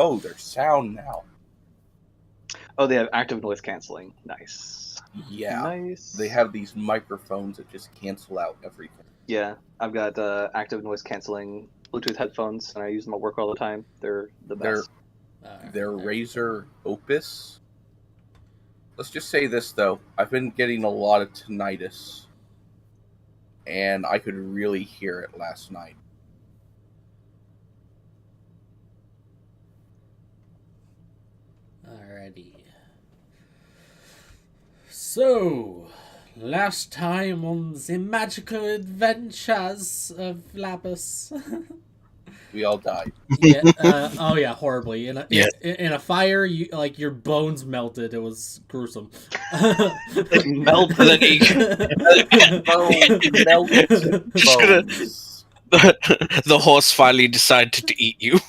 Oh, there's sound now. Oh, they have active noise canceling. Nice. Yeah. Nice. They have these microphones that just cancel out everything. Yeah, I've got active noise canceling Bluetooth headphones, and I use them at work all the time. They're the best. They're Razer Opus. Let's just say this, though. I've been getting a lot of tinnitus. And I could really hear it last night. Alrighty. So, last time on the magical adventures of Lapis. We all died. Yeah. Oh yeah, horribly. In a fire, your bones melted. It was gruesome. They melted. Bones. The horse finally decided to eat you.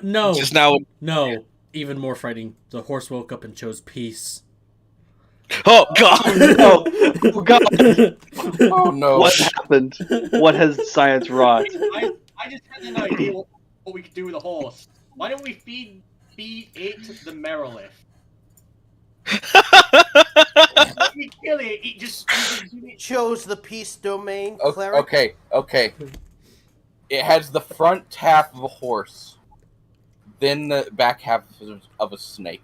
No. Just now. No. Even more frightening. The horse woke up and chose peace. Oh god! No. Oh god! Oh no! What happened? What has science wrought? I just had an idea what we could do with a horse. Why don't we feed it the Merilith? If we kill it, it just chose the peace domain. Cleric. Okay. It has the front half of a horse, then the back half of a snake.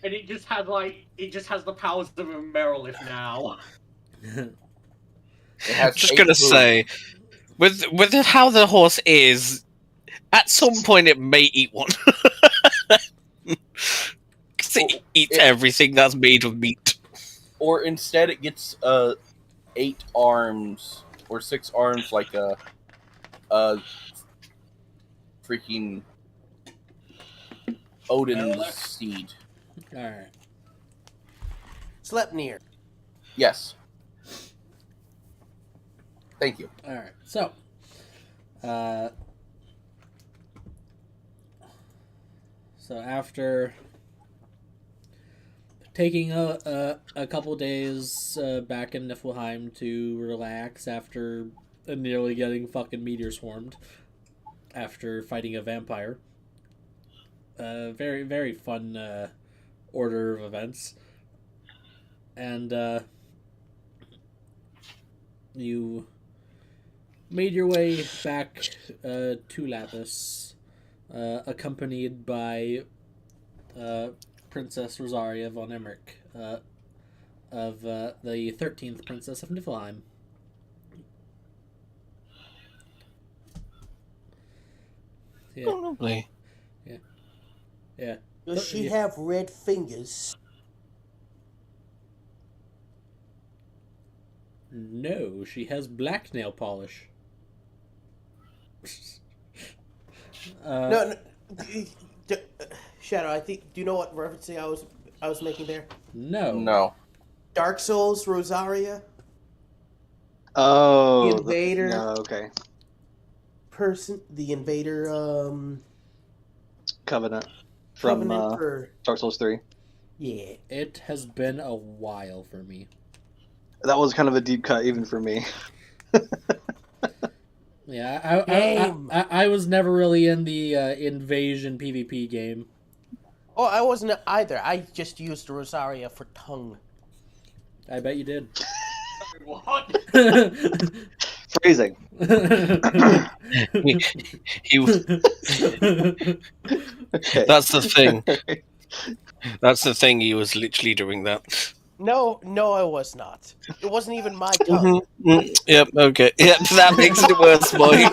And it just has the powers of a Merilith now. It has Just gonna say, with how the horse is, at some point it may eat one. Because it eats everything that's made of meat. Or instead, it gets 8 arms or 6 arms, like a freaking Odin's steed. Alright. Sleipnir. Yes. Thank you. Alright, so. So after taking a couple days back in Niflheim to relax after nearly getting fucking meteor swarmed after fighting a vampire. Very, very fun order of events. And you made your way back to Lapis, accompanied by Princess Rosaria von Emmerich, of the 13th Princess of Niflheim. Yeah. Oh, lovely. Yeah. Does she have red fingers? No, she has black nail polish. No. Shadow, I think. Do you know what referencing I was making there? No. Dark Souls, Rosaria. Oh, The invader. No, okay. The invader. Covenant from Dark Souls 3. Yeah. It has been a while for me. That was kind of a deep cut even for me. Yeah, I was never really in the invasion PvP game. Oh, I wasn't either. I just used Rosaria for tongue. I bet you did. What? Phrasing. he That's the thing. That's the thing. He was literally doing that. No, I was not. It wasn't even my tongue. Yep. Okay. Yep. That makes it worse, boy.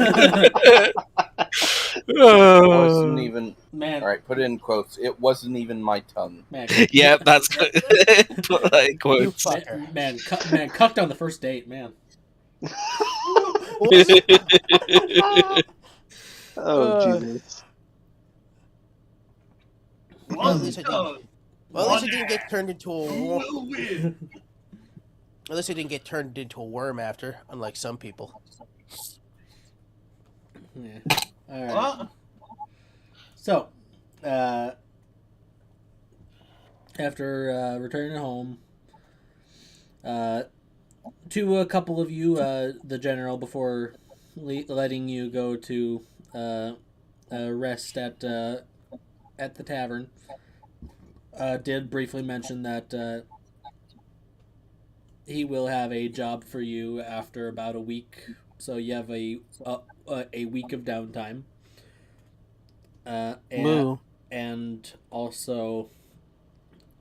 It wasn't even. Man. All right, put it in quotes. It wasn't even my tongue. Man. Yeah, that's put that in quotes. Man, cucked on the first date, man. Oh, Jesus. Well, at least I didn't get turned into a worm. At least I didn't get turned into a worm after, unlike some people. Yeah. All right. So, after returning home, to a couple of you, the general, before letting you go to rest at the tavern, did briefly mention that he will have a job for you after about a week. So you have a week of downtime. Moo. And also,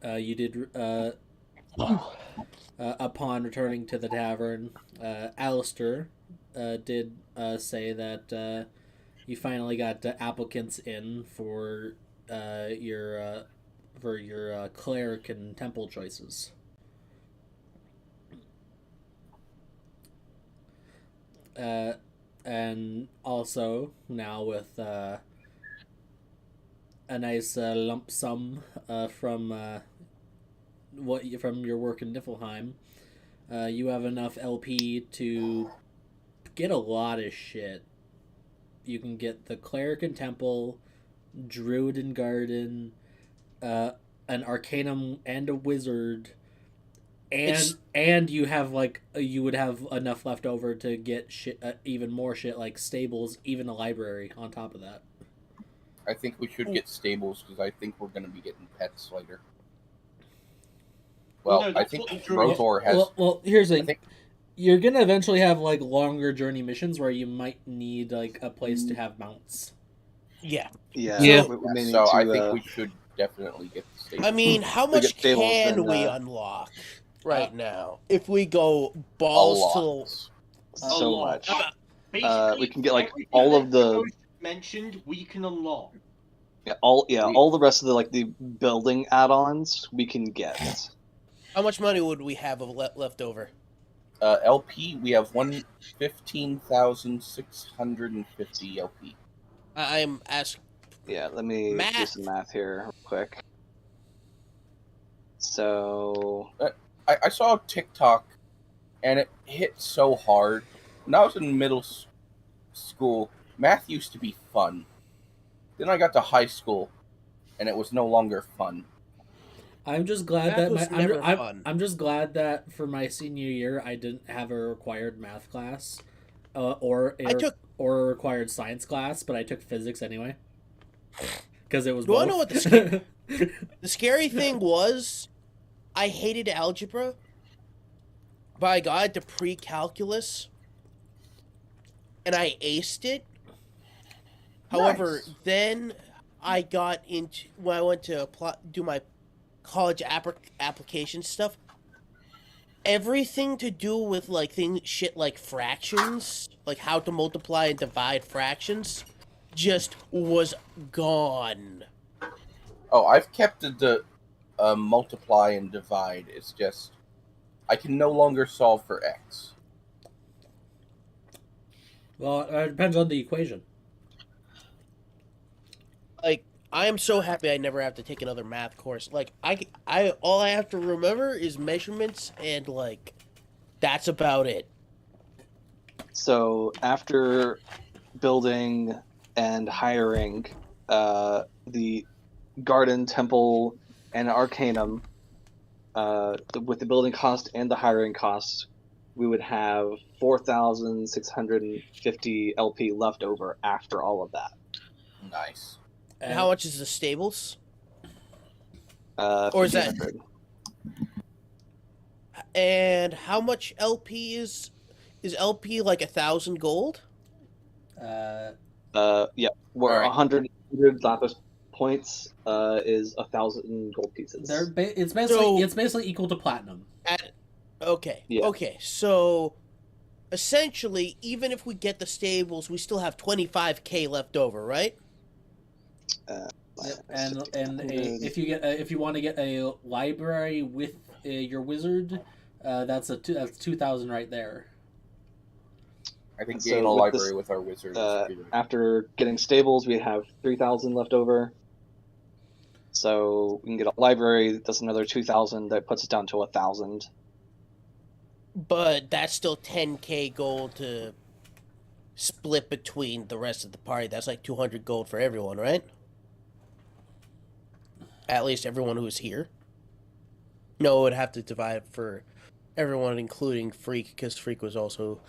you did upon returning to the tavern, Alistair did say that you finally got applicants in for your cleric and temple choices. And also now with a nice lump sum from from your work in Niflheim, you have enough LP to get a lot of shit. You can get the cleric and temple, druid and garden, an arcanum and a wizard, and you have you would have enough left over to get shit, even more shit like stables, even a library on top of that. I think we should get stables because I think we're going to be getting pets later. Well, No, I that's think what the druid- Rotor has. Well, here's the I thing. think You're gonna eventually have longer journey missions where you might need a place to have mounts. Yeah. Yeah. Yeah. We may need so. to, I think we should definitely get the stables. I mean, how We much get stables can and, we unlock right now? If we go a balls lot. so much. Basically, We can get everything all that of the Ghost mentioned. We can unlock. all the rest of the building add-ons we can get. how much money would we have left over? LP, we have 15,650 LP. I'm asking. Yeah, let me do Math. some math here real quick. So I saw a TikTok, and it hit so hard. When I was in middle school, math used to be fun. Then I got to high school, and it was no longer fun. I'm just glad Math that was never fun. I'm just glad that for my senior year I didn't have a required math class, or I took. a required science class, but I took physics anyway. Because it was. Do I both. know what the scary thing was? I hated algebra, but I got into pre-calculus, and I aced it. However, Nice. then I got into when I went to do my college application stuff. Everything to do with shit like fractions, like how to multiply and divide fractions, just was gone. Oh, I've kept the multiply and divide. It's just I can no longer solve for X. Well, it depends on the equation. Like, I am so happy I never have to take another math course. Like, I all I have to remember is measurements, and that's about it. So after building and hiring the garden, temple, and arcanum, with the building cost and the hiring cost, we would have 4,650 LP left over after all of that. Nice. And how much is the stables? Or is that- And how much LP is LP 1,000 gold? Yeah, where Alright. 100 Lapis points is 1,000 gold pieces. It's basically equal to platinum. Okay. Yeah. Okay. So essentially, even if we get the stables, we still have 25K left over, right? If you want to get a library with your wizard, that's 2,000 right there. I think So getting a with library this, with our wizard is pretty good. After getting stables, we have 3,000 left over. So we can get a library. That's another 2,000. That puts us down to 1,000. But that's still 10K gold to split between the rest of the party. That's 200 gold for everyone, right? At least everyone who's here. No, it would have to divide for everyone, including Freak, because Freak was also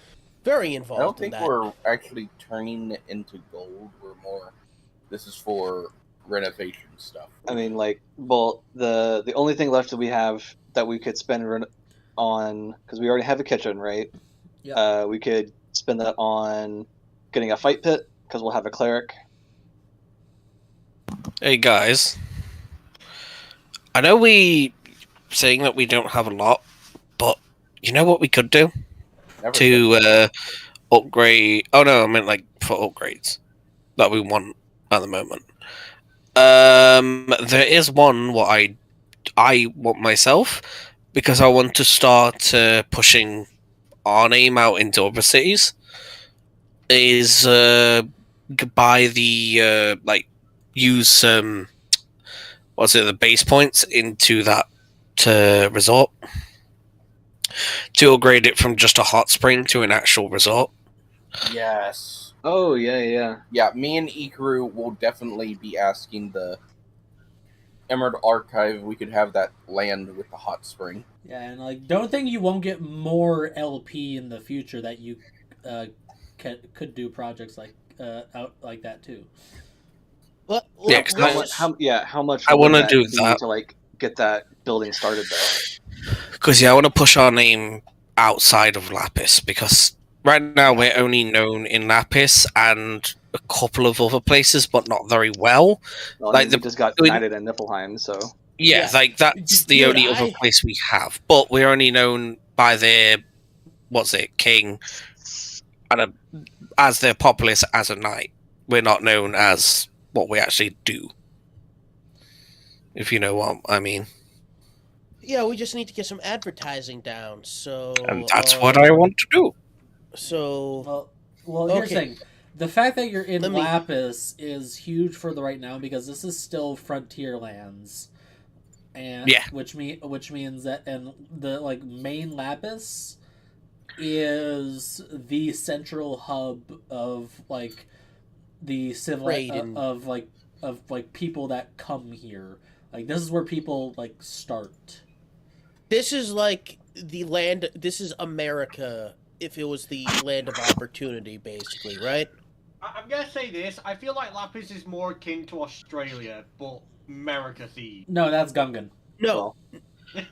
very I involved don't in think that. we're actually turning it into gold. We're more. This is for renovation stuff. I mean, like, well, the only thing left that we have that we could spend on, because we already have a kitchen, right? Yep. We could spend that on getting a fight pit because we'll have a cleric. Hey guys, I know we saying that we don't have a lot, but you know what we could do Never said to upgrade? Oh no, I meant like for upgrades that we want at the moment. There is one what I want myself because I want to start pushing our name out into other cities. Is buy the like use what's it the base points into that resort to upgrade it from just a hot spring to an actual resort. yes. Oh yeah. Yeah, me and Ikaru will definitely be asking the Emerald Archive if we could have that land with the hot spring. Yeah, and like, don't think you won't get more LP in the future that you could do projects like out like that too. Yeah, 'cause How much I would want to that do be that to like get that building started though? because I want to push our name outside of Lapis because right now we're only known in Lapis and a couple of other places, but not very well. Well, I Like mean, we just got we- knighted in Niflheim, so yeah, Yeah. like that's the Dude, only other place we have, but we're only known by their what's it king and as their populace as a knight. We're not known as what we actually do. If you know what I mean. Yeah, we just need to get some advertising down. So And that's what I want to do. So Well, here's the Okay. thing. The fact that you're in Let me- Lapis is huge for the right now because this is still frontier lands, and Yeah. which means that and the like main Lapis is the central hub of like the civil Trade and- of like people that come here. Like this is where people like start. this is like the land. This is America. If it was the land of opportunity, basically, right? I'm gonna say this. I feel like Lapis is more akin to Australia, but America themed. No, that's Gungan. No,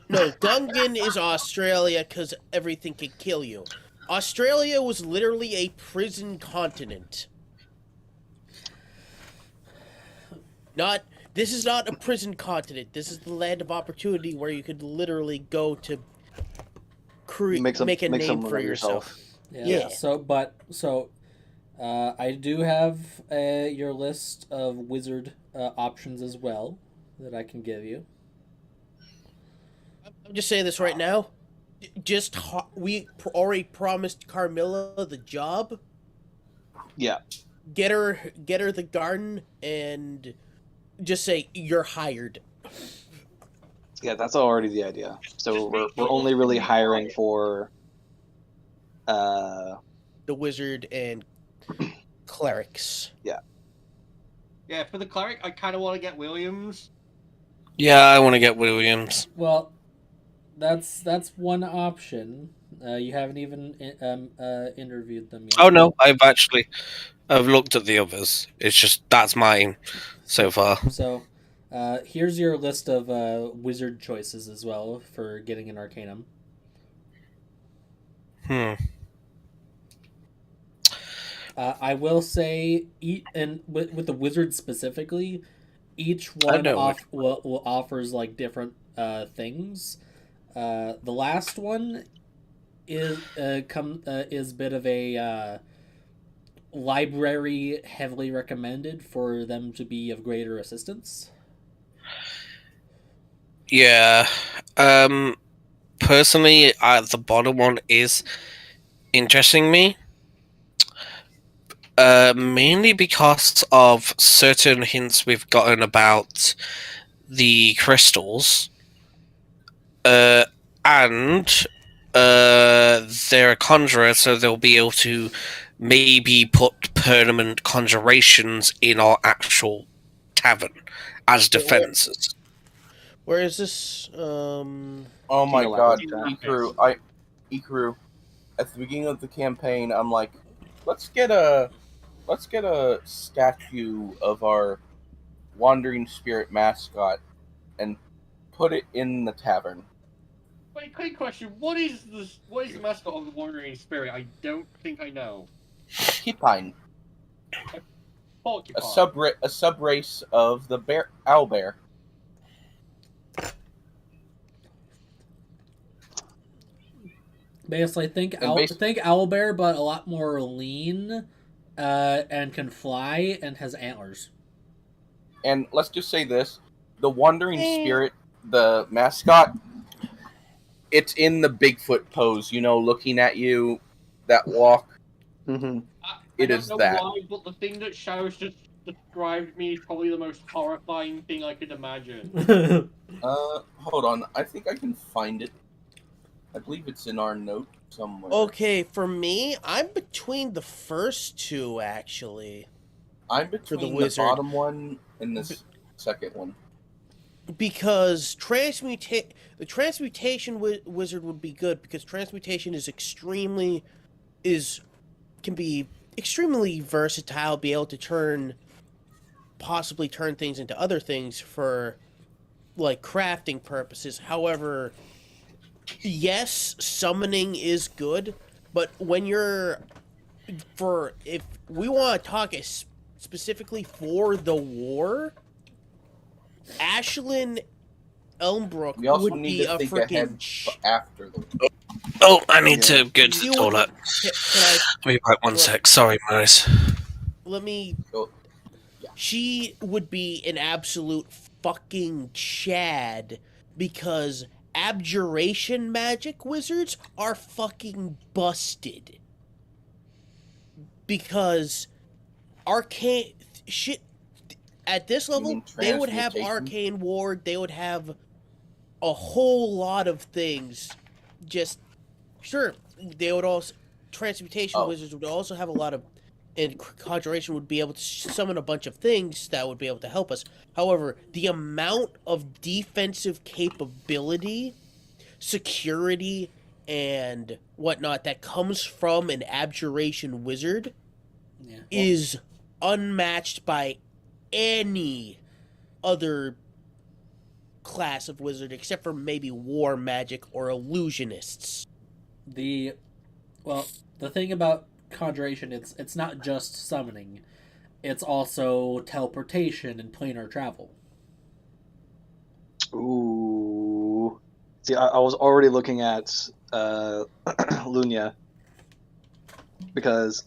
no. Gungan is Australia because everything can kill you. Australia was literally a prison continent. Not. This is not a prison continent. This is the land of opportunity where you could literally go to make a make name someone for of yourself. Yeah. Yeah. So I do have your list of wizard options as well that I can give you. I'm just saying this right now. We already promised Carmilla the job. yeah. Get her the garden and just say you're hired. Yeah, that's already the idea. So we're only really hiring for The wizard and clerics. Yeah, for the cleric, I kind of want to get Williams. Yeah, I want to get Williams. Well, that's one option. You haven't even interviewed them yet. Oh no, I've looked at the others. It's just that's mine so far. So, here's your list of wizard choices as well for getting an Arcanum. I will say, and with the wizard specifically, each one will offers like different things. The last one is is a bit of a library heavily recommended for them to be of greater assistance. Yeah. Personally, the bottom one is interesting me. Mainly because of certain hints we've gotten about the crystals. And they're a conjurer, so they'll be able to maybe put permanent conjurations in our actual tavern as defenses. Where is this? Oh my King of god, Lapis, Ikaru, at the beginning of the campaign, I'm like, let's get a statue of our wandering spirit mascot and put it in the tavern. Wait, quick question. What is the mascot of the Wandering Spirit? I don't think I know. Porcupine, Porcupine. a subrace of the owl bear. Basically, think And think owlbear, but a lot more lean, and can fly and has antlers. And let's just say this: the wandering spirit, the mascot, it's in the Bigfoot pose. You know, looking at you, that walk. Mm-hmm. I It don't is know that. why, but the thing that Shadow's just described me is probably the most horrifying thing I could imagine. Hold on. I think I can find it. I believe it's in our note somewhere. Okay, for me, I'm between the first two actually. I'm the between the wizard. bottom one and this second one. Because the transmutation wizard would be good because transmutation can be extremely versatile, be able to possibly turn things into other things for like crafting purposes. However, yes, summoning is good, but when if we want to talk specifically for the war, Ashlyn Elmbrook We also would need be to a think ahead freaking. after the. Oh, I need Yeah. to go to the You would- toilet. Can I I'll be back one sec. Sorry, guys. let me? Go. She would be an absolute fucking Chad because abjuration magic wizards are fucking busted. Because arcane shit at this You level, mean they would have transmutation? arcane ward, they would have a whole lot of things. Just sure, they would also transmutation wizards would also have a lot of, and conjuration would be able to summon a bunch of things that would be able to help us. However, the amount of defensive capability, security, and whatnot that comes from an abjuration wizard is unmatched by any other class of wizard except for maybe war magic or illusionists. The thing about conjuration, it's not just summoning, it's also teleportation and planar travel. Ooh. See, I was already looking at Lunia because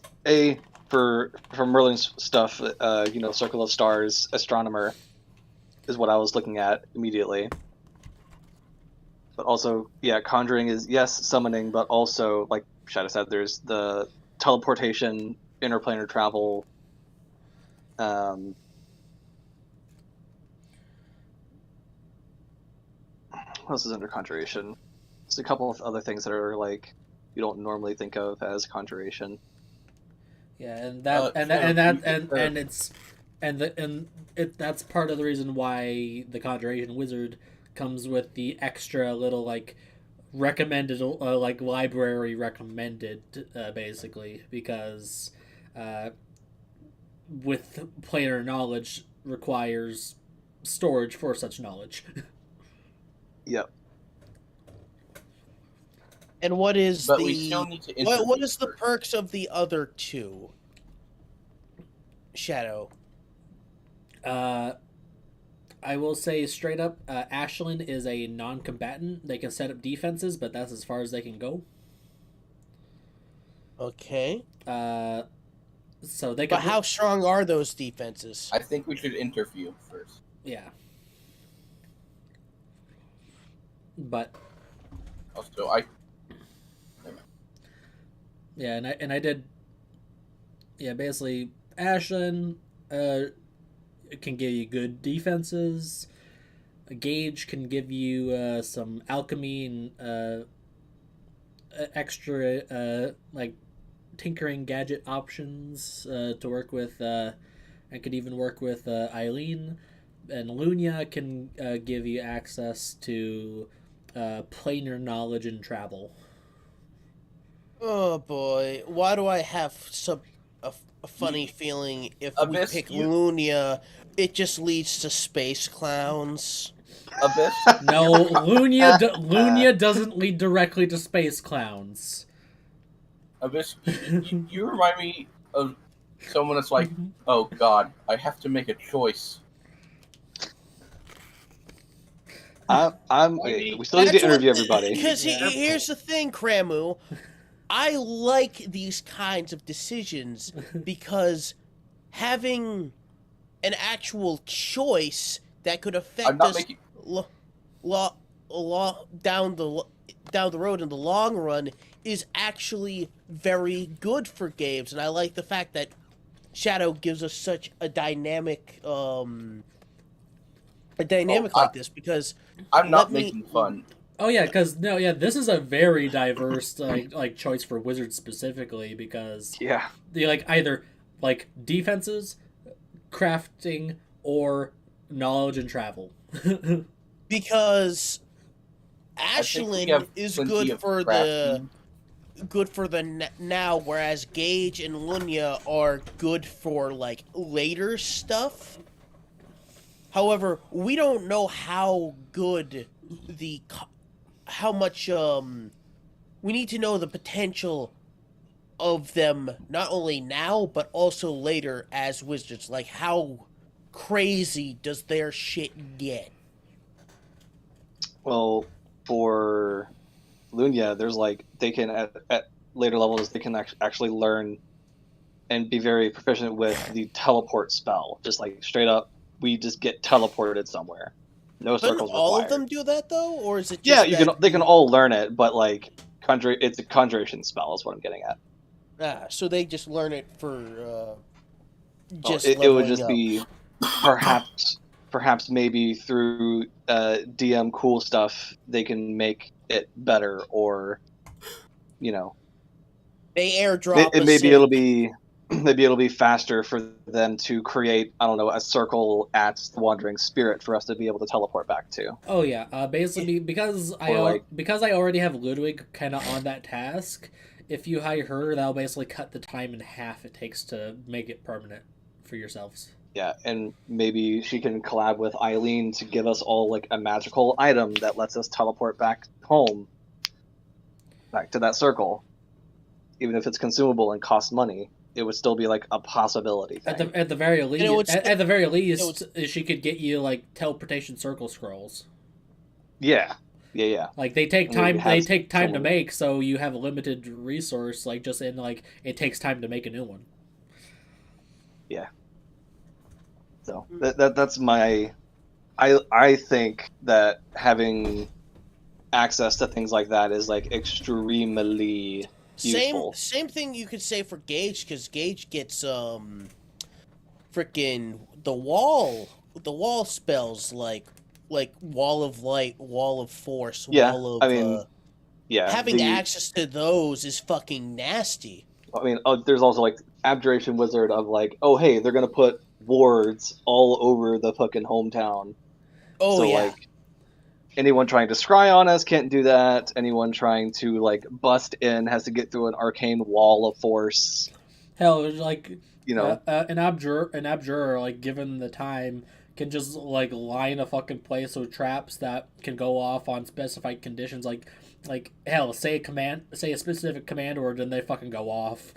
for Merlin's stuff, Circle of Stars, Astronomer is what I was looking at immediately. But also, yeah, conjuring is yes, summoning, but also like Shadow said, there's the teleportation, interplanar travel. What else is under conjuration? There's a couple of other things that are like you don't normally think of as conjuration. Yeah, and that's part of the reason why the conjuration wizard comes with the extra little like recommended like library recommended basically because with planar knowledge requires storage for such knowledge. Yep. And what is we still need to what is the first. perks of the other two? Shadow. I will say straight up, Ashlyn is a non-combatant. They can set up defenses, but that's as far as they can go. Okay. So they can. But how strong are those defenses? I think we should interview first. Yeah. But. Also, Yeah, and I did. Yeah, basically, Ashlyn can give you good defenses. A Gage can give you some alchemy and extra like tinkering gadget options to work with. I could even work with Eileen, and Lunia can give you access to planar knowledge and travel. Oh boy, why do I have a funny feeling if we Abyss, pick Lunia, it just leads to space clowns? Abyss, No, Lunia doesn't lead directly to space clowns. Abyss, you remind me of someone that's like, oh God, I have to make a choice. Okay, we still need to interview everybody. Because Yeah. here's the thing, Kramu. I like these kinds of decisions because having an actual choice that could I'm affect not us making. down the road in the long run is actually very good for games, and I like the fact that Shadow gives us such a dynamic like this because I'm not let me- making fun. Oh yeah, because this is a very diverse like choice for wizards specifically because Yeah. they like either like defenses, crafting, or knowledge and travel. because think we Ashlyn have is plenty good of for crafting. now, whereas Gage and Lunya are good for like later stuff. However, we don't know how good how much we need to know the potential of them not only now but also later as wizards. Like how crazy does their shit get? Well, for Lunia, there's like they can at later levels they can actually learn and be very proficient with the teleport spell. Just like straight up, we just get teleported somewhere. No Couldn't circles all required. of them do that though, or is it Yeah, just they can all learn it, but like it's a conjuration spell is what I'm getting at. so they just learn it for just It would leveling just up. be perhaps maybe through DM cool stuff they can make it better, or They airdrop maybe it'll be maybe it'll be faster for them to create, I don't know, a circle at the wandering spirit for us to be able to teleport back to. Oh yeah, basically because because I already have Ludwig kind of on that task. If you hire her, that'll basically cut the time in half it takes to make it permanent for yourselves. Yeah, and maybe she can collab with Eileen to give us all like a magical item that lets us teleport back home, back to that circle. Even if it's consumable and costs money, it would still be like a possibility thing. At the very least, at the very least, would- she could get you like teleportation circle scrolls. Yeah. Like they take And we time. have They take time to someone- make, so you have a limited resource. Like just in like it takes time to make a new one. Yeah. So that's my. I think that having access to things like that is like extremely useful. Same thing you could say for Gage, because Gage gets freaking the wall spells like wall of light, wall of force, Yeah, wall of I mean, yeah. having access to those is fucking nasty. I mean, there's also like Abjuration Wizard of like, oh hey, they're gonna put wards all over the fucking hometown. Oh So yeah. like, anyone trying to scry on us can't do that. Anyone trying to like bust in has to get through an arcane wall of force. Hell, like an abjurer, like given the time, can just like line a fucking place with traps that can go off on specified conditions. Like hell, say a specific command word, and they fucking go off.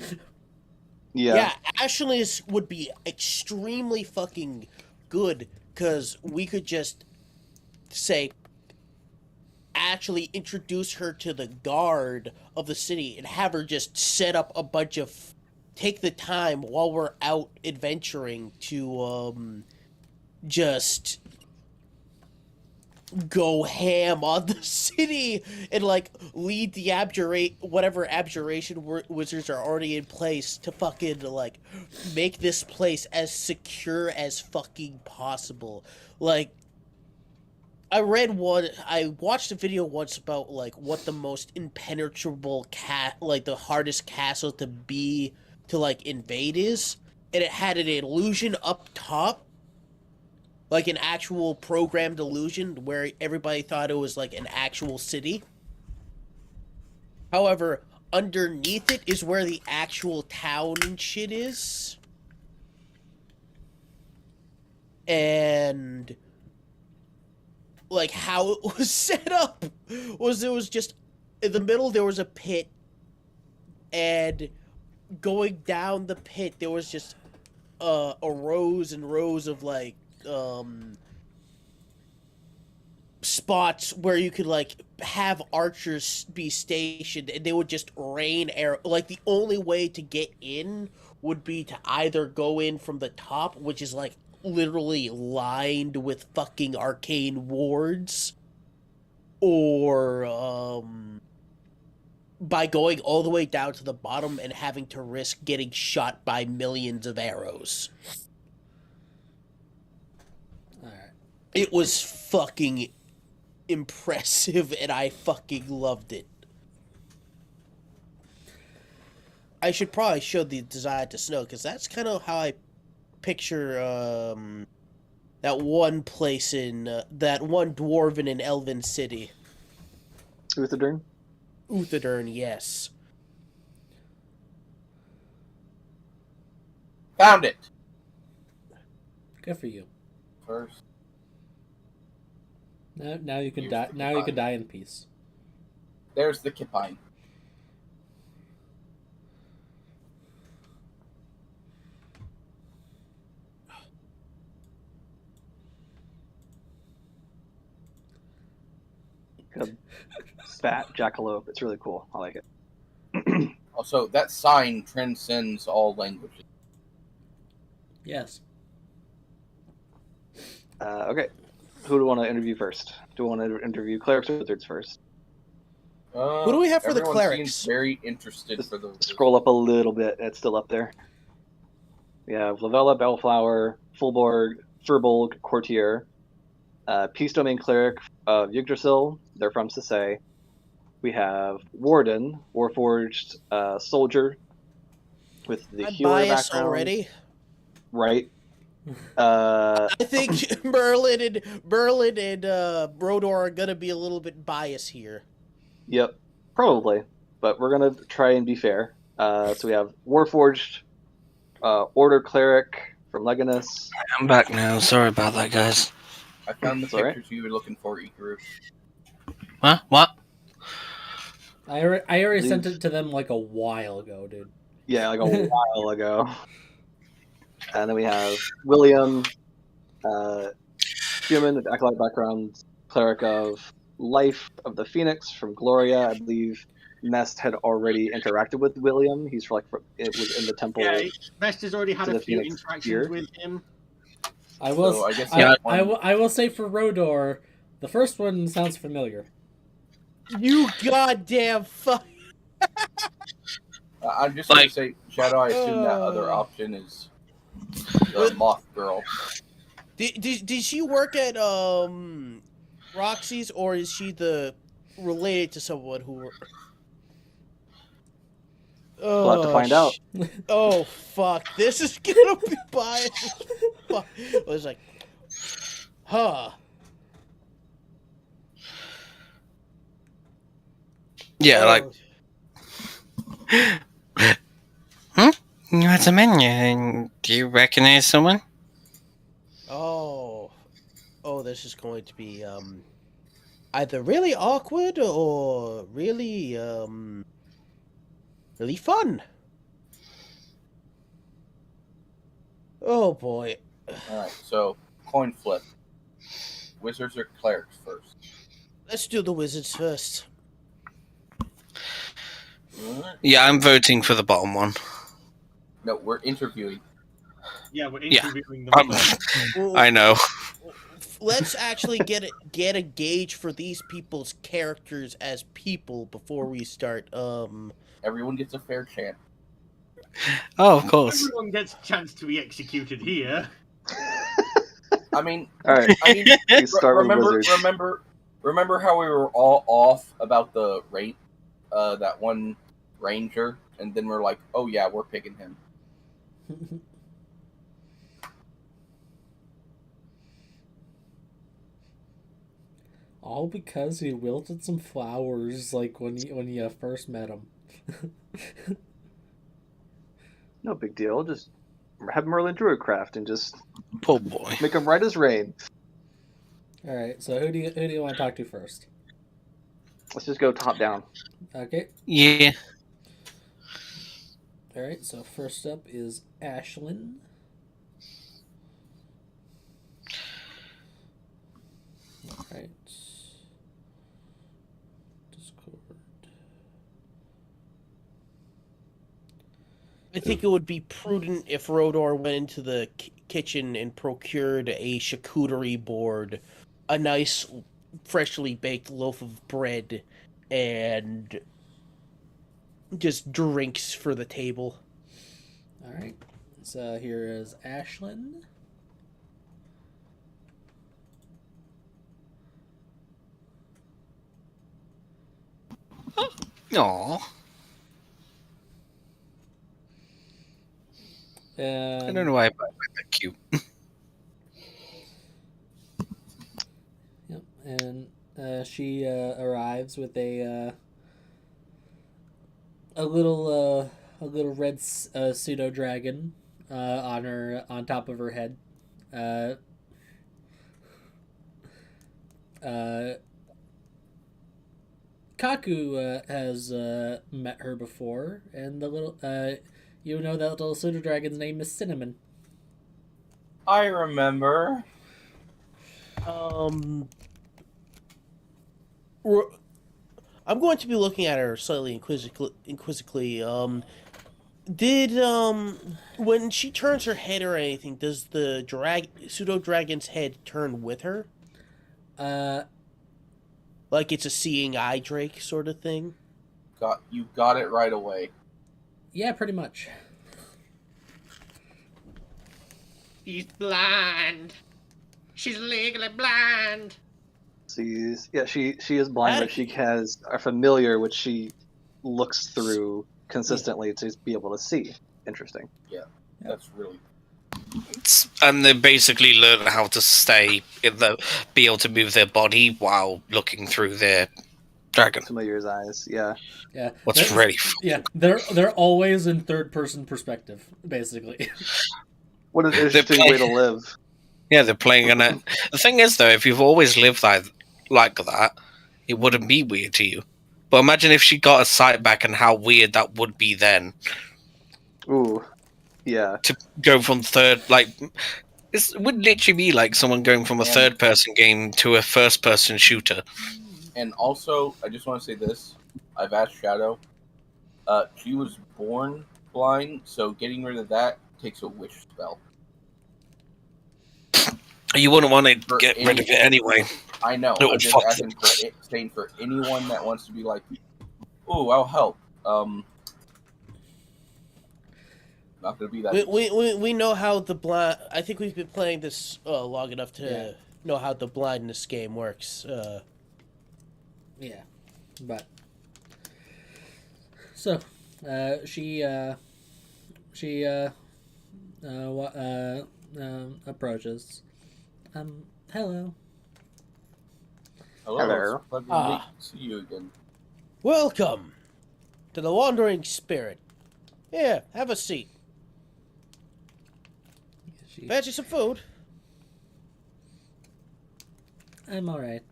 Yeah. Ashley would be extremely fucking good because we could just say, actually introduce her to the guard of the city and have her just set up a bunch of, take the time while we're out adventuring to just go ham on the city and like lead the whatever abjuration wizards are already in place to fucking like make this place as secure as fucking possible. Like I watched a video once about like what the most impenetrable like the hardest castle to be to like invade is, and it had an illusion up top, like an actual programmed illusion where everybody thought it was like an actual city. However, underneath it is where the actual town and shit is. And like how it was set up was it was just in the middle there was a pit, and going down the pit there was just a rows and rows of like spots where you could like have archers be stationed, and they would just rain arrow. Like the only way to get in would be to either go in from the top, which is like literally lined with fucking arcane wards, or by going all the way down to the bottom and having to risk getting shot by millions of arrows. Alright. It was fucking impressive, and I fucking loved it. I should probably show the design to Snow, because that's kind of how I picture that one place in that one dwarven and elven city. Uthadern? Uthadern, yes. Found it. Good for you. First. Now you can Here's die. the Now you can goodbye. die in peace. There's the Kipine. A fat jackalope. It's really cool. I like it. Also, that sign transcends all languages. Yes. Okay. Who do we want to interview first? Do we want to interview clerics or wizards first? Who do we have for the everyone clerics? Seems very interested Just for the scroll up a little bit. It's still up there. We have Lavella, Bellflower, Fulborg, Furbolg, Courtier, Peace Domain Cleric of Yggdrasil. They're from Sisay. We have Warden, Warforged Soldier with the I'm healer biased background. already. Right. I think Merlin and Brodor are gonna be a little bit biased here. Yep, probably. But we're gonna try and be fair. So we have Warforged, Order Cleric from Leganis. I'm back now. Sorry about that, guys. I found the It's all right. pictures you were looking for, Ikaru. Huh? What? I already Leave. sent it to them like a while ago, dude. Yeah, like a while ago. And then we have William, human with acolyte background, cleric of Life of the Phoenix from Gloria. I believe Nest had already interacted with William. He's it was in the temple. Yeah, Mest has already had to a the few Phoenix interactions here. with him. I will. So I guess I, that I, one- will. I will say for Rodor, the first one sounds familiar. You goddamn fuck. I'm just going Like- to say, Shadow, I assume that other option is the Moth Girl. Did she work at Roxy's, or is she related to someone who? We'll have to find out. Oh fuck! This is gonna be biased. Fuck. I was like, huh? Yeah, Oh. like. You had a menu, and do you recognize someone? Oh, this is going to be either really awkward or really really fun. Oh boy. Alright, so coin flip. Wizards or clerics first? Let's do the wizards first. Yeah, I'm voting for the bottom one. No, we're interviewing. Yeah, we're Yeah. interviewing them. I know. Let's actually get a gauge for these people's characters as people before we start. Everyone gets a fair chance. Oh, of course. Everyone gets a chance to be executed here. I mean, All right. We start with remember, wizards. remember how we were all off about the rate, that one ranger, and then we're like, oh yeah, we're picking him. All because he wilted some flowers, like when you first met him. No big deal. Just have Merlin Druidcraft and just Poor boy. make him right as rain. All right. So who do you want to talk to first? Let's just go top down. Okay. Yeah. All right. So first up is Ashlyn. All right. Discord. I think it would be prudent if Rodor went into the kitchen and procured a charcuterie board, a nice, freshly baked loaf of bread, and just drinks for the table. All right. So here is Ashlyn. Aww. I don't know why I find that cute. Yep. And she arrives with a little red pseudo dragon on top of her head. Kaku has met her before, and the little you know that little pseudo dragon's name is Cinnamon. I remember. I'm going to be looking at her slightly inquisitively. Did when she turns her head or anything, does the pseudo dragon's head turn with her? Like it's a seeing eye drake sort of thing? You got it right away. Yeah, pretty much. She's blind. She's legally blind. She is blind, but she has a familiar which she looks through consistently to be able to see. Interesting. Yeah. That's really. And they basically learn how to be able to move their body while looking through their dragon. Familiar's eyes, yeah. Yeah. What's really yeah, they're always in third person perspective, basically. What an interesting way to live. Yeah, they're playing in it. The thing is, though, if you've always lived like that, it wouldn't be weird to you. But imagine if she got a sight back and how weird that would be then. Ooh, yeah. To go from it would literally be like someone going from a third-person game to a first-person shooter. And also, I just want to say this. I've asked Shadow. She was born blind, so getting rid of that takes a wish spell. You wouldn't want to get rid of it anyway. I know. I'm just asking saying for anyone that wants to be like, "Ooh, I'll help." Not gonna be that. We know how the blind. I think we've been playing this long enough to know how the blindness game works. Yeah, but so she approaches. Hello. Hello. It's pleasure to see you again. Welcome to the Wandering Spirit. Here, have a seat. Fancy some food? I'm alright.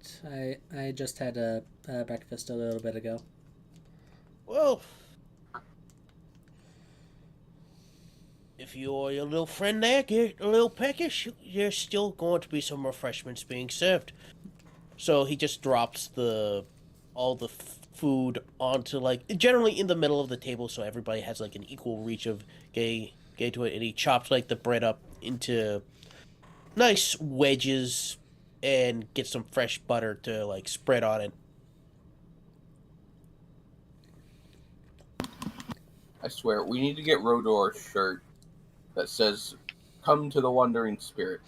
I just had a breakfast a little bit ago. Well, if your little friend there get a little peckish, there's still going to be some refreshments being served. So he just drops all the food onto generally in the middle of the table, so everybody has like an equal reach of getting to it, and he chops like the bread up into nice wedges and gets some fresh butter to like spread on it. I swear, we need to get Rodor a shirt that says, "Come to the Wandering Spirit."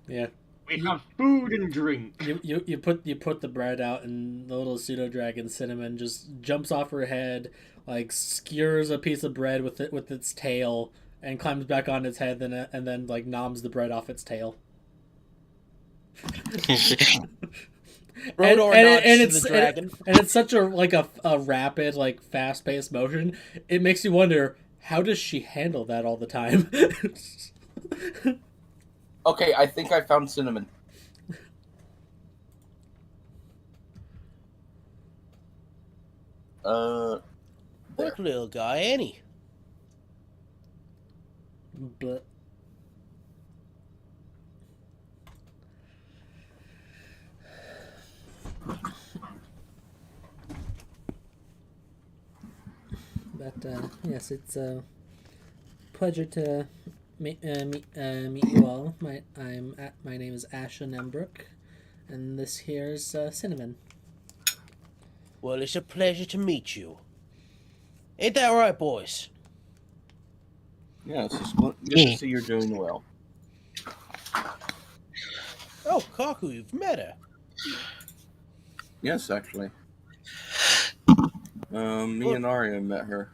Yeah. We have food and drink. You put the bread out, and the little pseudo dragon Cinnamon just jumps off her head, like skewers a piece of bread with its tail, and climbs back on its head, and then like noms the bread off its tail. Brodor nods to the dragon. And it's such a rapid, like fast paced motion. It makes you wonder, how does she handle that all the time? Okay, I think I found cinnamon. Look, little guy, Annie. But yes, it's a pleasure to meet you all. My name is Asha Nembrook, and this here's Cinnamon. Well, it's a pleasure to meet you. Ain't that right, boys? Yes, it's good to see you're doing well. Oh, Kaku, you've met her. Yes, actually. Me and Arya met her.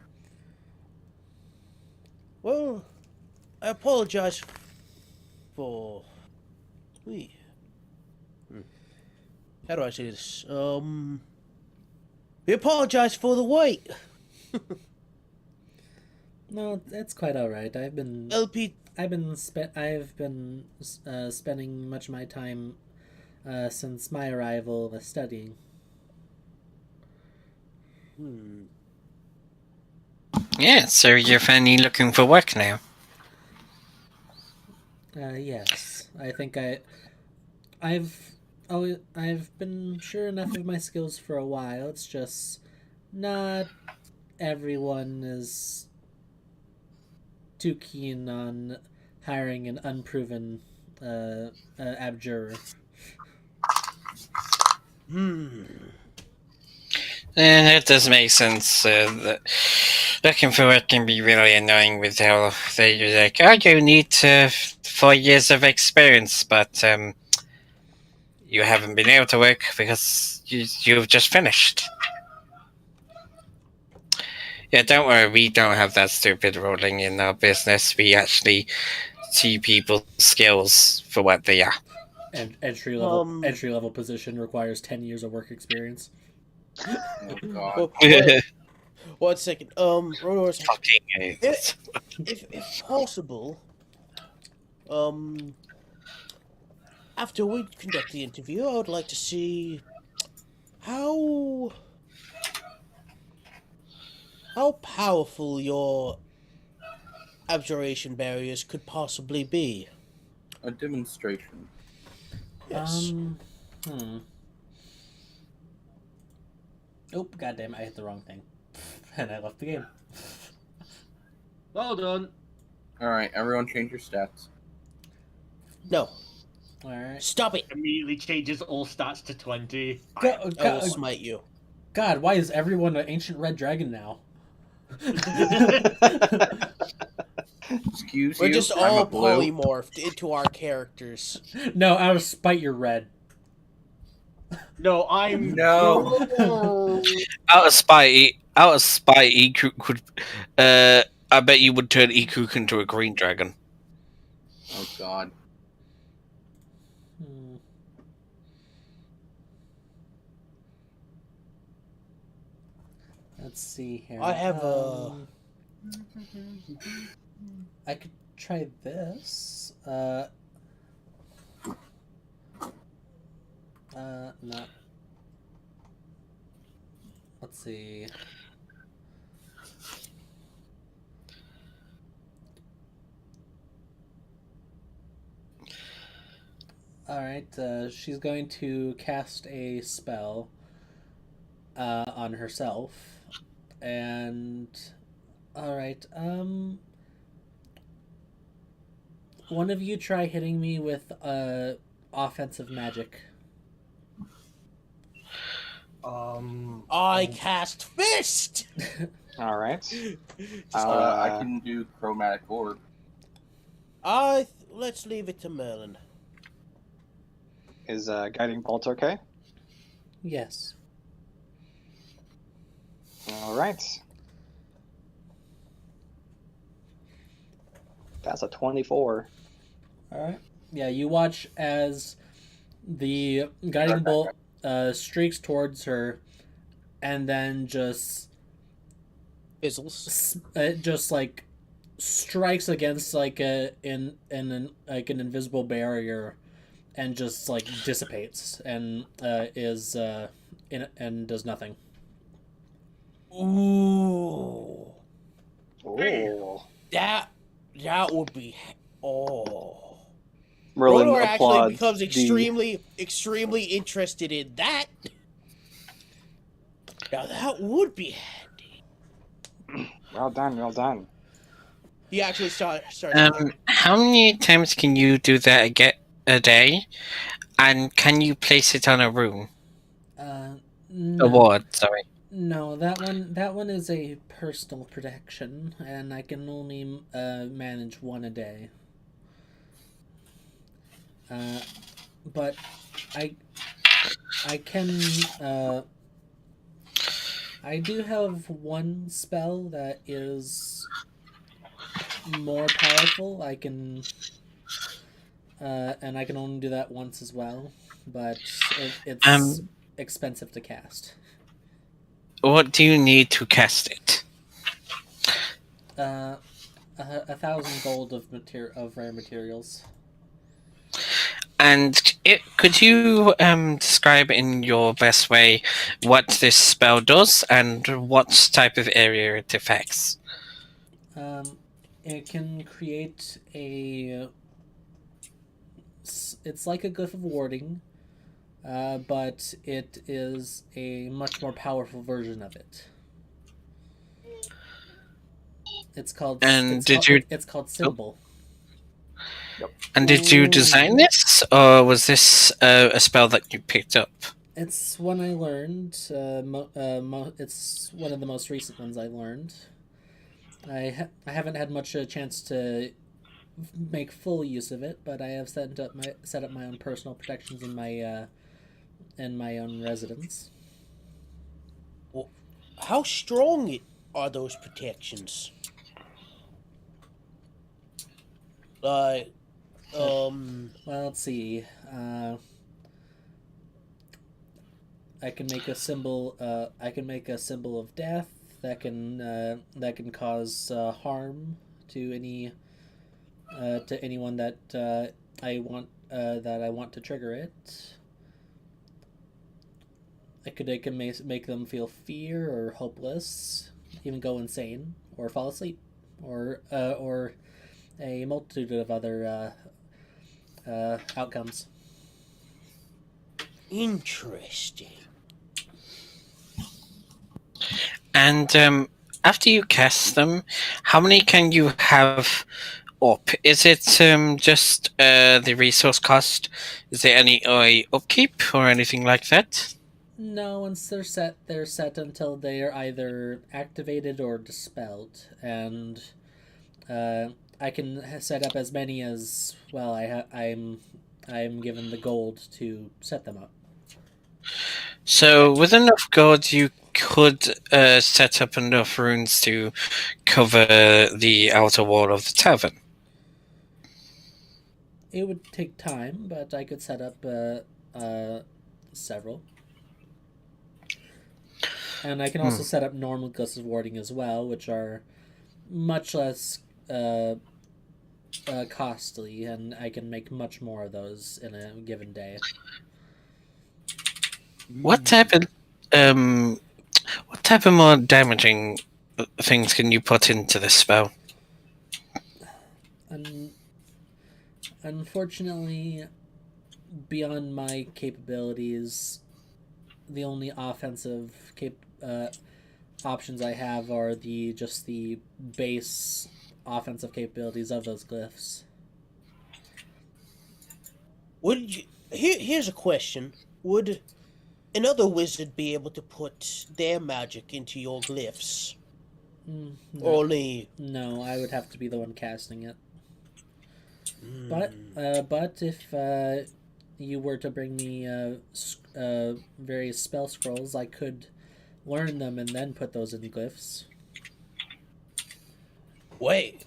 Well, I apologize for... How do I say this? We apologize for the wait. No, that's quite all right. I've been spending much of my time since my arrival studying. Yeah, so you're finally looking for work now. Yes, I think I've been sure enough of my skills for a while. It's just not everyone is too keen on hiring an unproven abjurer. That does make sense. Looking for work can be really annoying with how they're like, oh, you need 4 years of experience, but you haven't been able to work because you've just finished. Yeah, don't worry, we don't have that stupid rolling in our business. We actually see people's skills for what they are. And entry level position requires 10 years of work experience. Oh God. Well, 1 second. Rodor's, Fucking if possible, after we conduct the interview, I would like to see how powerful your abjuration barriers could possibly be. A demonstration. Yes. Oh, goddamn! I hit the wrong thing, and I left the game. Well done. All right, everyone, change your stats. No. All right. Stop it. Immediately changes all stats to 20. I will smite you. God, why is everyone an ancient red dragon now? Excuse We're you. just I'm all a blue. polymorphed into our characters. No, out of spite, you're red. No, I'm No. Out of spite, Iku could. I bet you would turn Iku into a green dragon. Oh God. Let's see here. I have I could try this. Not. Let's see. Alright, she's going to cast a spell on herself. And alright, one of you try hitting me with offensive magic. I cast fist. All right. I can do chromatic orb. Let's leave it to Merlin. Is guiding bolt okay? Yes. All right. That's a 24. Alright. Yeah, you watch as the guiding bolt streaks towards her, and then just Fizzles. just like strikes against like like an invisible barrier, and just like dissipates and and does nothing. Ooh, Oh. that would be. Oh. Merlin Rodor actually applauds becomes the- extremely interested in that. Now that would be handy. Well done, well done. He actually starts. How many times can you do that a day? And can you place it on a room? No, A ward, sorry. no, that one is a personal protection, and I can only manage one a day. But I can I do have one spell that is more powerful. I can and I can only do that once as well, but it's expensive to cast. What do you need to cast it? 1,000 gold of rare materials. And could you describe in your best way what this spell does and what type of area it affects? It can create a. It's like a glyph of warding, but it is a much more powerful version of it. It's called. And It's called symbol. And did you design this, or was this a spell that you picked up? It's one I learned. It's one of the most recent ones I learned. I haven't had much chance to make full use of it, but I have set up my own personal protections in my own residence. Well, how strong are those protections? Well, let's see. I can make a symbol. I can make a symbol of death that can cause harm to anyone that I want to trigger it. I can make them feel fear or hopeless, even go insane or fall asleep, or a multitude of other outcomes. Interesting. And after you cast them, how many can you have up? Is it just the resource cost? Is there any upkeep or anything like that? No, once they're set until they are either activated or dispelled, and I can set up as many as well. I'm given the gold to set them up. So with enough gold, you could set up enough runes to cover the outer wall of the tavern. It would take time, but I could set up several. And I can also set up normal glyphs of warding as well, which are much less costly, and I can make much more of those in a given day. What type of more damaging things can you put into this spell? Unfortunately, beyond my capabilities, the only offensive options I have are just the base offensive capabilities of those glyphs. Here's a question: would another wizard be able to put their magic into your glyphs? No. Only. No, I would have to be the one casting it. But if you were to bring me various spell scrolls, I could learn them and then put those in glyphs. Wait.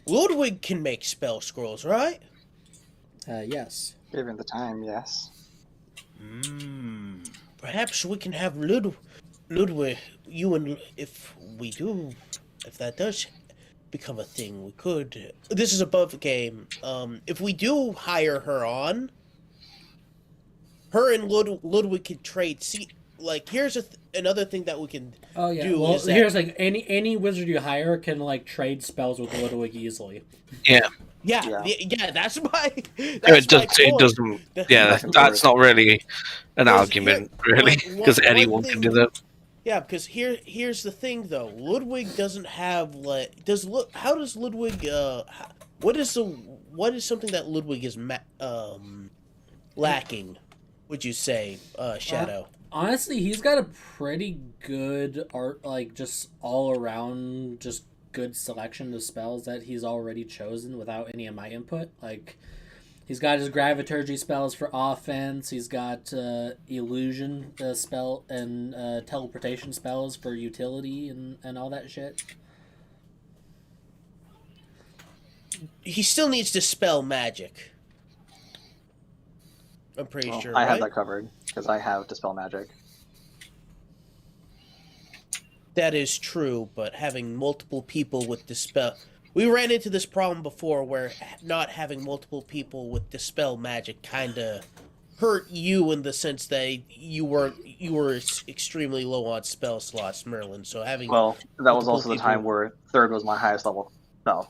Ludwig can make spell scrolls, right? Yes. Given the time, yes. Perhaps we can have Ludwig, if that does become a thing, we could. This is above the game. If we do hire her on, her and Ludwig could trade. See, like here's another thing that we can Oh yeah. do. Well, is that, here's like any wizard you hire can like trade spells with Ludwig easily. yeah, Yeah. that's my. It That's my does. It point. doesn't. The- Yeah, Back and that's forth. not really an 'Cause argument, here- really, one- because one anyone thing- can do that. Yeah, because here's the thing though. Ludwig doesn't have like how does Ludwig what is something that Ludwig is lacking? Would you say, Shadow? Honestly, he's got a pretty good art, like just all around, just good selection of spells that he's already chosen without any of my input. Like, he's got his Graviturgy spells for offense. He's got illusion spell and teleportation spells for utility and all that shit. He still needs to spell magic. I'm pretty Well, sure. I have right? that covered because I have Dispel Magic. That is true, but having multiple people with dispel, we ran into this problem before where not having multiple people with dispel magic kind of hurt you in the sense that you were extremely low on spell slots, Merlin. So having Well, that was multiple also the people- time where third was my highest level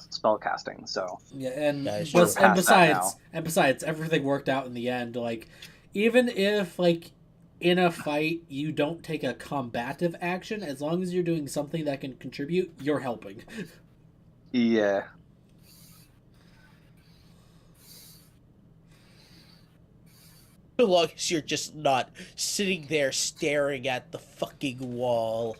spell casting. So Yeah, and That is true. and Past that besides, everything worked out in the end. Like, even if like in a fight you don't take a combative action, as long as you're doing something that can contribute, you're helping. yeah, so long as you're just not sitting there staring at the fucking wall.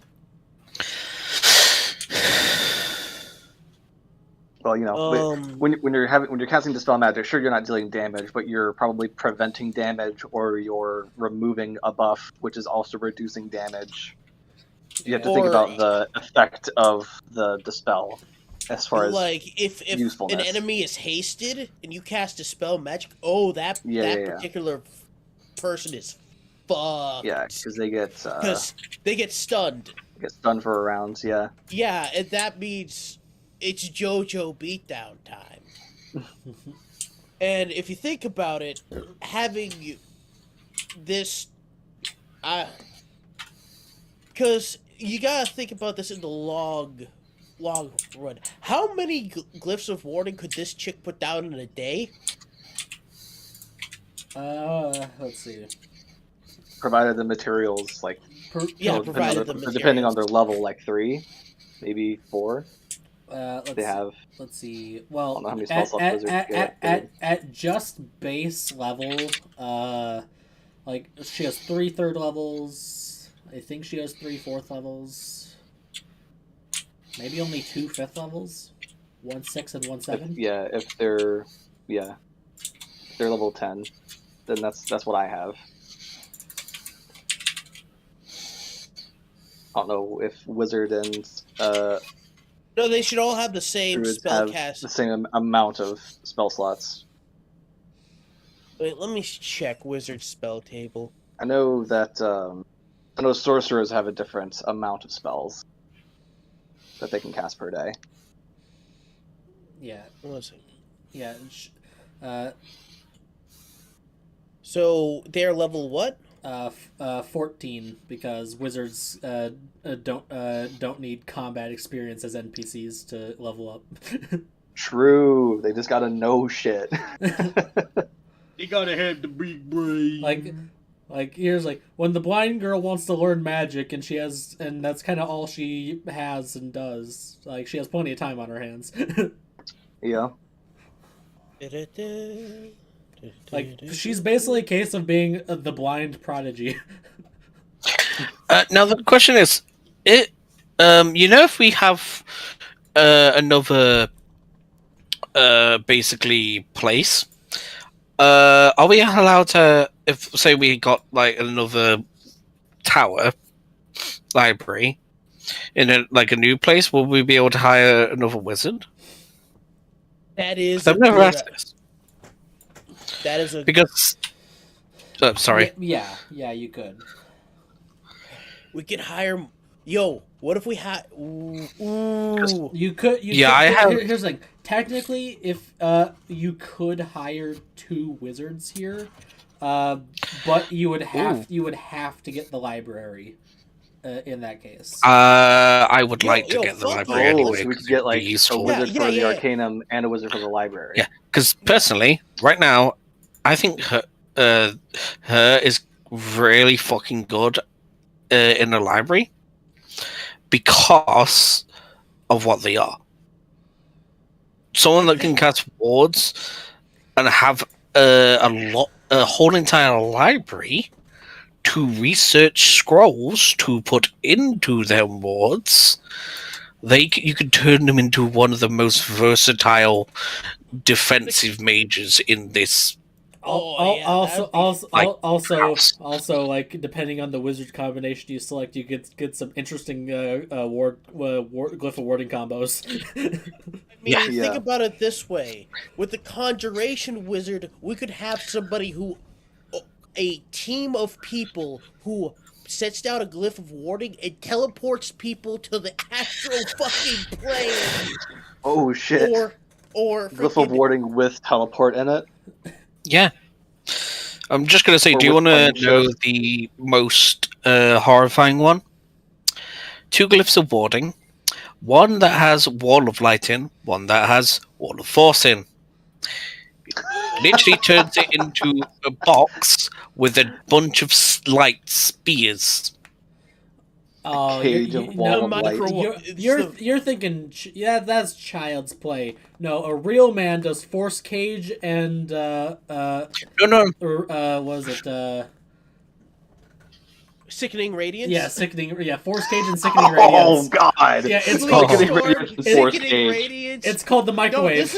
well, you know, when you're casting Dispel Magic, sure you're not dealing damage, but you're probably preventing damage or you're removing a buff, which is also reducing damage. You have to think Or- about the effect of the dispel as far as like if an usefulness. enemy is hasted and you cast a spell magic, oh that Yeah. particular person is fucked. yeah, because they because they get stunned. get stunned for a round. Yeah, Yeah, and that means it's JoJo beatdown time. And if you think about it, having this, because you gotta think about this in the long run. How many glyphs of warning could this chick put down in a day? Let's see. provided the materials like Yeah, so provided the depending on materials. their level, like 3, maybe 4. They have. Let's see. I don't Well, know how many spell slots wizards get. at just base level, like she has 3 third levels. I think she has 3 fourth levels. Maybe only 2 fifth levels. 1 6 and 1 7. If they're level 10, then that's what I have. I don't know if wizard and No, they should all have the same druids spell have cast. the same amount of spell slots. Wait, let me check wizard spell table. I know that sorcerers have a different amount of spells that they can cast per day. Yeah, What was it? yeah. So they're level what? 14 because wizards don't need combat experience as NPCs to level up. True, they just gotta know shit. You gotta have the big brain. Like here's like when the blind girl wants to learn magic and that's kind of all she has and does. Like she has plenty of time on her hands. Yeah. Like she's basically a case of being the blind prodigy. Now the question is, if we have another basically place, are we allowed to? If say we got like another tower library in a new place, will we be able to hire another wizard? That is. 'Cause I've never asked this That is a. because Sorry. Yeah, you could. We could hire. Yo, what if we had? Ooh. You could. Yeah, I have. Here's the thing. Technically, if you could hire 2 wizards here, but you would have to get the library. In that case, I would like to yo, get the fuck library yeah. anyway. So we could 'cause get it'd be like a useful. wizard Yeah, for the yeah. Arcanum and a wizard for the library. Yeah. Because personally, right now, I think her is really fucking good in the library because of what they are. Someone that can cast wards and have a whole entire library to research scrolls to put into their wards. You could turn them into one of the most versatile defensive mages in this. Also, like depending on the wizard combination you select, you get some interesting glyph of warding combos. I mean, think about it this way: with the conjuration wizard, we could have somebody a team of people who sets down a glyph of warding and teleports people to the astral fucking plane. Oh shit! Or Glyph of warding with teleport in it. Yeah. I'm just gonna say, Or do you with want to know punches. the most horrifying one? 2 glyphs of warding. One that has Wall of Light in, one that has Wall of Force in. Literally turns it into a box with a bunch of light spears. Oh, Cage of Wall of Light. You're thinking, yeah, that's child's play. No, a real man does Force Cage and No. was it Sickening Radiance? Yeah, Force Cage and Sickening Radiance. Oh god! Yeah, it's Sickening called Radiance and Force Cage. Radiance. It's called the microwave.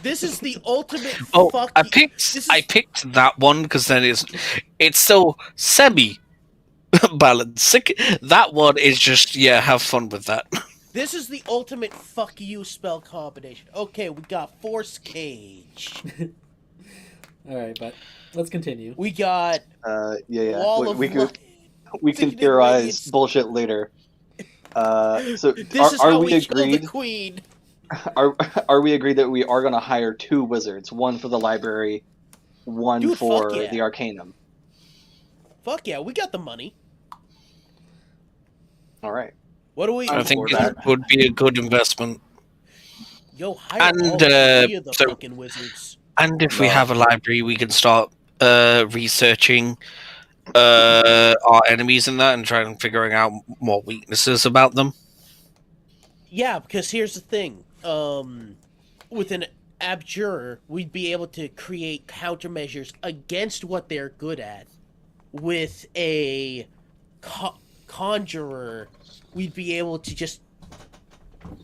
This is the ultimate Oh, fuck. I picked that one because then it's so semi balanced. That one is just have fun with that. This is the ultimate fuck you spell combination. Okay, we got Force Cage. Alright, but let's continue. We got Wall of we Light. can theorize bullshit later. So this is are how we we kill the agreed? queen. Are we agreed that we are going to hire 2 wizards, one for the library, one Dude, for fuck yeah. the Arcanum? Fuck yeah, we got the money. All right. What do we? I think it would be a good investment. Yo, hire And, all 3 of the so- fucking wizards. And if we have a library, we can start researching our enemies and that, and trying figuring out more weaknesses about them. Yeah, because here's the thing. With an abjurer, we'd be able to create countermeasures against what they're good at. With a conjurer, we'd be able to just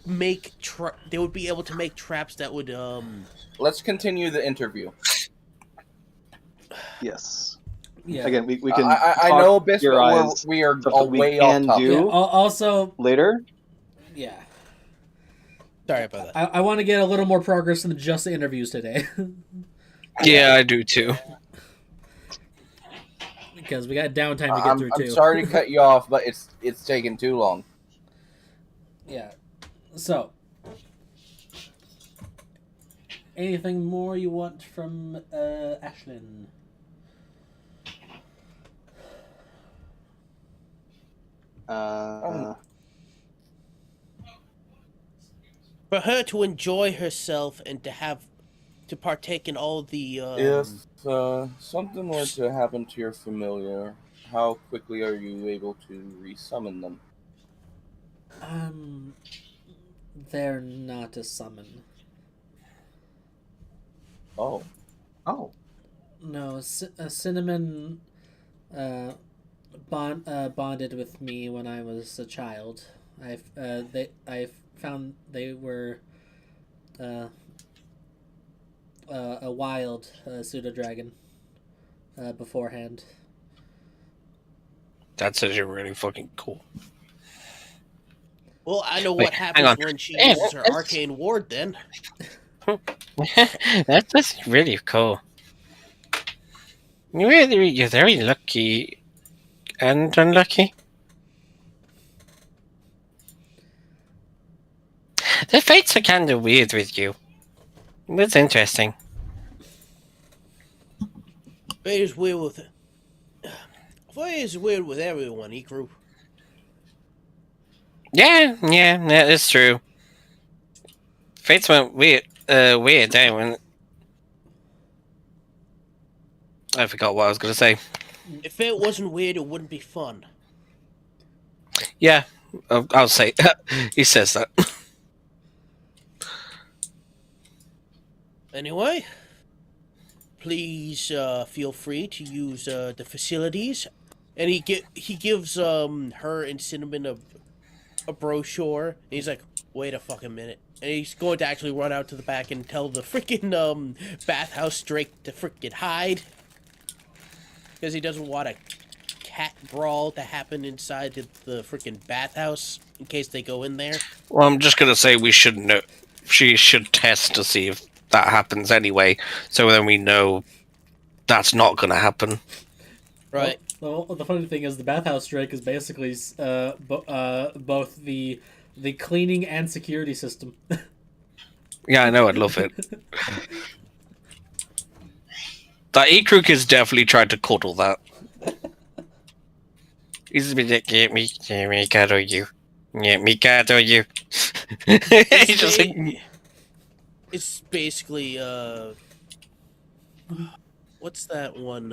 make they would be able to make traps that would Let's continue the interview. Yes. Yeah. Again, we can. I know, Abyss, but we are way off topic. Yeah, also, Later. yeah. Sorry about that. I want to get a little more progress than just the interviews today. Yeah, I do too. Because we got downtime to get through too. I'm sorry to cut you off, but it's taking too long. Yeah. So, anything more you want from Ashlyn? For her to enjoy herself and to partake in all the If something were to happen to your familiar, how quickly are you able to resummon them? They're not a summon. Oh. No, Cinnamon bonded with me when I was a child. I found they were a wild pseudo dragon beforehand. That's actually really fucking cool. Well, I know Wait, what hang happens on. when she uses her arcane ward. Then That's really cool. You're very lucky and unlucky. The fates are kind of weird with you. That's interesting. Fate is weird with Fate is weird with everyone, Ikru. Yeah, that's true. Fates went weird. I forgot what I was going to say. If fate wasn't weird, it wouldn't be fun. Yeah, I'll say. He says that. Anyway, please feel free to use the facilities. And he gives her and Cinnamon a brochure. And he's like, wait a fucking minute. And he's going to actually run out to the back and tell the freaking bathhouse Drake to freaking hide. Because he doesn't want a cat brawl to happen inside the freaking bathhouse in case they go in there. Well, I'm just going to say we should know. She should test to see if that happens anyway. So then we know that's not going to happen. Right. Well, the funny thing is the bathhouse Drake is basically both the cleaning and security system. Yeah, I know. I'd love it. That Ikrook has definitely tried to cuddle that. He's been like, get me cuddle you. Get me cuddle you. He's just like, It's basically what's that one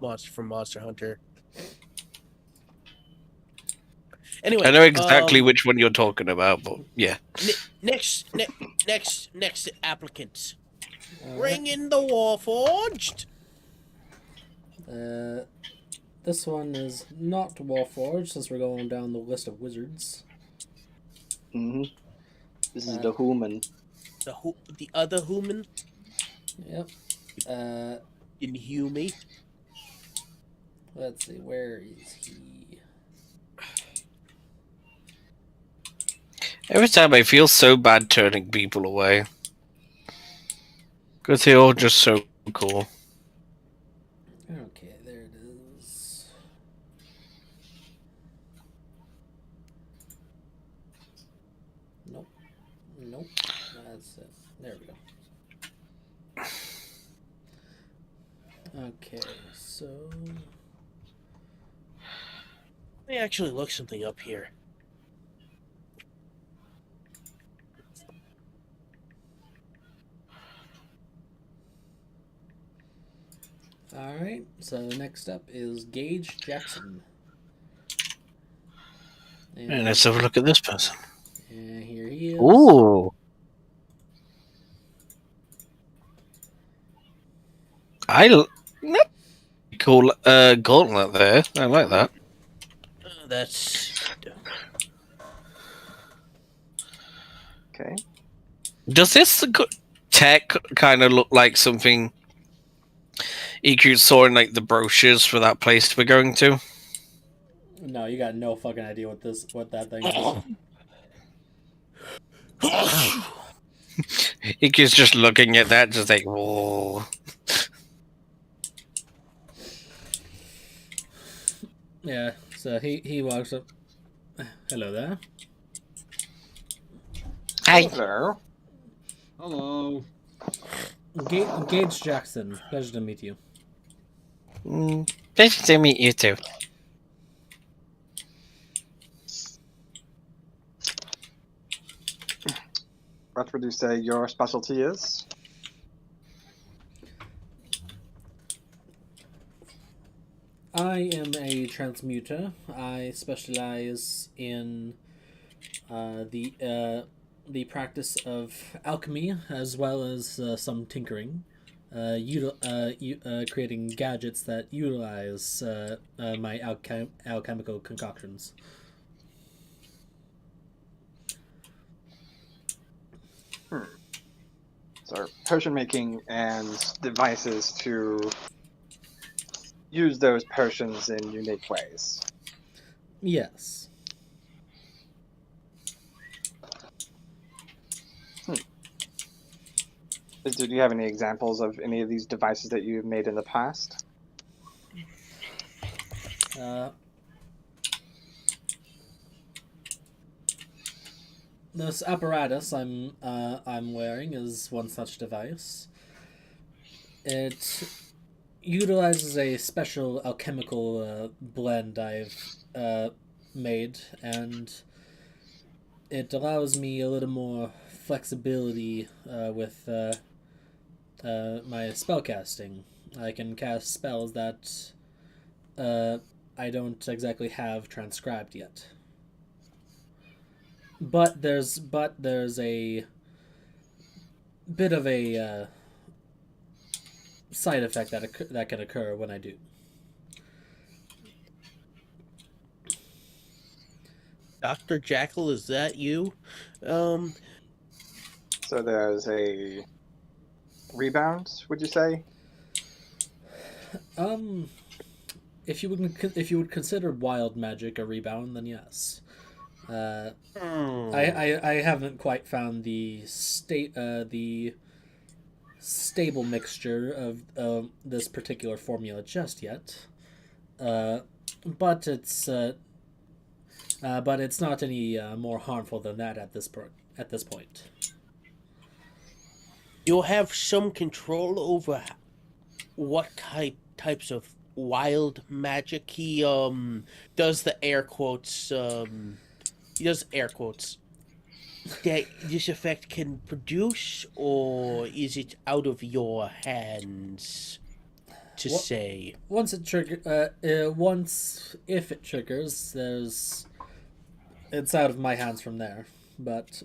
monster from Monster Hunter? Anyway, I know exactly which one you're talking about, but yeah. Next applicants. Bring in the Warforged. This one is not Warforged, since we're going down the list of wizards. Mm-hmm. This is the human. The other human. Yep. Inhumi. Let's see, where is he? Every time I feel so bad turning people away. Because they're all just so cool. Okay, there it is. Nope. That's it. There we go. Okay, so... Let me actually look something up here. Alright, so next up is Gage Jackson. And let's have a look at this person. And here he is. Ooh. Cool gauntlet there. I like that. That's... Okay. Does this tech kind of look like something EQ saw in like the brochures for that place we're going to? No, you got no fucking idea what that thing is. EQ's just looking at that, just like, whoa. Yeah, so he walks up. Hello there. Hi. Hello. Hello. Gage Jackson. Pleasure to meet you. Pleasure to meet you too. What would you say your specialty is? I am a transmuter. I specialize in the practice of alchemy as well as some tinkering, creating gadgets that utilize my alchemical concoctions. So potion making and devices to use those potions in unique ways. Yes. Do you have any examples of any of these devices that you've made in the past? This apparatus I'm wearing is one such device. It utilizes a special alchemical blend I've made, and it allows me a little more flexibility with my spellcasting. I can cast spells that I don't exactly have transcribed yet. But there's a bit of a side effect that can occur when I do. Dr. Jackal, is that you? So there's a rebound, would you say? If you would consider wild magic a rebound, then yes. I haven't quite found the stable mixture of this particular formula just yet. But it's not any more harmful than that at this point. You'll have some control over what types of wild magic he does the air quotes he does air quotes that this effect can produce, or is it out of your hands to say? Once if it triggers, it's out of my hands from there. But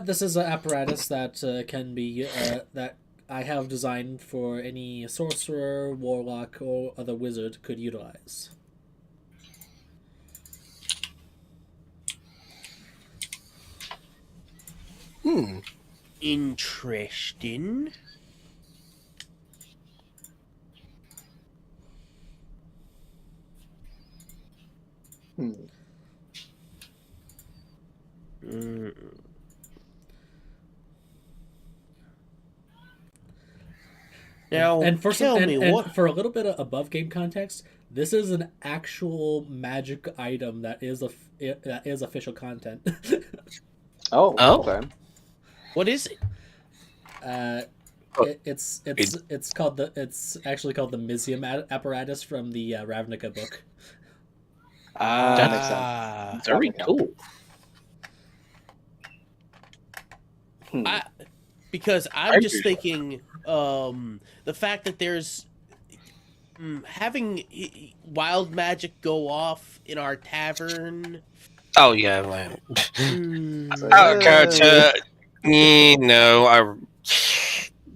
this is an apparatus that can be that I have designed for any sorcerer, warlock, or other wizard could utilize. Interesting. Now, and for tell me what. For a little bit of above game context, this is an actual magic item that is official content. Oh. Okay. What is it? It's actually called the Mizium apparatus from the Ravnica book. That makes sense. Very cool. Because I'm just thinking, the fact that there's having wild magic go off in our tavern. Oh yeah, man.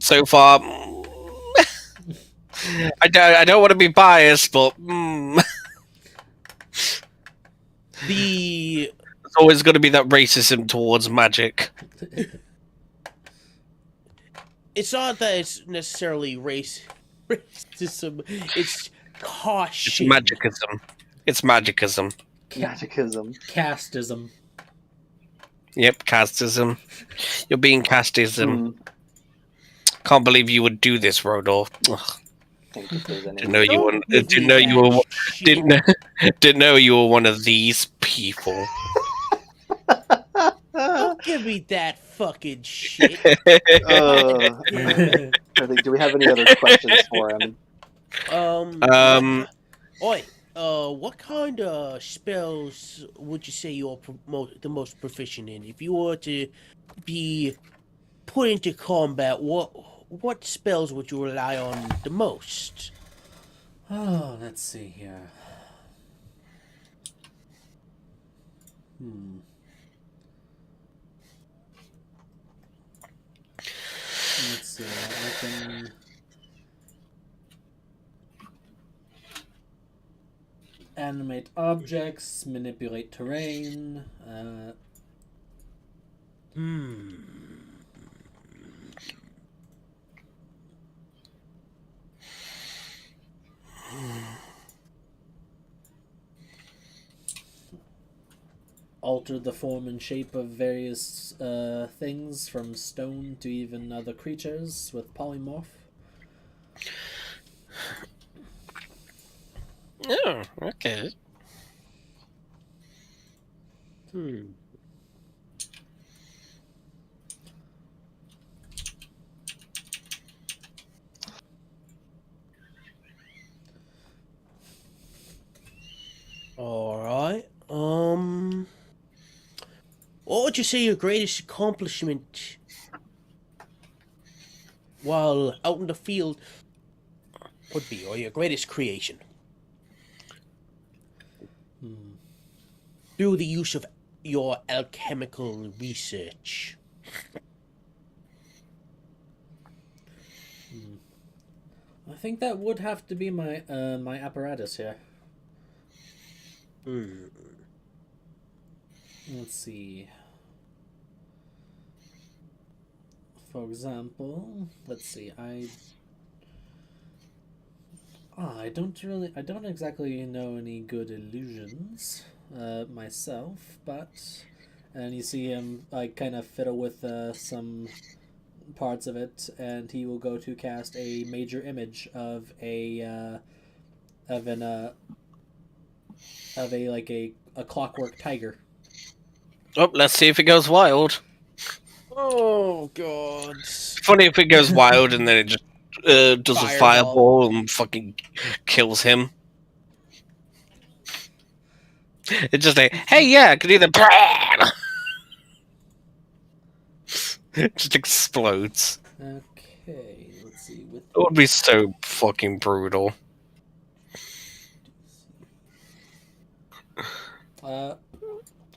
So far, I don't want to be biased, but there's always going to be that racism towards magic. It's not that it's necessarily racism. It's caution. It's magicism. It's magicism. Magicism. Castism. Yep, castism. You're being castism. Can't believe you would do this, Rodolph. Didn't know you were. Didn't know you were one of these people. Don't give me that fucking shit. Do we have any other questions for him? Oi, what kind of spells would you say you're the most proficient in? If you were to be put into combat, what spells would you rely on the most? Oh, let's see here. Let's see. I can animate objects, manipulate terrain. Alter the form and shape of various things, from stone to even other creatures with polymorph. Oh, okay. All right. What would you say your greatest accomplishment while out in the field would be, or your greatest creation through the use of your alchemical research? I think that would have to be my my apparatus here. Let's see. For example, let's see. I don't exactly know any good illusions myself, but and you see him like kind of fiddle with some parts of it, and he will go to cast a major image of of an of a like a clockwork tiger. Oh, let's see if it goes wild. Oh God! Funny if it goes wild and then it just does a Fireball. fireball and fucking kills him. It's just like, hey, yeah, I could either. It just explodes. Okay, let's see. With It would be so fucking brutal.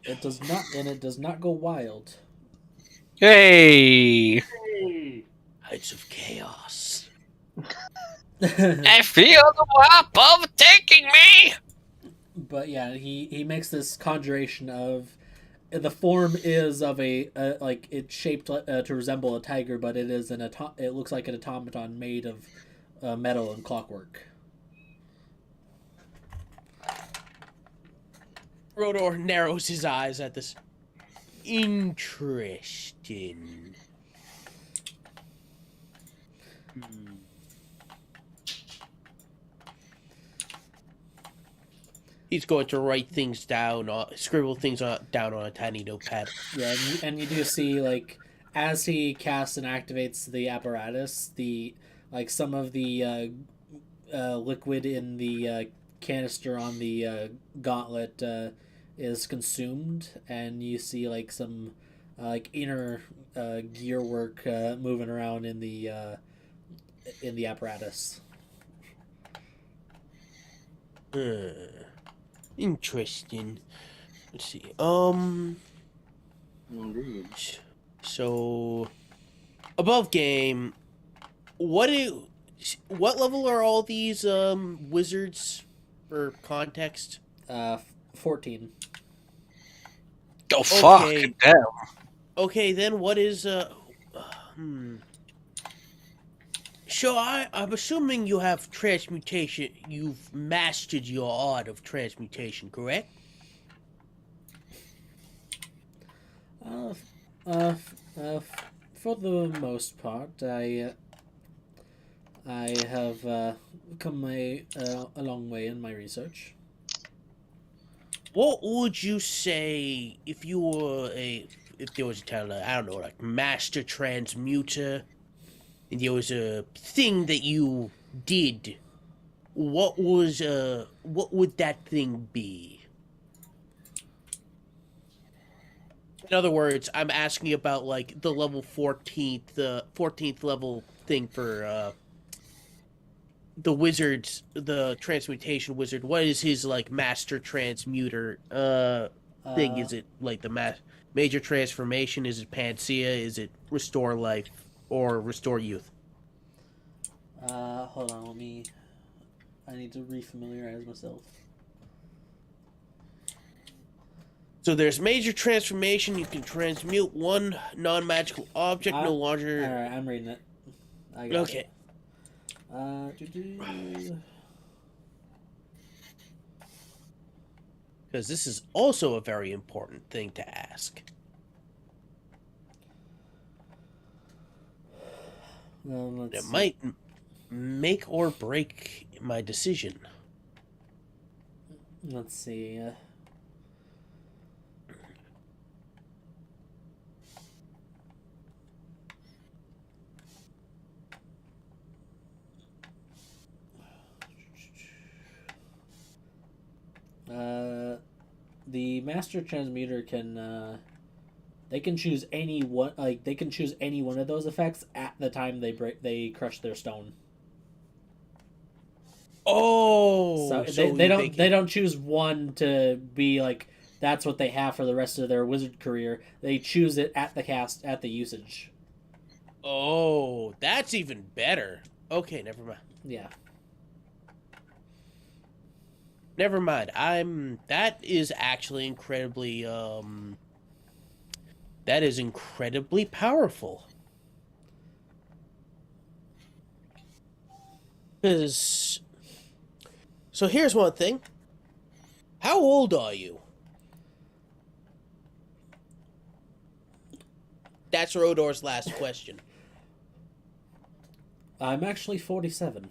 it does not go wild. Hey! Heights of chaos. I feel the warp overtaking me! But yeah, he makes this conjuration of the form is of a like it's shaped to resemble a tiger, but it is it looks like an automaton made of metal and clockwork. Rodor narrows his eyes at this. Interesting. He's going to write things down, scribble things down on a tiny notepad. Yeah, and you do see like as he casts and activates the apparatus, the like some of the liquid in the canister on the gauntlet is consumed, and you see like some like inner gear work moving around in the apparatus. Interesting. Let's see. Indeed. So above game, what level are all these wizards for context? 14. Oh, fuck. Okay. Damn. Okay, then what is So I'm assuming you have transmutation. You've mastered your art of transmutation, correct? For the most part, I have come a long way in my research. What would you say if you were if there was a title, I don't know, like master transmuter, and there was a thing that you did? What would that thing be? In other words, I'm asking about like the level 14th, the 14th level thing for the wizard's, the transmutation wizard. What is his like master transmuter thing? Is it like the major transformation? Is it panacea? Is it restore life or restore youth? Hold on, I need to refamiliarize myself. So there's major transformation. You can transmute one non-magical object, no longer. All right, I'm reading it. I got Okay. Because this is also a very important thing to ask. Well, It might make or break my decision. Let's see. The master transmuter can they can choose any one, like they can choose any one of those effects at the time they crush their stone. Oh, So so they don't choose one to be like that's what they have for the rest of their wizard career. They choose it at the usage. Oh, that's even better. Okay, never mind. Yeah. Never mind. That is actually that is incredibly powerful. Cuz so here's one thing. How old are you? That's Rodor's last question. I'm actually 47.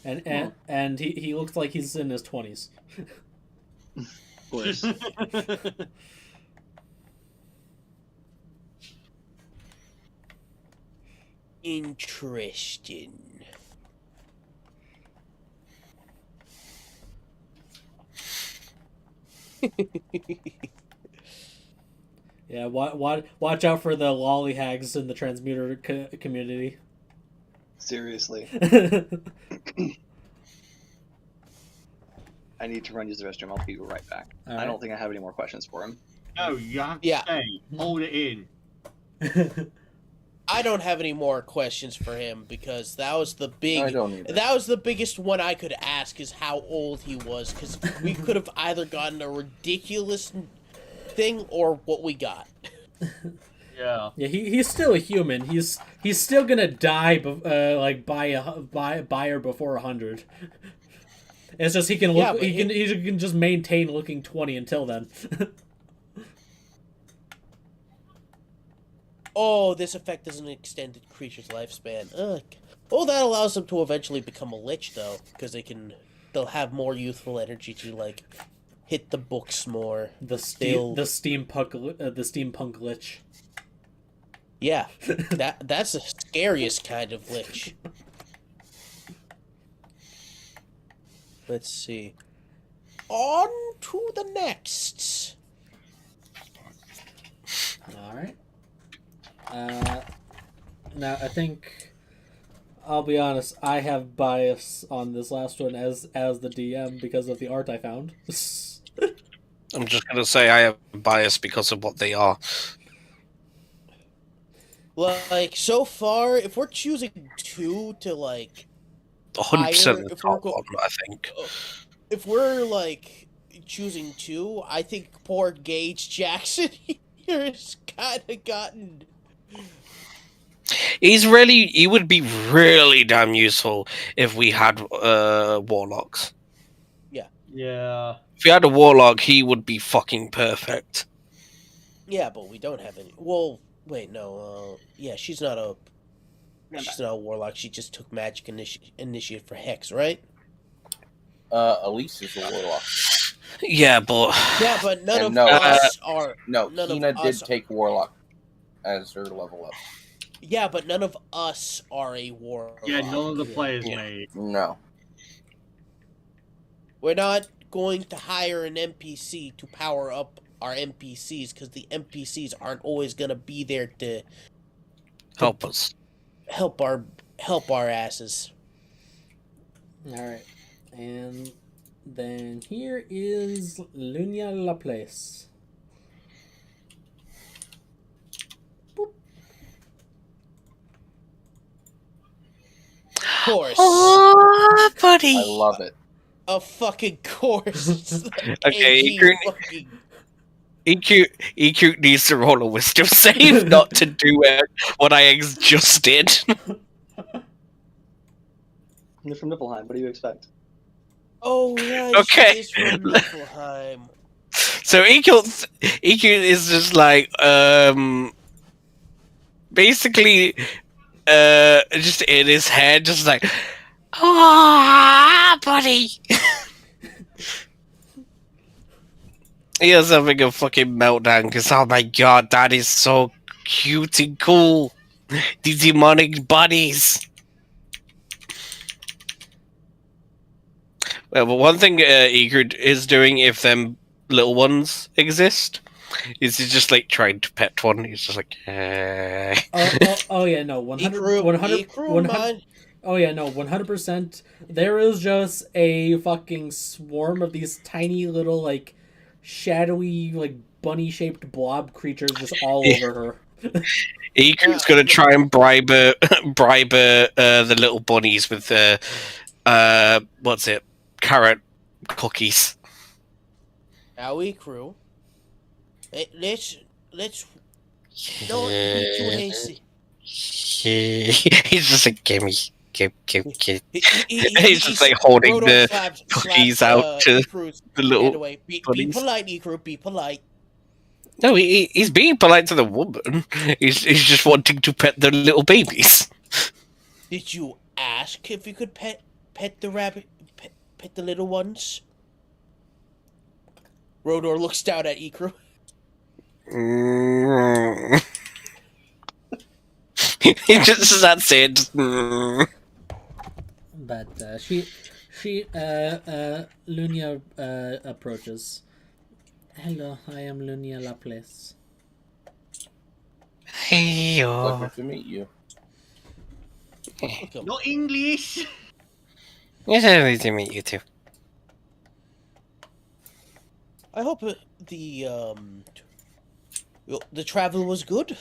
And he looks like he's in his 20s. Of course. Interesting. Yeah, watch out for the lollyhags in the transmuter community. Seriously. I need to run use the restroom. I'll be right back. All I right. don't think I have any more questions for him. No, you have to Yeah. stay. Hold it in. I don't have any more questions for him because that was the big. I don't either. That was the biggest one I could ask is how old he was because we could have either gotten a ridiculous thing or what we got. Yeah. Yeah, he's still a human. He's still gonna die, by or before 100. It's just he can look. Yeah, but he can just maintain looking 20 until then. Oh, this effect doesn't extend the creature's lifespan. Ugh. Oh, that allows them to eventually become a lich though, because they'll have more youthful energy to like hit the books more. the steampunk lich. Yeah, that's the scariest kind of lich. Let's see. On to the next. All right. Now I think I'll be honest. I have bias on this last one as the DM because of the art I found. I'm just gonna say I have bias because of what they are. Like so far, if we're choosing two to like 100% the if we're top one, I think. if we're like choosing two, I think poor Gage Jackson here has kind of gotten. He would be really damn useful if we had warlocks. Yeah. Mm-hmm. If we had a warlock, he would be fucking perfect. Yeah, but we don't have any. Well, wait, no. Yeah, she's not a warlock. She just took magic initiate for Hex, right? Elise is a warlock. Yeah, but Yeah, but none of no, us are. No, None of Hina did us- take warlock as her level up. Yeah, but none of us are a warlock. Yeah, none of the players Yeah. made. No. We're not going to hire an NPC to power up our NPCs because the NPCs aren't always gonna be there to help us. help our asses. All right, and then here is Lunia Lapis. Course, Oh, buddy. I love it. a fucking course. Okay, AG you're- fucking EQ needs to roll a wisdom save not to do what I just did. You're from Niflheim. What do you expect? Oh right, Okay. she is from Niflheim. So EQ is just like basically just in his head, just like buddy. He is having a fucking meltdown because, oh my god, that is so cute and cool. The demonic bodies. Well, but one thing Egrid is doing if them little ones exist is he's just like trying to pet one. He's just like, Oh yeah, no, 100, 100. Oh yeah, no, 100%. There is just a fucking swarm of these tiny little like shadowy like bunny-shaped blob creatures just all over her. Egrid's gonna try and bribe the little bunnies with what's it, carrot cookies. Now, crew. Let's not be too hasty. He's just like, gimme. Give. He's just like holding Rotor the cookies out to the little away. Be bunnies. polite, crew. Be polite. No, he's being polite to the woman. He's just wanting to pet the little babies. Did you ask if you could pet the rabbit, pet the little ones? Rodor looks down at Ikru. He just that's it. But Lunia approaches. Hello, I am Lunia Lapis. Hey, Pleasure to meet you. No English. It's lovely to meet you too. I hope the travel was good.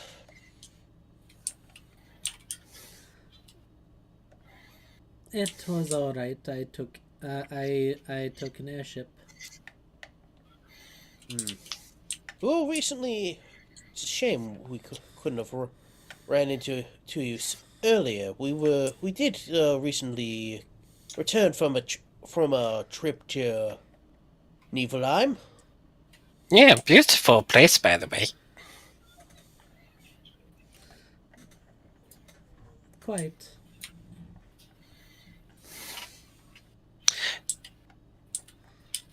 It was all right. I took an airship. Well, recently, it's a shame we couldn't have ran into you earlier. We did recently return from a trip to Niflheim. Yeah, beautiful place, by the way. Quite.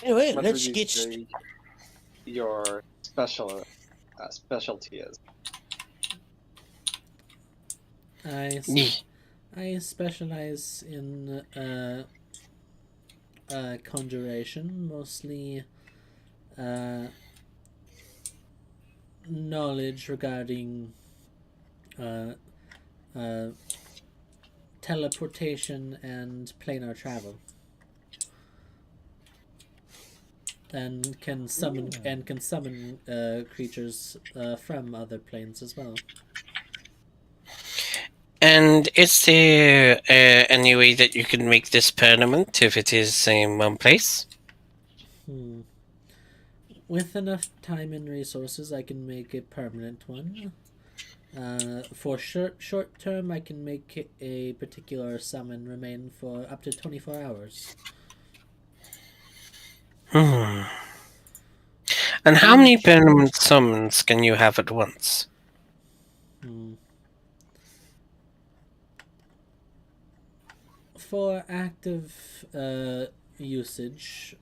Anyway, What let's would you get. say your specialty is? I specialize in conjuration, mostly knowledge regarding teleportation and planar travel, and can summon creatures from other planes as well. And is there any way that you can make this permanent if it is in one place? With enough time and resources, I can make a permanent one. For short term, I can make a particular summon remain for up to 24 hours. And how many permanent summons can you have at once? For active usage,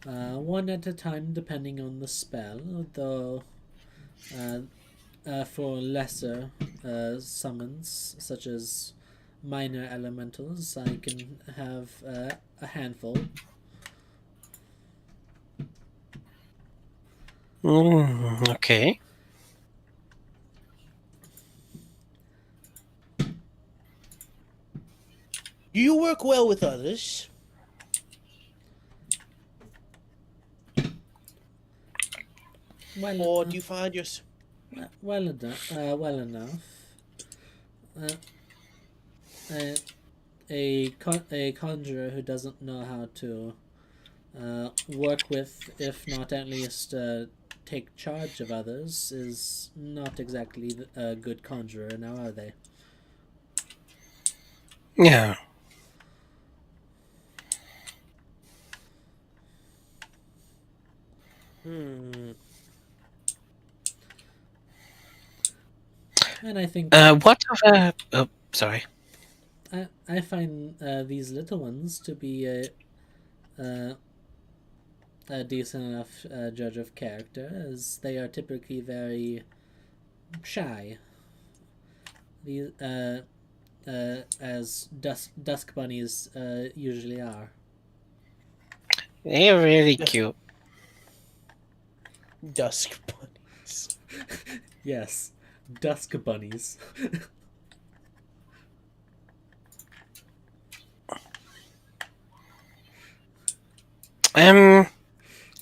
one at a time depending on the spell, though for lesser summons, such as minor elementals, I can have a handful. Okay. Do you work well with others? Well, or do you find yourself... well enough. A conjurer who doesn't know how to work with, if not at least take charge of others, is not exactly a good conjurer, now are they? Yeah. And I think... what other... Oh, sorry. I find these little ones to be a decent enough judge of character, as they are typically very shy. The as dusk bunnies usually are. They're really cute. Dusk bunnies. Yes, dusk bunnies.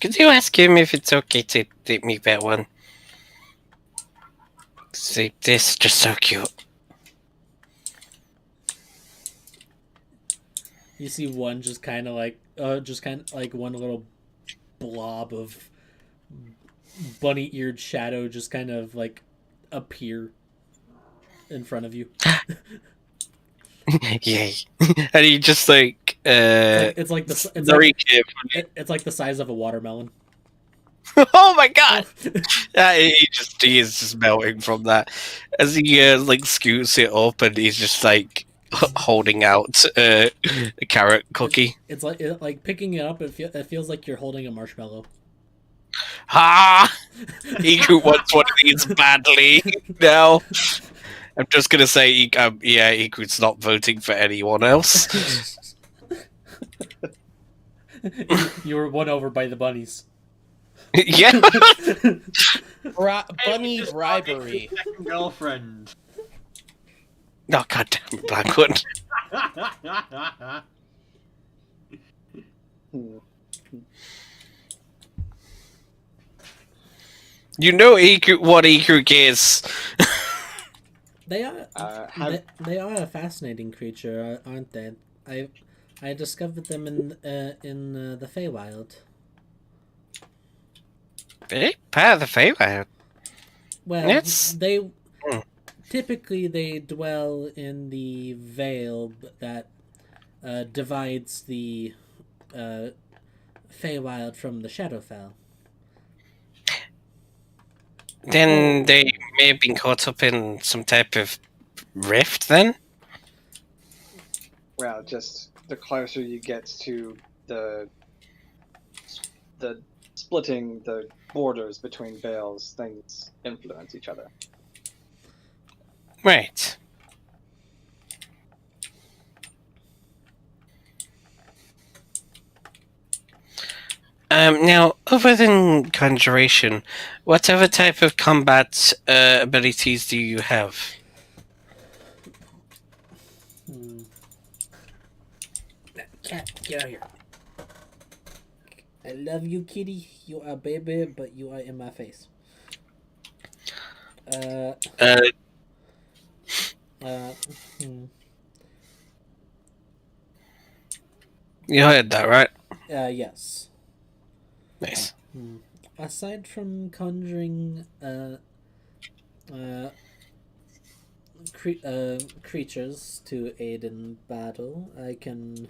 Could you ask him if it's okay to take me that one? See, this is just so cute. You see one just kind of like one little blob of bunny-eared shadow just kind of like appear in front of you. Yay! And he just like It's like very carefully. it's like the size of a watermelon. Oh my god! He is just melting from that as he like scoots it up, and he's just like holding out a carrot cookie. It's like picking it up. It feels like you're holding a marshmallow. Ha! Iku wants one of these badly now. I'm just gonna say, yeah, Iku's not voting for anyone else. You were won over by the bunnies. Yeah. Bunny bribery. Second girlfriend. Oh goddamn, Blackwood. You know what Iku is. They are they are a fascinating creature, aren't they? I discovered them in the Feywild. Big part of the Feywild. Well, It's... typically they dwell in the veil that divides the Feywild from the Shadowfell. Then they may have been caught up in some type of rift, then? Well, just the closer you get to the splitting the borders between veils, things influence each other. Right. Now, other than conjuration, what other type of combat abilities do you have? Cat, get out here. I love you, kitty. You are baby, but you are in my face. You heard that, right? Yes. Nice. Aside from conjuring creatures to aid in battle, I can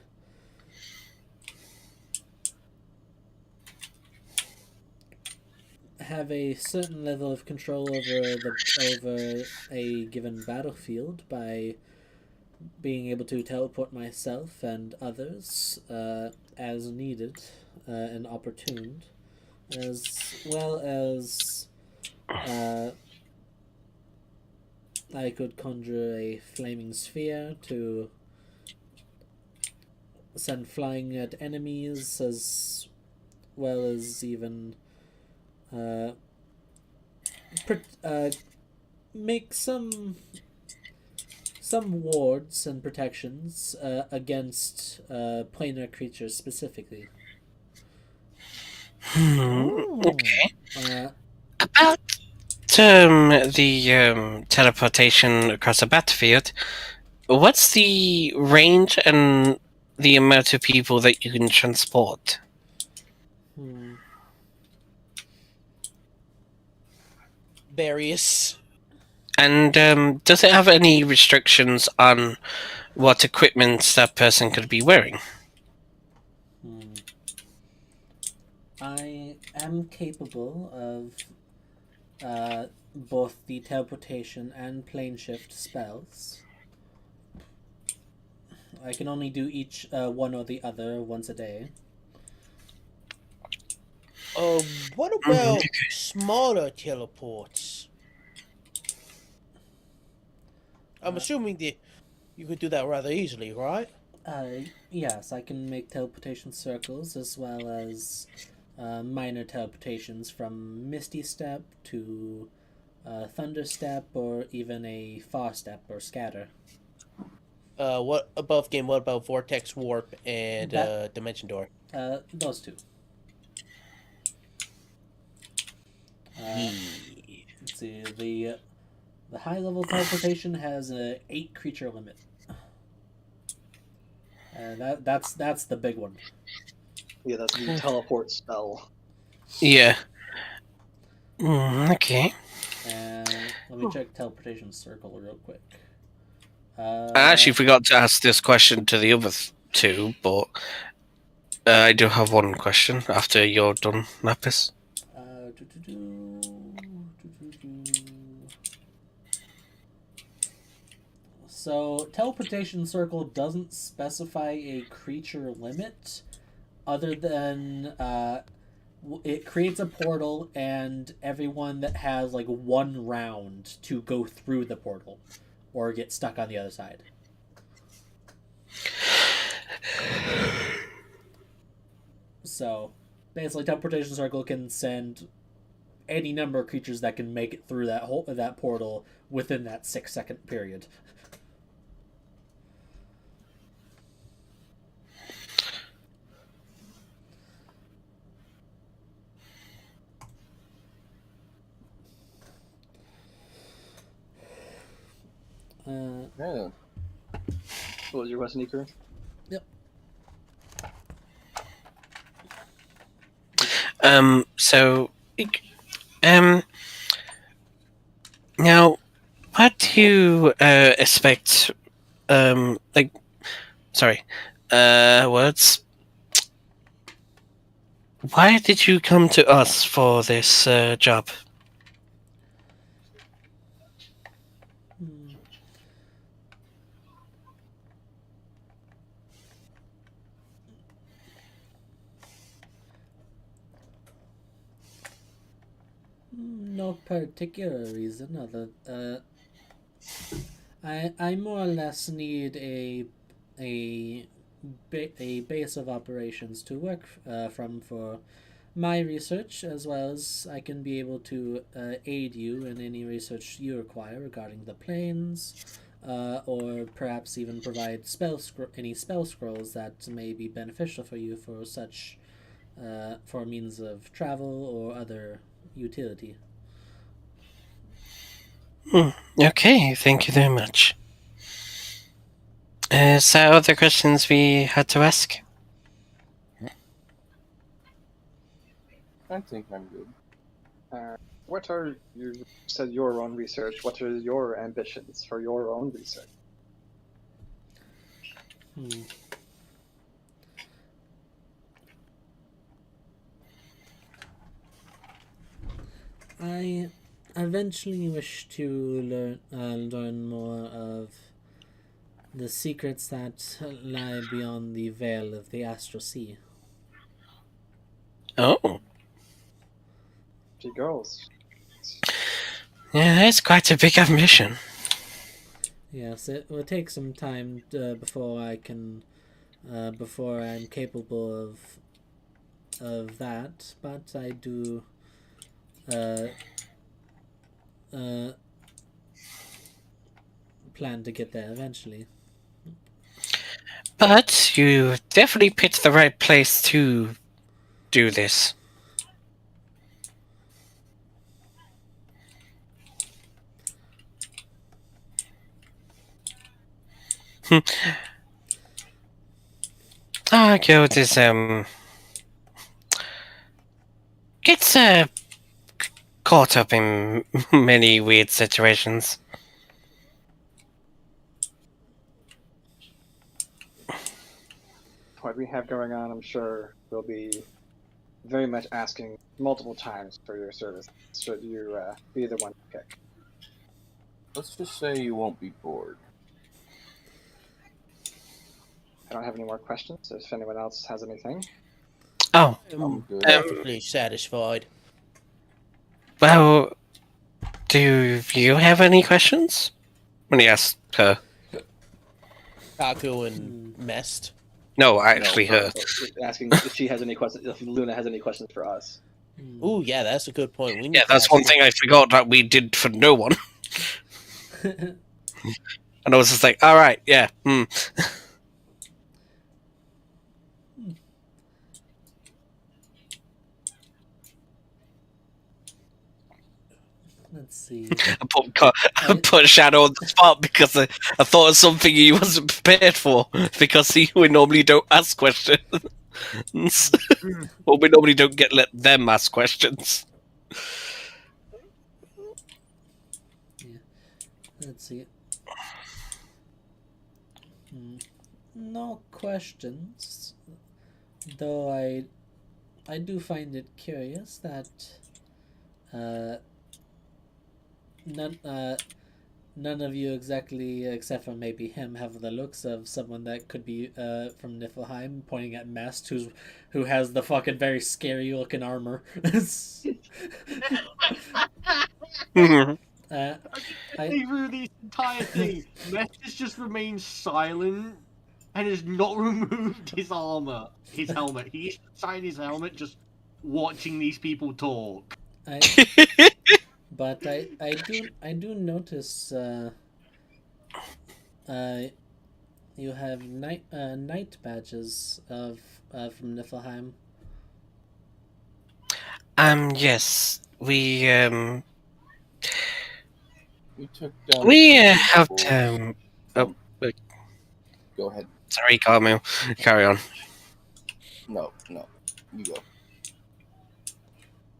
have a certain level of control over a given battlefield by being able to teleport myself and others as needed and opportune, as well as I could conjure a flaming sphere to send flying at enemies, as well as even make some wards and protections against planar creatures specifically. Okay. About the teleportation across a battlefield, what's the range and the amount of people that you can transport? Various. And does it have any restrictions on what equipment that person could be wearing? I am capable of both the teleportation and plane shift spells. I can only do each one or the other once a day. What about smaller teleports? I'm assuming that you could do that rather easily, right? Yes, I can make teleportation circles as well as minor teleportations from Misty Step to Thunder Step or even a Far Step or Scatter. What above game? What about Vortex Warp and That Dimension Door? those two. Yeah. Let's see, the high level teleportation has a 8 creature limit. That's the big one. Yeah, that's the teleport spell. Yeah. Okay. And let me check teleportation circle real quick. I actually forgot to ask this question to the other two, but I do have one question after you're done, Lapis. So teleportation circle doesn't specify a creature limit, other than it creates a portal and everyone that has like 1 round to go through the portal or get stuck on the other side. So basically teleportation circle can send any number of creatures that can make it through that portal within that 6-second period. Yeah. What was your question, Iker? So, now, what do you expect? Sorry, words. Why did you come to us for this job? No particular reason other. I more or less need a base of operations to work from for my research, as well as I can be able to aid you in any research you require regarding the planes, or perhaps even provide any spell scrolls that may be beneficial for you for such for means of travel or other utility. Okay, thank you very much. Is there other questions we had to ask? I think I'm good. What are you said your own research? What are your ambitions for your own research? I eventually wish to learn more of the secrets that lie beyond the veil of the astral sea. Oh, She girls. yeah, that's quite a big ambition. Yes, it will take some time before I'm capable of that, but I do plan to get there eventually. But you definitely picked the right place to do this. Our guild is gets caught up in many weird situations. What we have going on, I'm sure, will be very much asking multiple times for your service. Should you be the one to pick? Let's just say you won't be bored. I don't have any more questions. If anyone else has anything, Oh, I'm good. perfectly satisfied. well, do you have any questions? When he asked her. Taco and Mest. No, actually No, her. asking if she has any questions. If Luna has any questions for us. Ooh, yeah, that's a good point. We need Yeah, to that's ask one you. thing I forgot that we did for no one. And I was just like, all right, yeah. Let's see. I put Shadow on the spot because I thought of something he wasn't prepared for because we normally don't ask questions. Well, we normally don't let them ask questions. Let's see. No questions, though I do find it curious that none none of you exactly, except for maybe him, have the looks of someone that could be from Niflheim, pointing at Mest, who has the fucking very scary looking armor. uh, Through this entire thing, Mess has just remained silent and has not removed his armor, his helmet. He's inside his helmet, just watching these people talk. But I do notice you have night badges of from Niflheim. Yes, We took down. we some have people. Oh, wait, Go ahead. sorry, Carmel. Carry on. No, you go.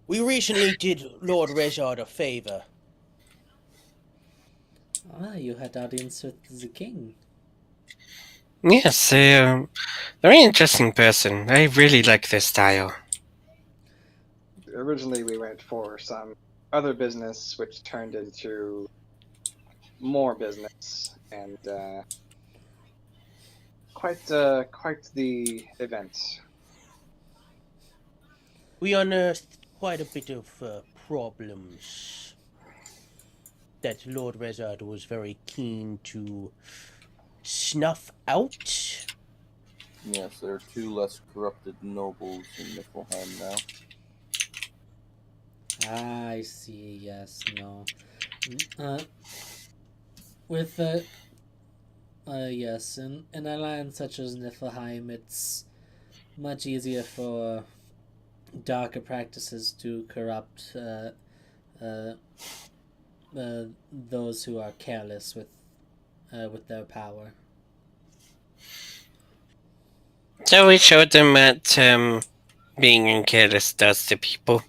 We recently did Lord Rezard a favor. Ah, you had audience with the king. Yes, very interesting person. I really like their style. Originally, we went for some other business, which turned into more business, and quite the event. We unearthed quite a bit of problems that Lord Rezard was very keen to snuff out. Yes, there are 2 less corrupted nobles in Niflheim now. Ah, I see. Yes, no. With yes, in a land such as Niflheim, it's much easier for darker practices to corrupt uh, those who are careless with their power. So we showed them that being careless does to people.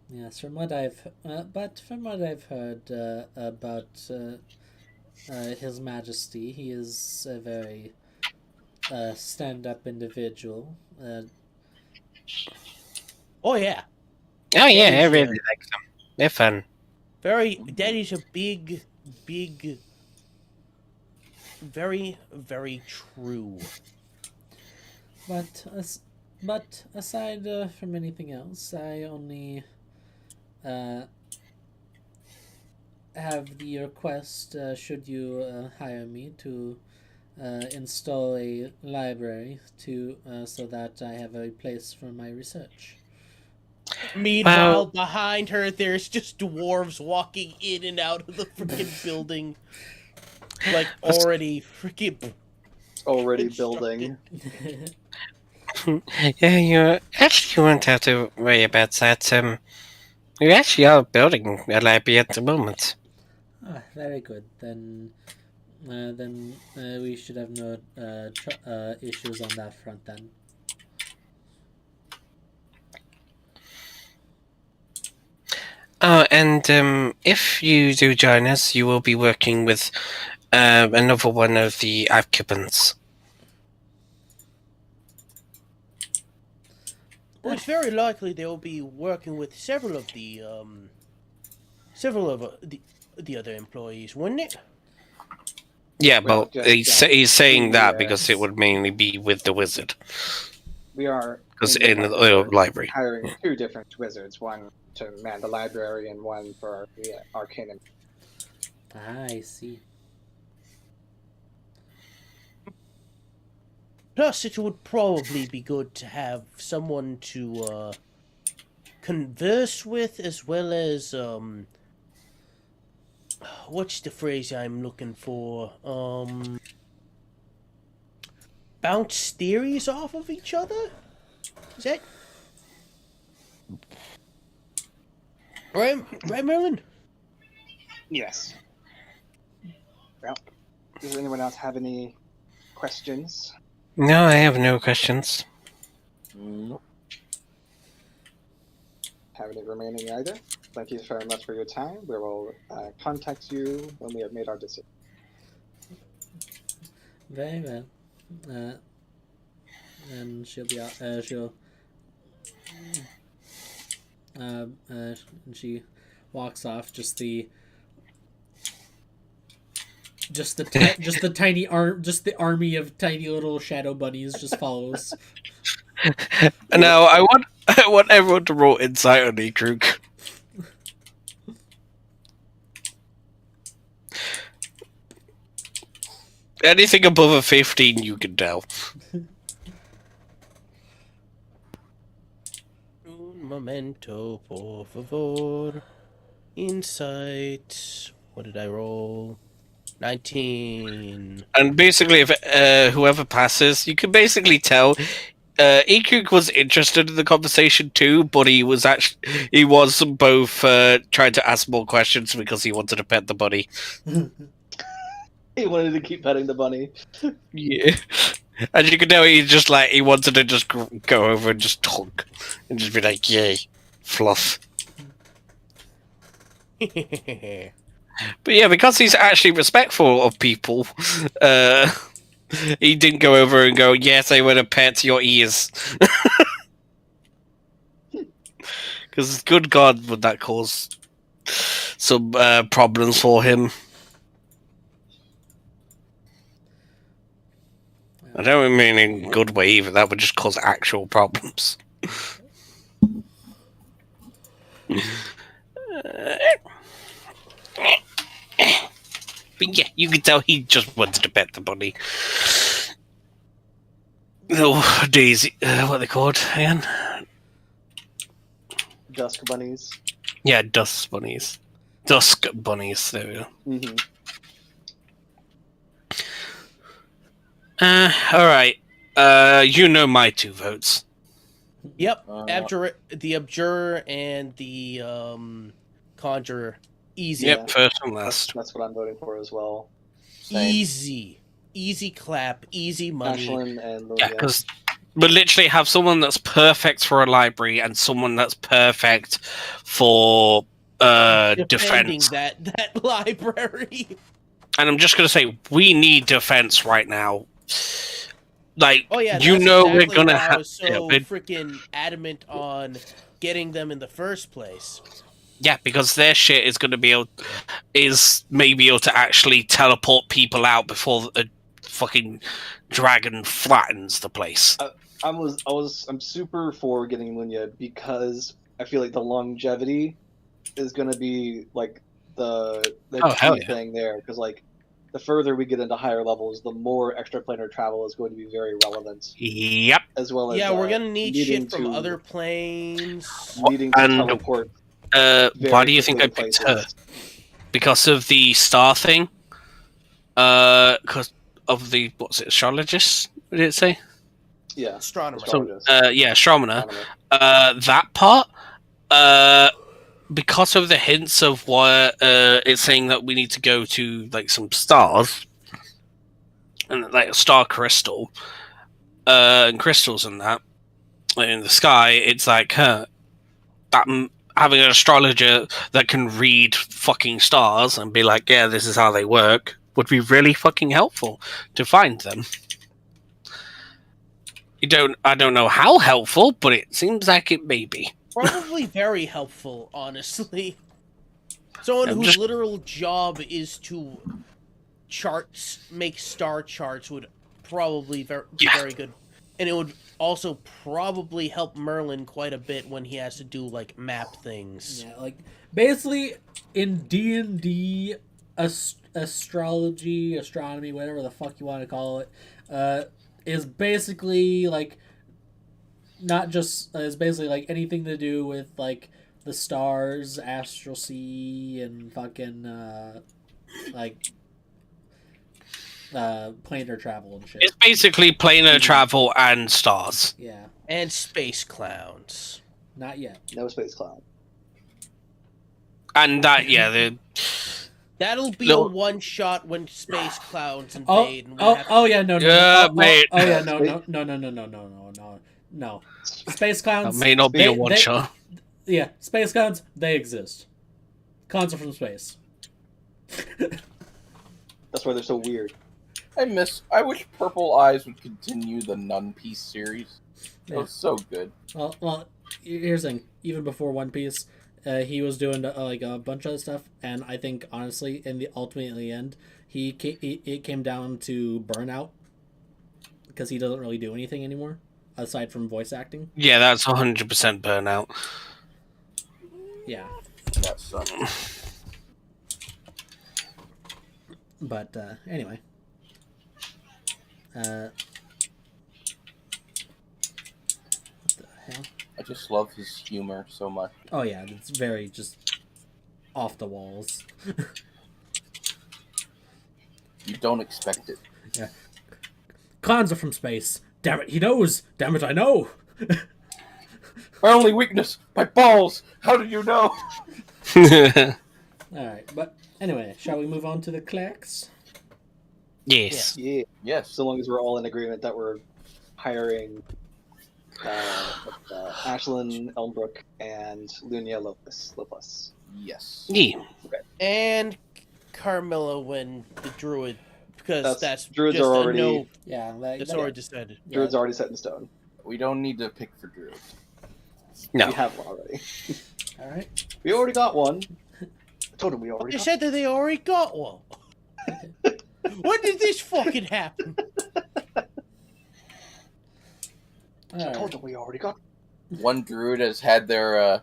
Yes, from what I've heard about His Majesty, he is a very stand-up individual. Oh yeah, Oh yeah, I is, really like them. They're fun. that is a big, very, very true. But aside from anything else, I only have the request, should you hire me, to install a library so that I have a place for my research. Meanwhile, behind her, there's just dwarves walking in and out of the freaking building, like already freaking Already constructed. building. Yeah, you actually won't have to worry about that. We actually are building a library at the moment. Ah, very good. Then we should have no issues on that front then. Oh, and if you do join us, you will be working with another one of the occupants. Well, it's very likely they will be working with several of the other employees, wouldn't it? Yeah, Well, but he's saying that the, because it would mainly be with the wizard. We are Because the in the process library. hiring 2 different wizards, one to man the library and one for the arcanum. I see. Plus, it would probably be good to have someone to converse with, as well as what's the phrase I'm looking for? Bounce theories off of each other? Is that right, Merlin? Yes. Well, does anyone else have any questions? No, I have no questions. Nope. Have any remaining either? Thank you very much for your time. We will contact you when we have made our decision. Very well. And she'll be out. And she walks off. Just the tiny army of tiny little shadow bunnies just follows. Now I want everyone to roll insight on Ekrug. Anything above a 15, you can tell. Un momento, por favor. Insight. What did I roll? 19. And basically, if whoever passes, you can basically tell. Ekrug was interested in the conversation too, but he was both trying to ask more questions because he wanted to pet the bunny. He wanted to keep petting the bunny. Yeah, and you can tell he wanted to just go over and just talk and just be like, "Yay, fluff." But yeah, because he's actually respectful of people, he didn't go over and go, "Yes, I want to pet your ears." Because, good God, would that cause some problems for him? I don't mean in a good way either. That would just cause actual problems. But yeah, you can tell he just wanted to pet the bunny. Oh, Daisy. What are they called again? Dusk bunnies. Yeah, dusk bunnies. Dusk bunnies, there we go. Mm-hmm. Alright. You know my 2 votes. Yep, the Abjurer and the Conjurer. Easy. Yep, first and last. That's what I'm voting for as well. Same. Easy clap, easy money. Ashlyn and Lilia. Yeah, because we literally have someone that's perfect for a library and someone that's perfect for defending defense. that library. And I'm just going to say, we need defense right now. Like, Oh yeah, you that's know exactly we're going to why I have... was so freaking adamant on getting them in the first place. Yeah, because their shit is going to be maybe able to actually teleport people out before a fucking dragon flattens the place. I'm super for getting Lunya because I feel like the longevity is going to be like the key thing there, because like the further we get into higher levels, the more extraplanar travel is going to be very relevant. Yep. As well as we're gonna need shit from other planes. Needing to teleport. Why do you think I picked her? Because of the star thing? Because of the, what's it, astrologist? What did it say? Yeah. Astronomer. Astronomer. That part, because of the hints of what it's saying that we need to go to like some stars and like a star crystal and crystals and that in the sky, it's like that having an astrologer that can read fucking stars and be like, yeah, this is how they work, would be really fucking helpful to find them. I don't know how helpful, but it seems like it may be. Probably very helpful, honestly. Someone whose literal job is to make star charts would probably be very good. and it would also probably help Merlin quite a bit when he has to do like map things. Yeah, like basically in D&D, astrology, astronomy, whatever the fuck you want to call it, is basically like not just is basically like anything to do with like the stars, astral sea, and fucking like planar travel and shit. It's basically planar travel and stars. Yeah, And space clowns. not yet. No space clown. And that, yeah, That'll be Little- a one shot when space clowns Oh, invade. And we oh, have oh yeah, no, no, Yeah, no, mate. oh yeah, no, no, no, no, no, no, no, no, no, no. Space that clowns. may not be a they- one they- shot. Yeah, space clowns. They exist. Clowns are from space. That's why they're so weird. I wish Purple Eyes would continue the Nun Piece series. That Yeah. was so good. Well, here's the thing. Even before One Piece, he was doing like a bunch of other stuff, and I think honestly, ultimately in the end, it came down to burnout because he doesn't really do anything anymore aside from voice acting. Yeah, that's 100% burnout. Yeah, That sucked. but anyway. What the hell? I just love his humor so much. Oh yeah, it's very just off the walls. You don't expect it. Clowns are from space. Damn it, he knows. Damn it, I know. My only weakness, my balls. How did you know? All right, but anyway, shall we move on to the clerks? Yes. Yeah. Yes. So long as we're all in agreement that we're hiring Ashlyn Elmbrook and Lunia Lapis. Yes. Yeah. and Carmilla when the druid, because that's Druids just are a already no. Yeah, That's already decided. Druid's already set in stone. We don't need to pick for Drew. No. We have one already. All right. We already got one. I told him we already They got said that they already got one. When did this fucking happen? I told them we already got One druid has had their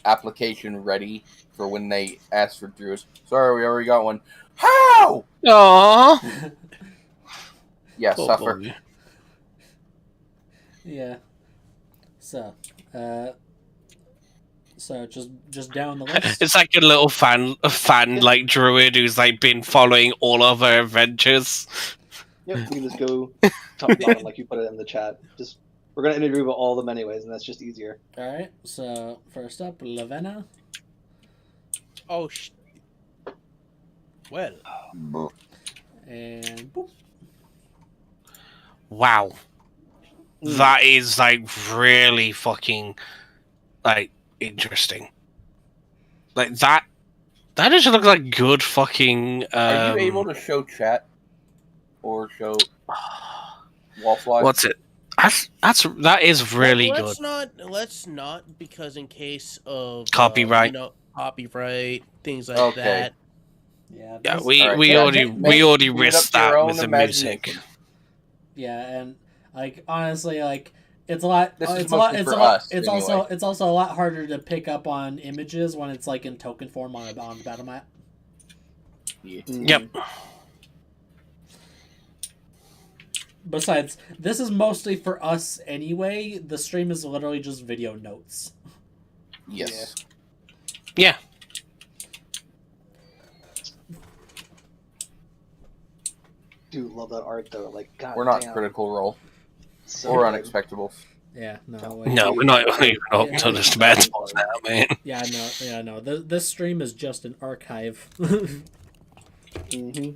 application ready for when they ask for druids. Sorry, we already got one. How? Aww. Yeah, Oh, suffer. boy. Yeah. So just down the list. It's like a little fan like druid who's like been following all of our adventures. Yep, we can just go top to bottom like you put it in the chat. Just we're gonna interview about all of them anyways, and that's just easier. All right. So first up, Lavenna. Oh, well. And boop. Wow. That is like really fucking like interesting. Like that just looks like good fucking Are you able to show chat or show Wallfly? what's it? That is really Well, good. Let's not, because in case of Copyright. Copyright, things like Okay. that. Yeah. Yeah, this- we Alright, we yeah, already make it up risked to your that own with the music. imagination. Yeah, and like honestly, like it's a lot. This is it's a lot. mostly It's for a lot. us, It's anyway. also a lot harder to pick up on images when it's like in token form on the battle map. Yeah. Yep. Besides, this is mostly for us anyway. The stream is literally just video notes. Yes. Yeah. Dude, love that art though. Like, god We're not damn. Critical Role So or good. Unexpectables. Yeah, no. No, we're not even up Yeah. to the Tibetans now, man. Yeah, no. Yeah, no. This stream is just an archive. Mhm.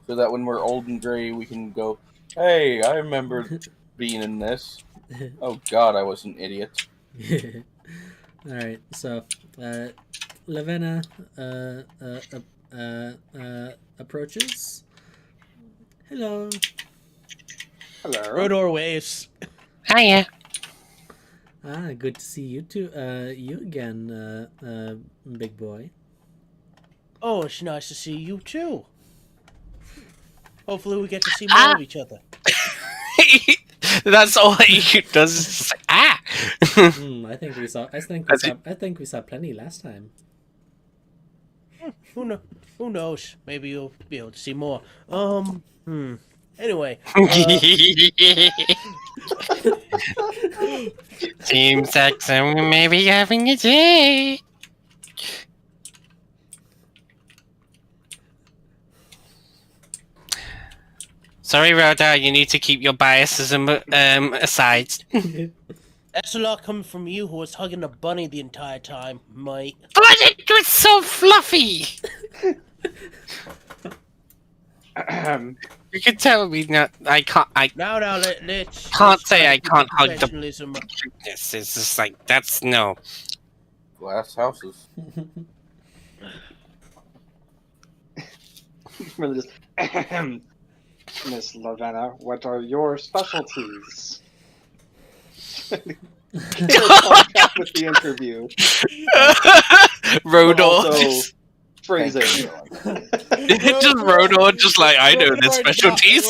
So that when we're old and gray, we can go, hey, I remember being in this. Oh god, I was an idiot. All right, so Lavenna approaches. Hello. Hello. Rodor waves. Hiya. Ah, good to see you too. You again, big boy. Oh, it's nice to see you too. Hopefully, we get to see more of each other. That's all he does. Is just like, ah. I think we saw. I think we saw plenty last time. Who knows? Maybe you'll be able to see more. Anyway, Seems like someone may be having a day. Sorry, Rhoda, you need to keep your biases aside. that's a lot coming from you, who was hugging a bunny the entire time, mate. But it was so fluffy! You can tell me not. I can't. Let's Can't say try I to keep can't hug the- professionalism. This is just like that's no. Glass houses. Really just, Miss Lavanna, what are your specialties? With the interview. Rodor. Also, phrasing. Just Rodor, just like I know the specialties.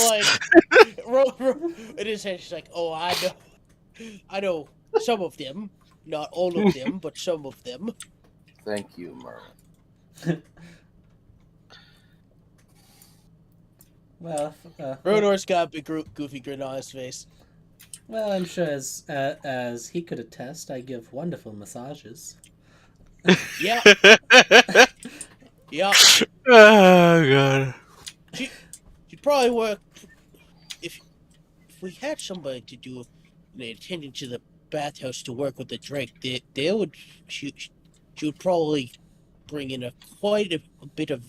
It is just like, oh, I know some of them, not all of them, but some of them. Thank you, Merlin. Well, Rodor's got a big goofy grin on his face. well, I'm sure as he could attest, I give wonderful massages. Yeah, yeah. Oh god. She'd probably work if we had somebody to do the attendant to the bathhouse to work with the Drake. They would she would probably bring in quite a bit of.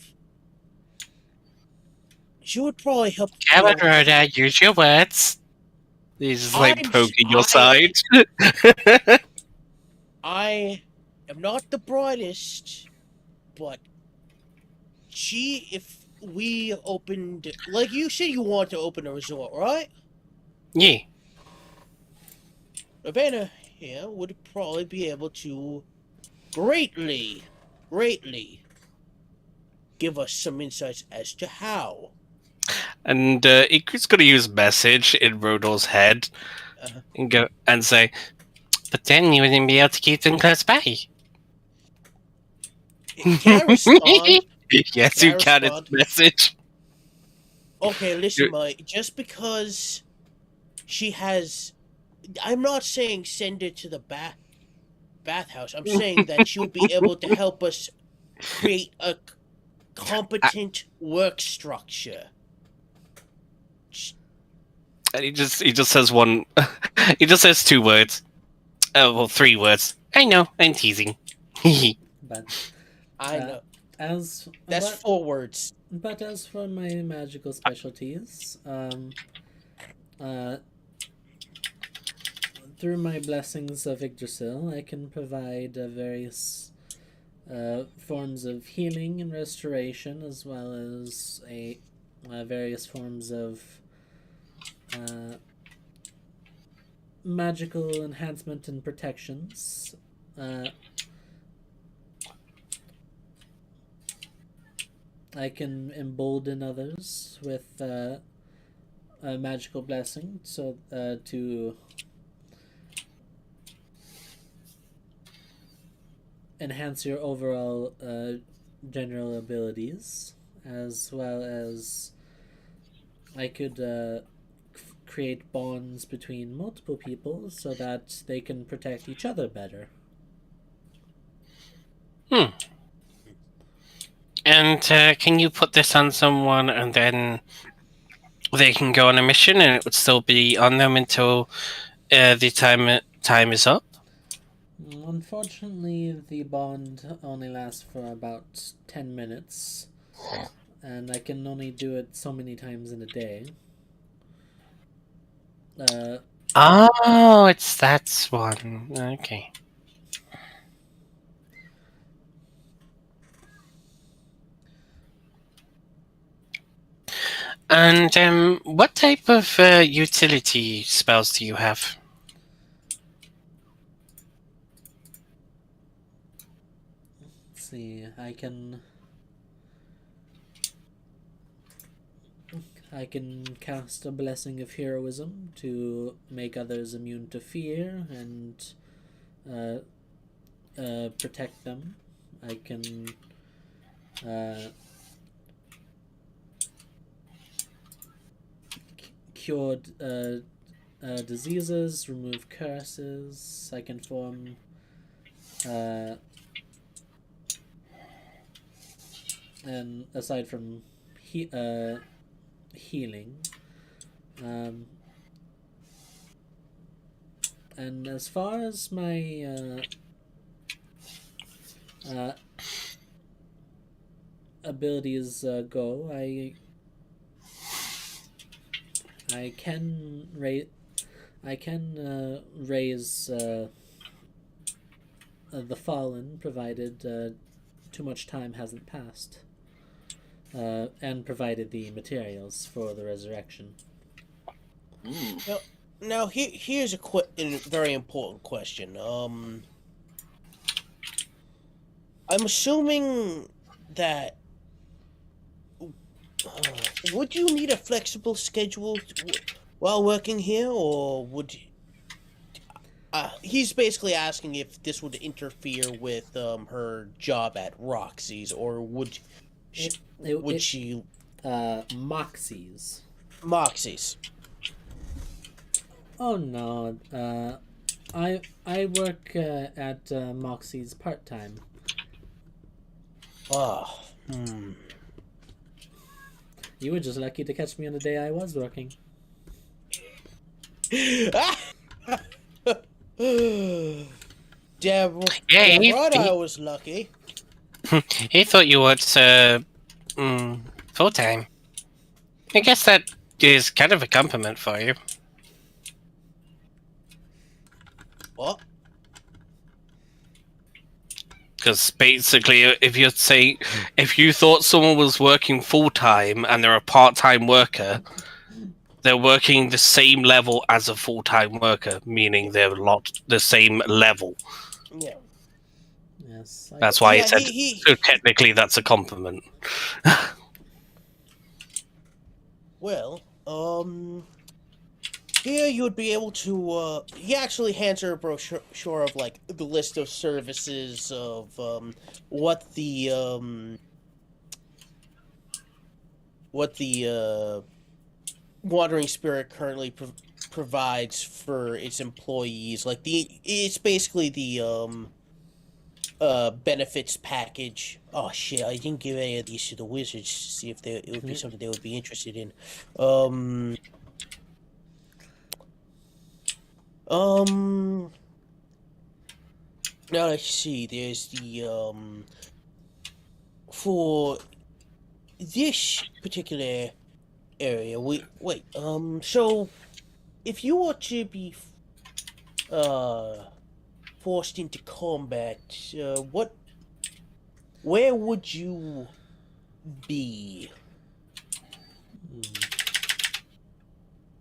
She would probably help. Come on, Rhoda, use your words. He's just like poking your side. I am not the brightest, but if we opened, like you said, you want to open a resort, right? Yeah. Ravenna here would probably be able to greatly give us some insights as to how. And Iku's gonna use message in Rodor's head and go and say, but then you wouldn't be able to keep them close by. Can I respond? Yes, Can I you can. respond? It's message. Okay, listen, Mike. Just because she has, I'm not saying send her to the bathhouse. I'm saying that she would be able to help us create a competent work structure. And he just says one. He just says 2 words. Oh, well, 3 words. I know. I'm teasing. But I know. That's 4 words. But as for my magical specialties, through my blessings of Yggdrasil, I can provide various forms of healing and restoration, as well as various forms of magical enhancement and protections. I can embolden others with a magical blessing, so to enhance your overall general abilities, as well as I could create bonds between multiple people so that they can protect each other better. And can you put this on someone and then they can go on a mission and it would still be on them until the time is up? Unfortunately, the bond only lasts for about 10 minutes, and I can only do it so many times in a day. Oh, it's that one. Okay. And what type of utility spells do you have? Let's see, I can I can cast a blessing of heroism to make others immune to fear and protect them. I can cure diseases, remove curses. I can form and aside from healing, and as far as my abilities go, I can raise the fallen, provided too much time hasn't passed, and provided the materials for the resurrection. Now here's a very important question. I'm assuming that would you need a flexible schedule while working here, or would he's basically asking if this would interfere with her job at Roxy's, or would she Moxie's? Moxie's? Oh no, I work at Moxie's part-time. You were just lucky to catch me on the day I was working. Damn Yeah, right, I was lucky. He thought you worked full time. I guess that is kind of a compliment for you. What? Because basically, if you thought someone was working full time and they're a part time worker, they're working the same level as a full time worker, meaning they're the same level. Yeah. Yes. That's why Yeah, I said. So technically, that's a compliment. Well, here you would be able to, he actually hands her a brochure of, like, the list of services of, what the Wandering Spirit currently provides for its employees. Like, it's basically the, benefits package. Oh shit, I didn't give any of these to the wizards to see if it would be something they would be interested in. Now let's see, there's the, for this particular area, so if you were to be, forced into combat, where would you be?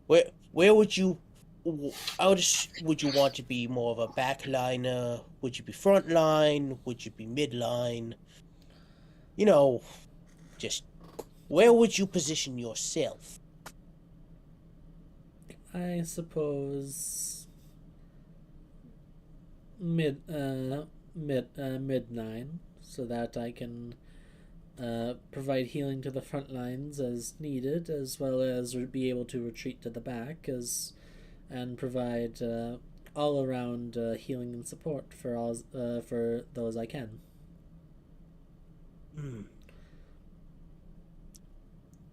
Where would you? Would you want to be more of a backliner? Would you be frontline? Would you be midline? You know, just where would you position yourself? I suppose mid 9, so that I can provide healing to the front lines as needed, as well as be able to retreat to the back, and provide all around healing and support for those I can.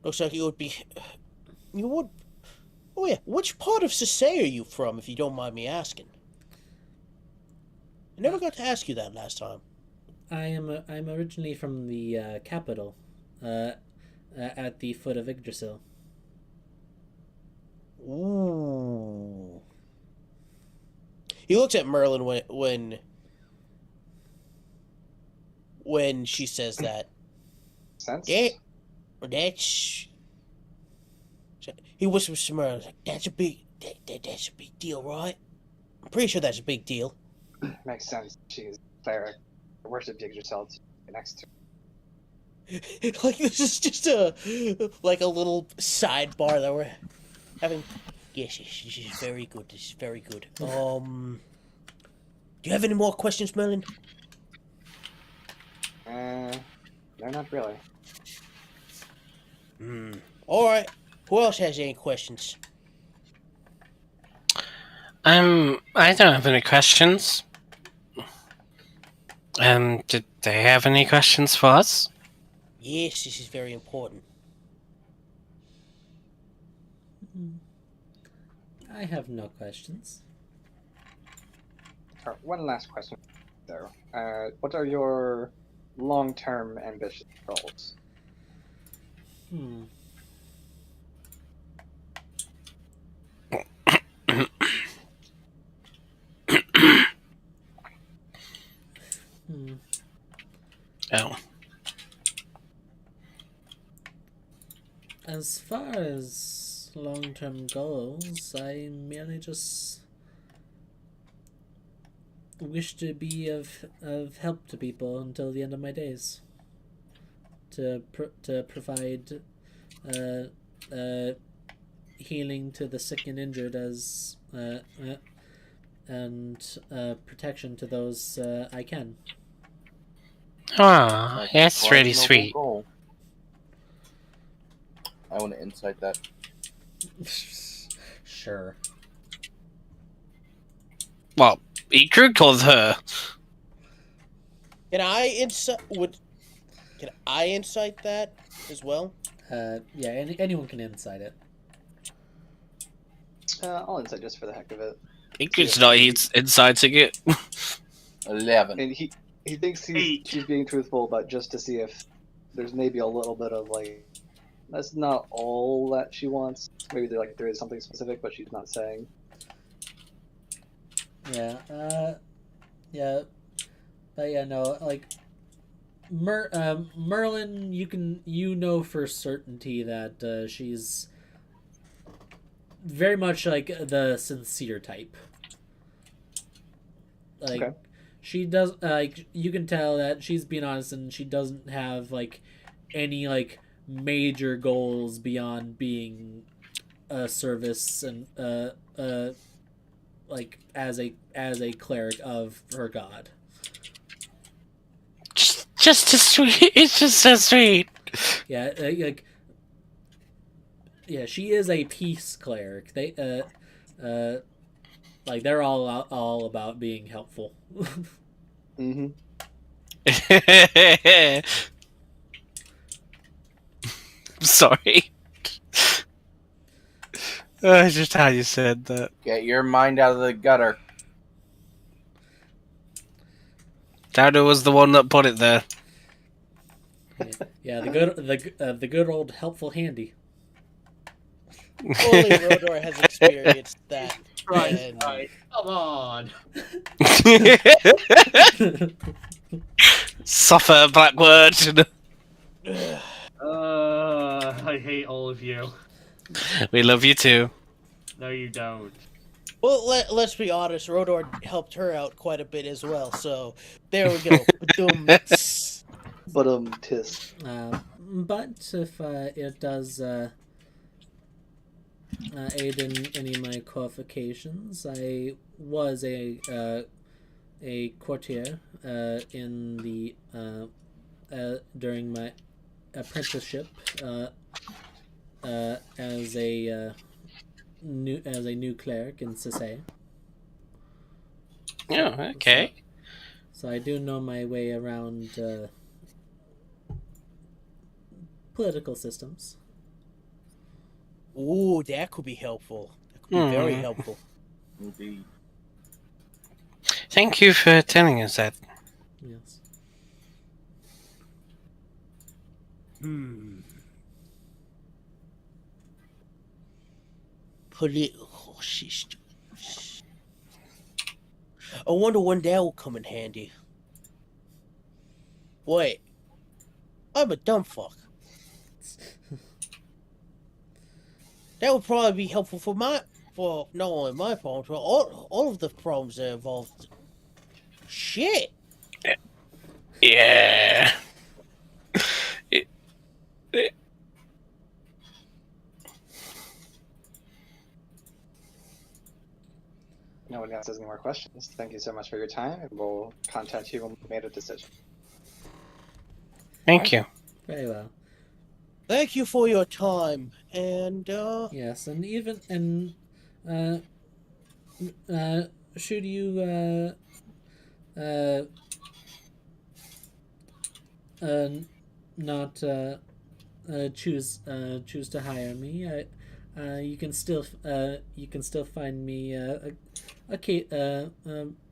Looks like you would. Oh yeah, which part of Sasay are you from, if you don't mind me asking? I never got to ask you that last time. I'm originally from the capital, at the foot of Yggdrasil. Ooh. He looks at Merlin when she says that. Sense? That's. He whispers to Merlin, like, that's a big deal, right? I'm pretty sure that's a big deal. Makes sense. She's a cleric. Worship Yggdrasil to be next to Like this is just a little sidebar that we're having. Yes, this is very good. This is very good. Do you have any more questions, Merlin? No, not really. All right. Who else has any questions? I don't have any questions. Did they have any questions for us? Yes, this is very important. I have no questions. One last question, though. What are your long-term ambitious goals? Hmm. Hmm. Oh. As far as long-term goals, I merely just wish to be of help to people until the end of my days. To provide healing to the sick and injured and protection to those I can. Ah, that's quite a really noble sweet. goal. I want to insight that. Sure. Well, he could call her. Can I insight that as well? Yeah, anyone can insight it. I'll insight just for the heck of it. He could not inciting it. 11. And he thinks she's being truthful, but just to see if there's maybe a little bit of like, that's not all that she wants. Maybe there is something specific, but she's not saying. Yeah. Yeah. But yeah, no, like Merlin, you know for certainty that she's very much like the sincere type. Like Okay. she does like you can tell that she's being honest and she doesn't have like any like major goals beyond being a service and like as a cleric of her god. Just so sweet. It's just so sweet. Yeah, like yeah, she is a peace cleric. They like they're all about being helpful. Mm-hmm. Sorry. It's just how you said that. Get your mind out of the gutter. Dado was the one that put it there. Yeah, the good old helpful handy. Only Rodor has experienced that. Right, and- right. Come on. Suffer, Blackwood. I hate all of you. We love you too. No, you don't. Well, let's be honest. Rodor helped her out quite a bit as well. So there we go. But tis. But if it does aid in any of my qualifications, I was a courtier in the during my apprenticeship as a new cleric in Sisay. Yeah, okay. So I do know my way around political systems. Ooh, that could be helpful. That could be very helpful. Indeed. Thank you for telling us that. Yes. Political systems. I wonder when that will come in handy. Wait. I'm a dumb fuck. That would probably be helpful for not only my problems, but all of the problems that are involved. Shit. Yeah. more questions. Thank you so much for your time, and we'll contact you when we made a decision. Thank you. Very well. Thank you for your time, and Yes, and even should you not choose to hire me, you can still find me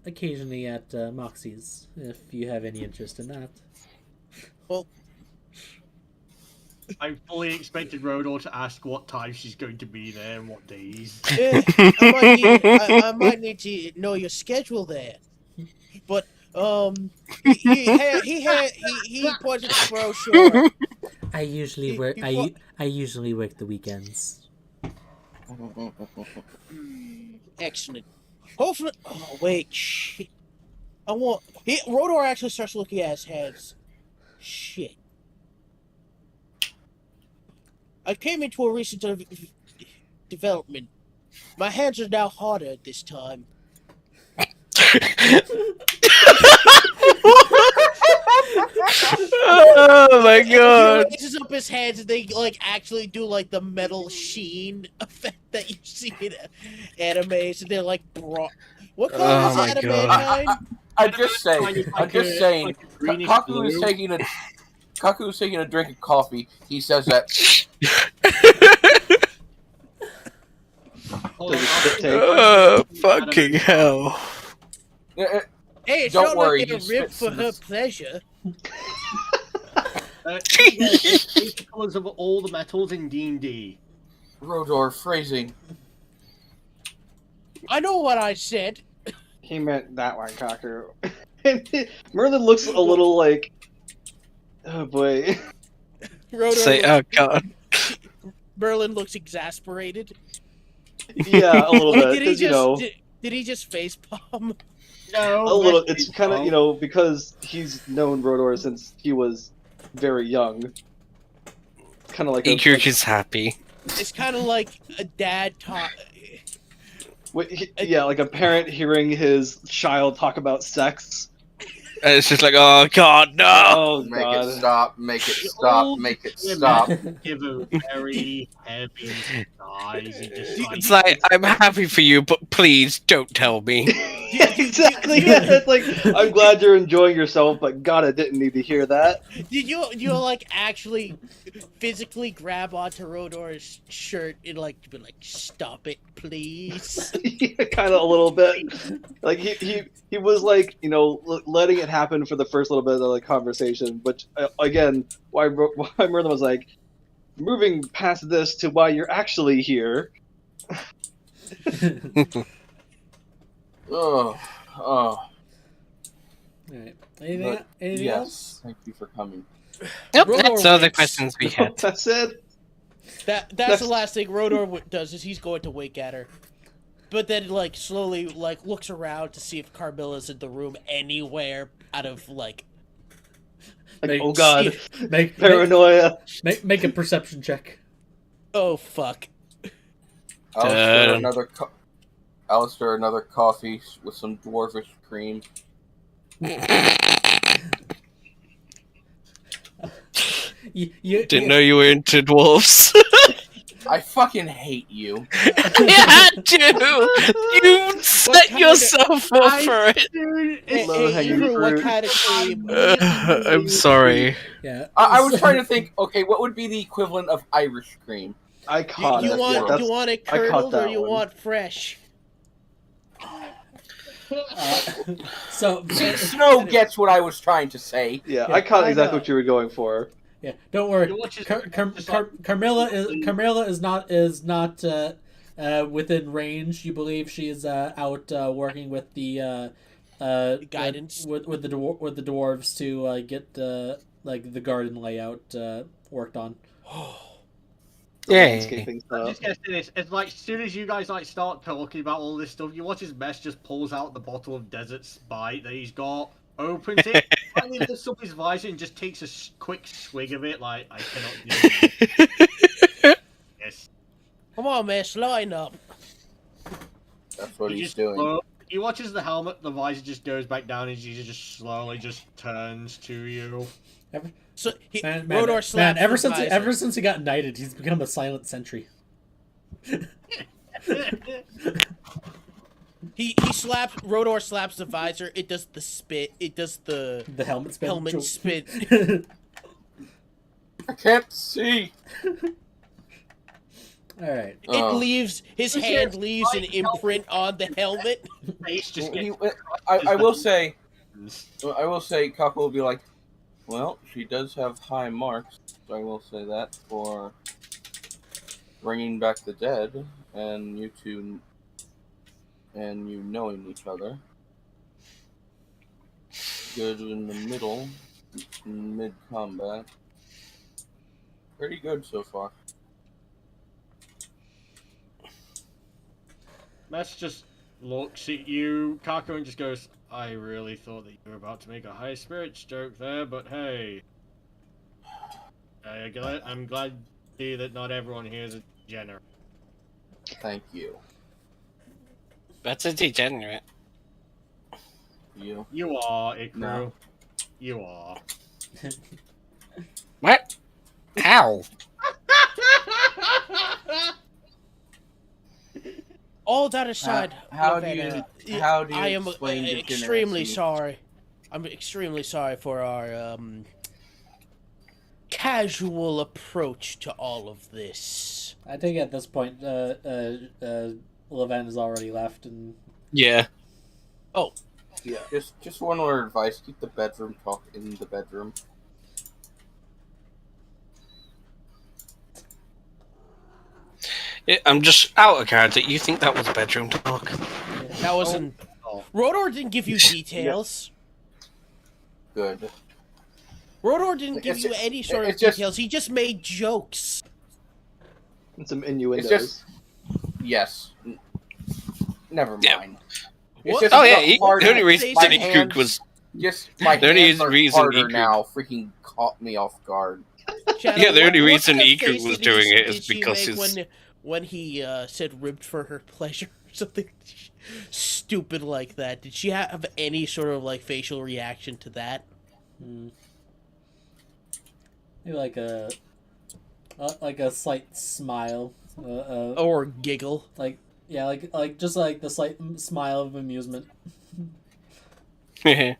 occasionally at Moxie's if you have any interest in that. well, I fully expected Rodor to ask what time she's going to be there and what days. I might need to know your schedule there. But he pointed to the brochure. I usually He- work. he I usually work the weekends. Excellent. Hopefully, oh wait, shit. Rodor actually starts looking at his hands. Shit. I came into a recent development. My hands are now harder at this time. Oh my god. He raises up his hands and they like actually do like the metal sheen effect that you see in animes, and they're like what color Oh is my anime God. kind? I'm just saying. Like a greenish Kaku is blue. taking a drink of coffee. He says that. Hold on, Oh, fucking hell. Uh, Hey, it's Don't not worry, like they're he ripped spits for in her this- pleasure. It's the colours of all the metals in D&D. Rodor phrasing. I know what I said. He meant that one, Kaku. Merlin looks a little like, oh boy. Say, oh god. Merlin looks exasperated. Yeah, a little bit. Did he 'Cause, just did he just face palm? No, a little. It's kind of because he's known Rodor since he was very young. Kind of like Ikirk is happy. It's kind of like a dad talk. yeah, like a parent hearing his child talk about sex. And it's just like, oh god, no! Oh Make god. it stop. Make it stop. Make it stop. Give a very heavy sighs. He just It's like, I'm happy for you, but please don't tell me. Yeah, exactly. Yeah, it's like I'm glad you're enjoying yourself, but God, I didn't need to hear that. Did you like actually physically grab onto Rodor's shirt and like be like, stop it, please? Yeah, kind of a little bit. Like he was like, you know, letting it happen for the first little bit of the conversation, but again, why Merlin was like, moving past this to why you're actually here. Oh. Alright. Anything, But anything yes. else? Thank you for coming. Nope, Rodor that's all the winks. questions we had. That's it. That's the last thing Rodor does is he's going to wink at her, but then like slowly like looks around to see if Carmilla's in the room anywhere out of like. Like, oh god, Make paranoia. make a perception check. Oh fuck. Alistair, another coffee with some dwarvish cream. You Didn't know you were into dwarves. I fucking hate you. You had to! You set yourself up for it! Hey, Low-hanging Drew, what fruit. kind of cream? I'm sorry. Yeah. I was trying to think. Okay, what would be the equivalent of Irish cream? I caught You it. want Yeah, that's- you want it I caught curdled or that you one. want fresh? So Snow gets what I was trying to say. Yeah, Yeah, I caught I exactly know. what you were going for. yeah, don't worry. You watch his- Carmilla is not within range. You believe she is out working with the Guidance. with the dwarves to get like the garden layout worked on. Yay. Landscaping I'm stuff. just gonna say this. It's like as soon as you guys like start talking about all this stuff, you watch his mess just pulls out the bottle of Desert Sprite that he's got, opens it, finally lifts up his visor and just takes a quick swig of it. Like I cannot do this. Yes. Come on, man, line up. That's what He he's just doing. He watches the helmet, the visor just goes back down, and he just slowly just turns to you. So Rodor slaps ever since he got knighted, he's become a silent sentry. Rodor slaps the visor. It does the spit. It does the helmet spit. Helmet spit. I can't see. All right. His hand leaves an imprint on the helmet. I will say, Kako will be like, well, she does have high marks. I will say that for bringing back the dead, and you two, and you knowing each other. Good in the middle, mid combat. Pretty good so far. Mess just looks at you, Kako, and just goes, I really thought that you were about to make a high spirits joke there, but hey. I'm glad to see that not everyone here is a degenerate. Thank you. That's a degenerate. You. You are, Ikru. No. You are. What? How? All that aside, How do you I am explain extremely degeneracy? sorry. I'm extremely sorry for our casual approach to all of this. I think at this point, Leven has already left, and Yeah. Oh, Yeah. Just one word of advice: keep the bedroom talk in the bedroom. Yeah, I'm just out of character. You think that was bedroom talk? that wasn't. Rodor didn't give you details. Good. Rodor didn't give you any sort of details. He just made jokes. And some innuendos. It's just yes. Never Yeah. mind. What? It's just Oh yeah, the hard- the only reason my he hands- was Just my The only hands are reason harder he- now. Freaking caught me off guard. Shadow, Yeah, the only what reason kind of Ikru face was did doing you- it is did you because make his- when he said ribbed for her pleasure or something stupid like that. Did she have any sort of like facial reaction to that? maybe like a slight smile, Or giggle? like just like the slight smile of amusement. And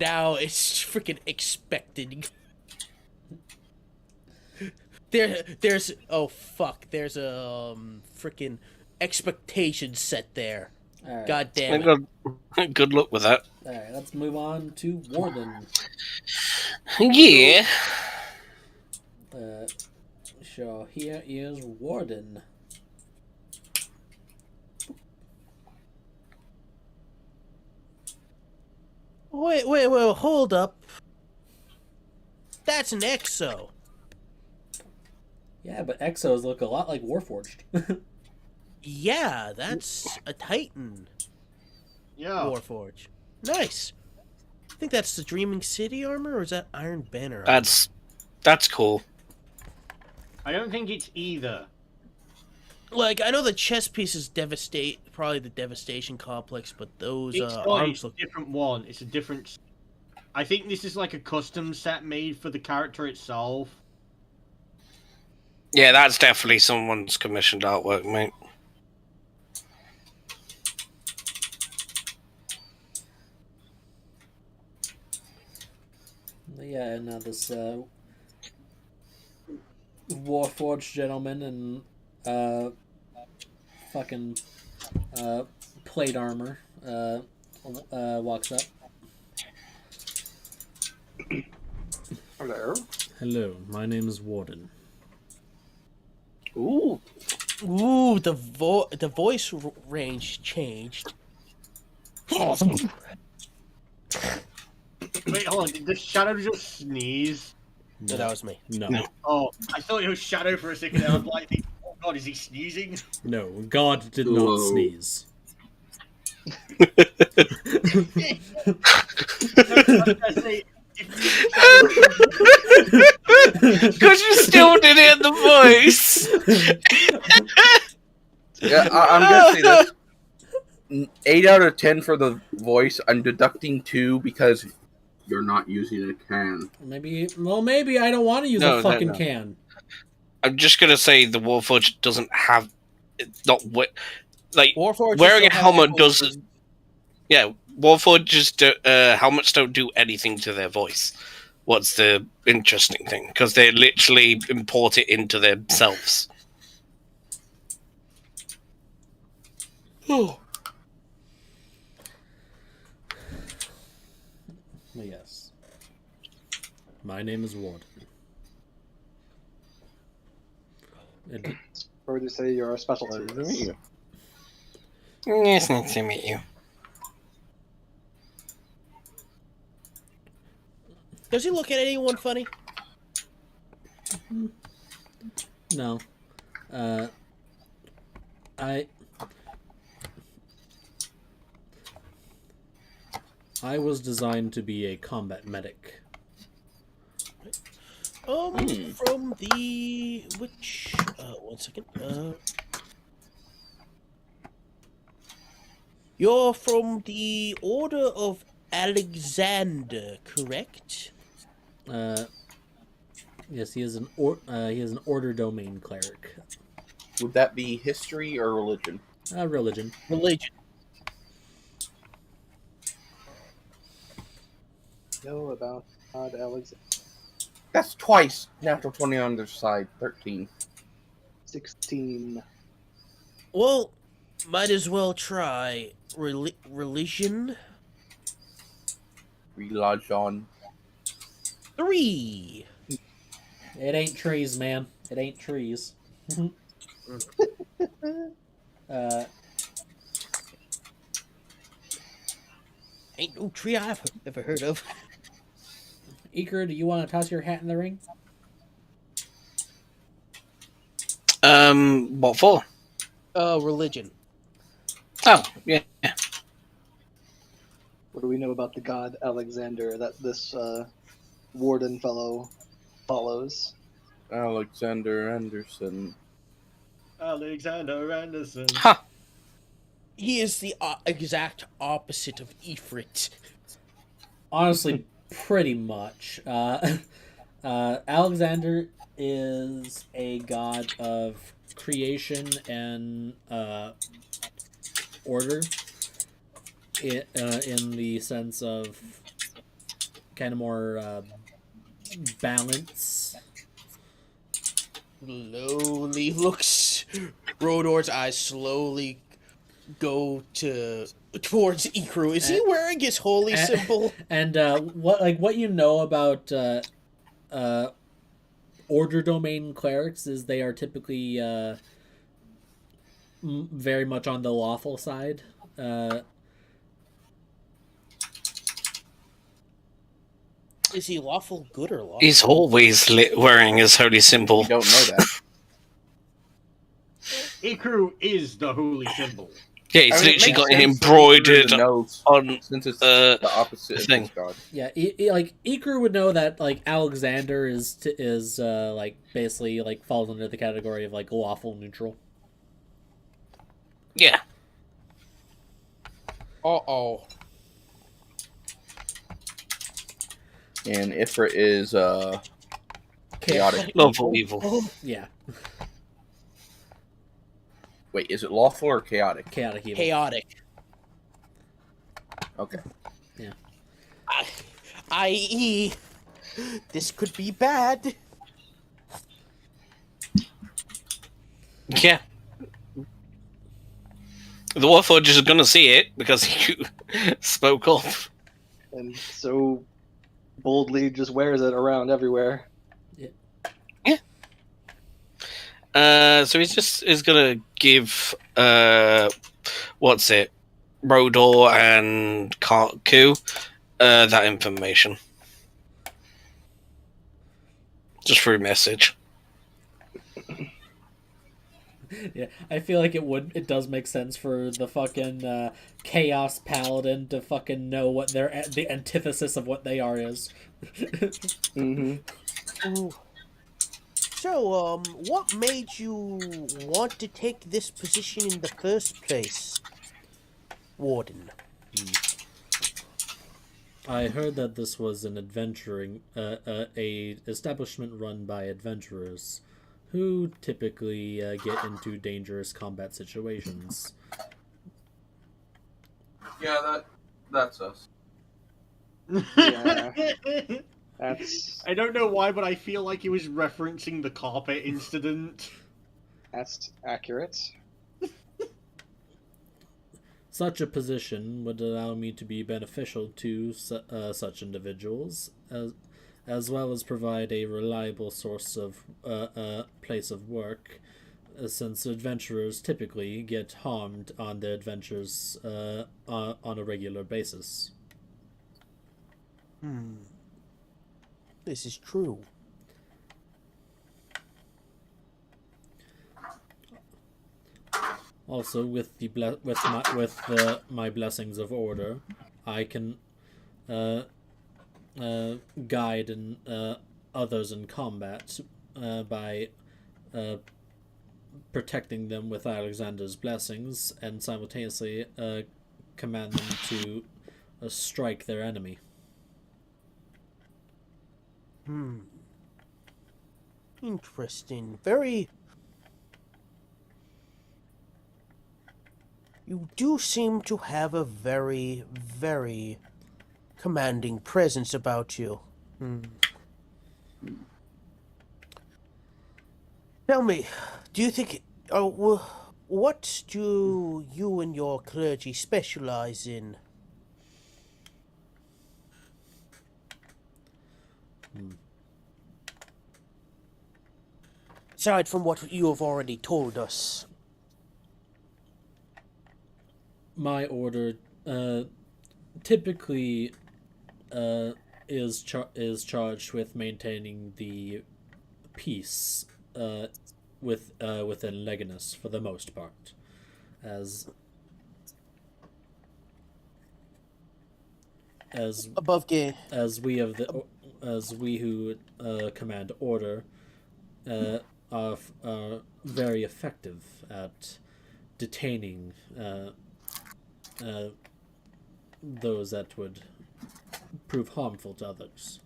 now it's freaking expected. There's oh fuck, there's a freaking expectation set there. All right. God damn it. Good luck with that. All right, let's move on to Warden. Yeah. So here is Warden. Wait, hold up. That's an exo. Yeah, but Exos look a lot like Warforged. Yeah, that's a Titan Yeah. Warforge. Nice. I think that's the Dreaming City armor, or is that Iron Banner? That's cool. I don't think it's either. Like, I know the chest piece is probably the Devastation Complex, but those It's not, arms it's look. a different one. It's a different. I think this is like a custom set made for the character itself. Yeah, that's definitely someone's commissioned artwork, mate. Yeah, and this Warforged gentleman and fucking plate armor walks up. Hello. Hello, my name is Warden. Ooh. Ooh, the voice range changed. Wait, hold on. Did the shadow just sneeze? No, that was me. No. Oh, I thought it was shadow for a second. And I was like, oh god, is he sneezing? No, God did not Whoa. sneeze. I was gonna say, Because you still did it in the voice. Yeah, I'm gonna say this. 8 out of 10 for the voice. I'm deducting 2 because you're not using a can. Maybe I don't want to use No, a fucking no. can. I'm just gonna say the Warforged doesn't have, not like Warforged wearing a still have helmet echoes does. for- Yeah, Warforged helmets don't do anything to their voice. What's the interesting thing? Because they literally import it into themselves. Yes. My name is Warden. And Or would you say you're a specialty? Pleasure to meet you. It's nice to meet you. Does he look at anyone funny? no. I was designed to be a combat medic. From the which? One second. You're from the Order of Alexander, correct? Yes, he is an order domain cleric. Would that be history or religion? Religion. Religion. Know about God Alexander. That's twice. Natural 20 on their side. 13. 16. Well, might as well try religion. Religion. 3. It ain't trees, man. It ain't trees. Ain't no tree I've ever heard of. Iker, do you want to toss your hat in the ring? What for? Religion. Oh, yeah. What do we know about the god Alexander that this warden fellow follows? Alexander Anderson. Alexander Anderson. Huh. He is the exact opposite of Ifrit. Honestly, pretty much. Alexander is a god of creation and order. In the sense of kind of more balance. Slowly looks. Rodor's eyes slowly go towards Ikru. Is he wearing his holy symbol? And what you know about order domain clerics is they are typically very much on the lawful side. Is he lawful good or lawful? He's always wearing his holy symbol. We don't know that. Ikru is the holy symbol. Yeah, he's I mean, it literally makes got it sense that embroidered Ikru knows, on. since it's the opposite of thing. his god. Yeah, like Iker would know that like Alexander is like basically like falls under the category of like lawful neutral. Yeah. Uh-oh. And Ifrit is chaotic. Lawful evil. Yeah, Wait, is it lawful or chaotic? chaotic evil. Chaotic. Okay. I.e., this could be bad. Yeah. The Warforged is going to see it because you spoke up. And so boldly just wears it around everywhere. So he's going to give what's it, Rodor and Ku that information just through message. Yeah, I feel like it does make sense for the fucking chaos paladin to fucking know what the antithesis of what they are is. Mm-hmm. Ooh. So, what made you want to take this position in the first place? warden. I heard that this was an a establishment run by adventurers, who typically get into dangerous combat situations. Yeah, that's us. Yeah. That's I don't know why, but I feel like he was referencing the carpet incident. accurate. Such a position would allow me to be beneficial to such individuals, as well as provide a reliable source of place of work, since adventurers typically get harmed on their adventures on a regular basis. This is true. Also, with my blessings of order, I can guide others in combat by protecting them with Alexander's blessings, and simultaneously command them to strike their enemy. Interesting. Very. You do seem to have a very, very commanding presence about you. Tell me, do you think... what do you and your clergy specialize in? Aside from what you have already told us. My order typically is charged with maintaining the peace within Leganus for the most part, as Above game. as we who command order are very effective at detaining those that would prove harmful to others.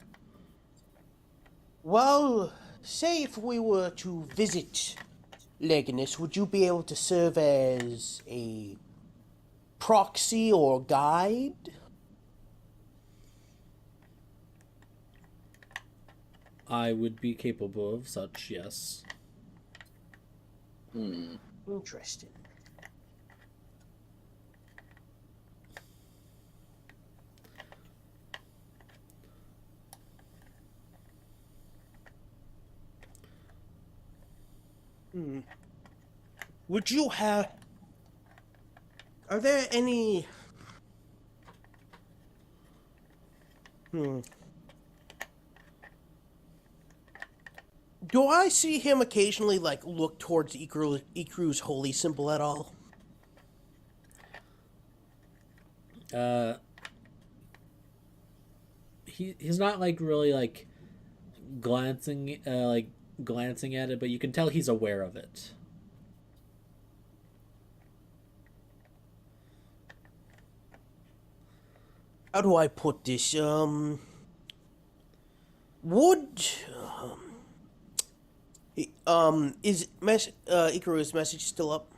Well, say if we were to visit Leganus, would you be able to serve as a proxy or guide? I would be capable of such, yes. Interesting. Would you have... Are there any... Do I see him occasionally, look towards Ikru's holy symbol at all? He's not, really, glancing at it, but you can tell he's aware of it. How do I put this? Would is Ikaru's message still up?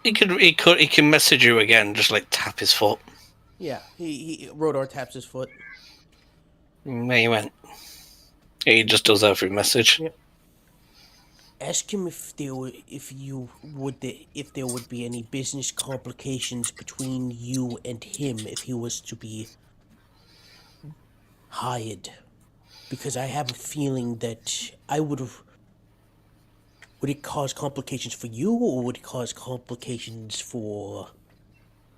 He can message you again, just tap his foot. Yeah, he Rodor taps his foot. There he went. He just does that through message. Yep. Ask him if there would be any business complications between you and him if he was to be hired, because I have a feeling that would it cause complications for you, or would it cause complications for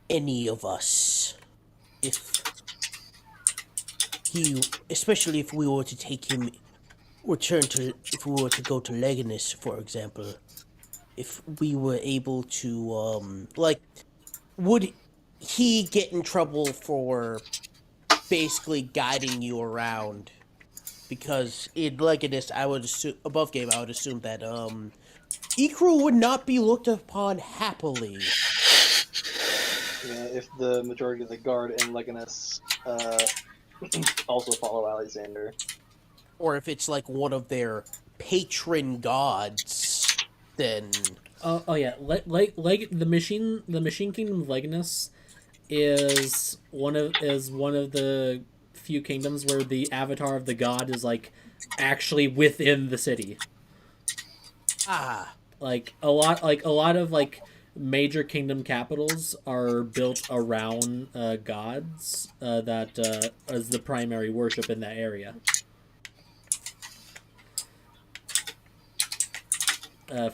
any of us especially if we were to take him, if we were to go to Leganus, for example, if we were able to, would he get in trouble for basically guiding you around? Because in Leganus, I would assume, above game, I would assume that, Ikru would not be looked upon happily. Yeah, if the majority of the guard and Leganes also follow Alexander. Or if it's like one of their patron gods, then Oh yeah, like the Machine Kingdom of Leganes is one of the few kingdoms where the avatar of the god is like actually within the city. ah, Like a lot of like major kingdom capitals are built around gods that as the primary worship in that area.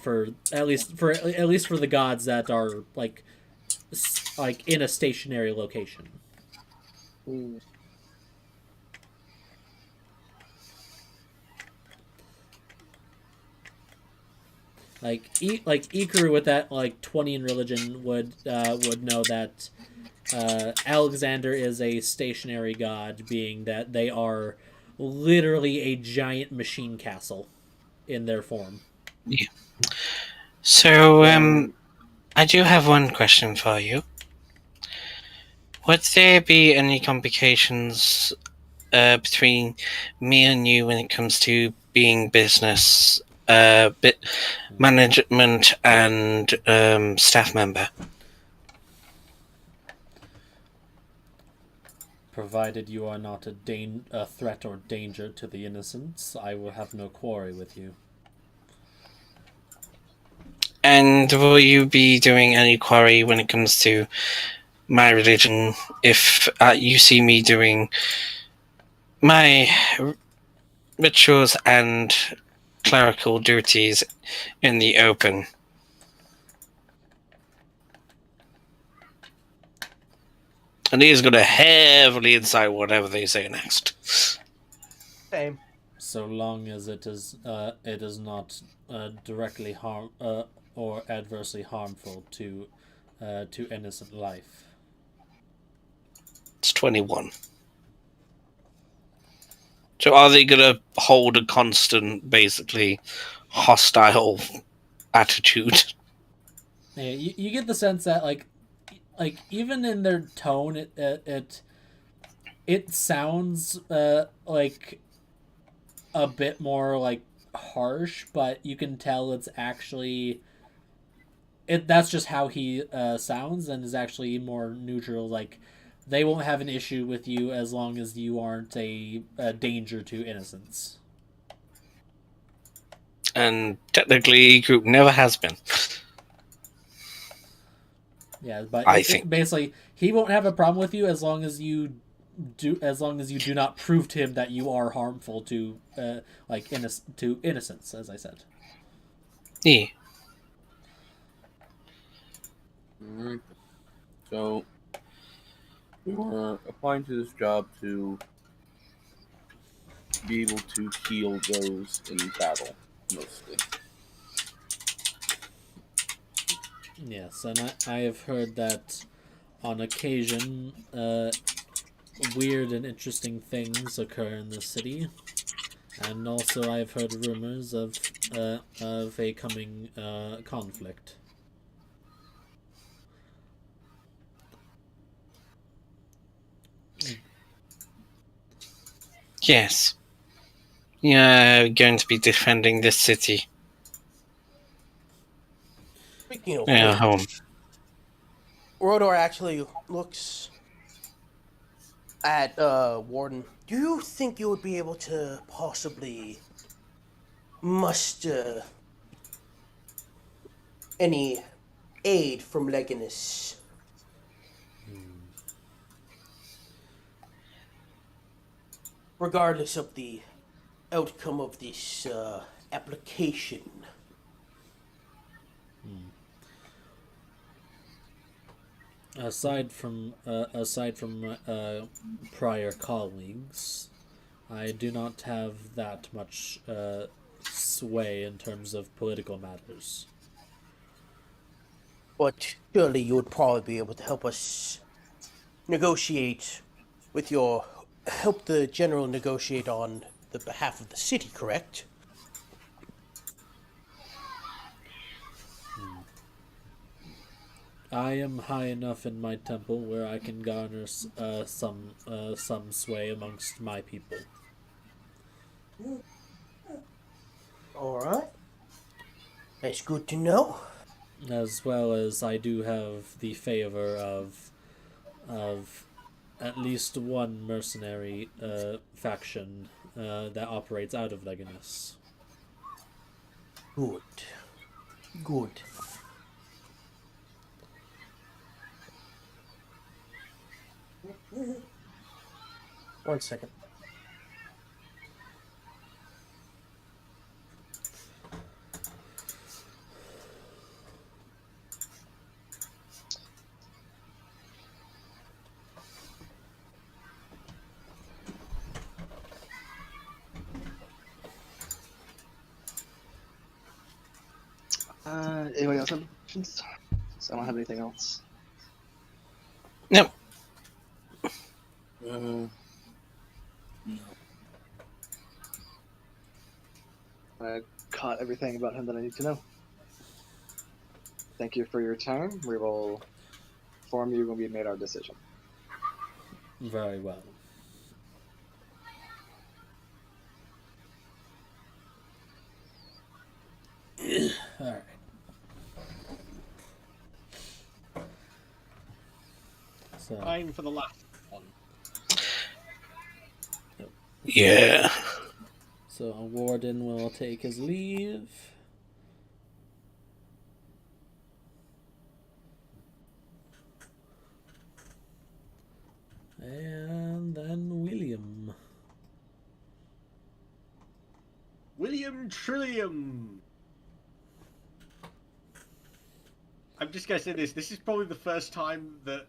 For at least for the gods that are like in a stationary location. Hmm. Like Ikaru with that like 20 in religion would know that Alexander is a stationary god, being that they are literally a giant machine castle in their form. Yeah. So, Yeah, I do have one question for you. Would there be any complications between me and you when it comes to being business, bit management, and staff member? Provided you are not a threat or danger to the innocents, I will have no quarry with you. And will you be doing any quarry when it comes to my religion if you see me doing my rituals and clerical duties in the open? And he is going to heavily incite whatever they say next. same. So long as it is not directly harm or adversely harmful to innocent life. It's 21. So are they going to hold a constant, basically, hostile attitude? Yeah, you get the sense that like even in their tone, it sounds like a bit more like harsh, but you can tell it's actually that's just how he sounds, and is actually more neutral. Like they won't have an issue with you as long as you aren't a danger to innocence. And technically, group never has been. Yeah, but I think. basically he won't have a problem with you as long as you do not prove to him that you are harmful to to innocence, as I said. Yeah. Alright. So, you're applying to this job to be able to heal those in battle, mostly. Yes, and I have heard that on occasion, weird and interesting things occur in the city, and also I've heard rumors of a coming conflict. Yes. Yeah, going to be defending this city. Speaking of Yeah, which, home. Rodor actually looks at Warden. Do you think you would be able to possibly muster any aid from Leganis? Regardless of the outcome of this application. Aside from prior colleagues, I do not have that much sway in terms of political matters. But surely you would probably be able to help us negotiate with your help the general negotiate on the behalf of the city, correct? I am high enough in my temple where I can garner some sway amongst my people. All right. That's good to know. As well as I do have the favor of at least one mercenary faction that operates out of Leganis. Good. Good. One second. Anybody else have questions? So I don't have anything else. No. No. I caught everything about him that I need to know. Thank you for your time. We will inform you when we made our decision. Very well. All right. So, Time for the last one. Yeah. so a warden will take his leave. And then William. William Trillium. I'm just gonna say this. This is probably the first time that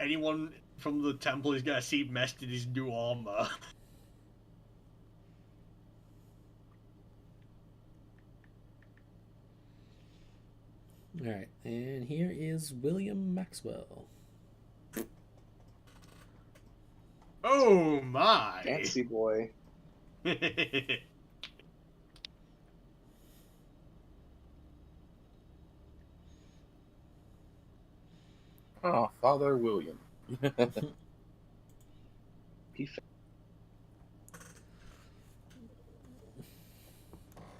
anyone from the temple is gonna see Mest in his new armor. All right, and here is William Maxwell. Oh my! Fancy boy. Oh, Father William. He fa-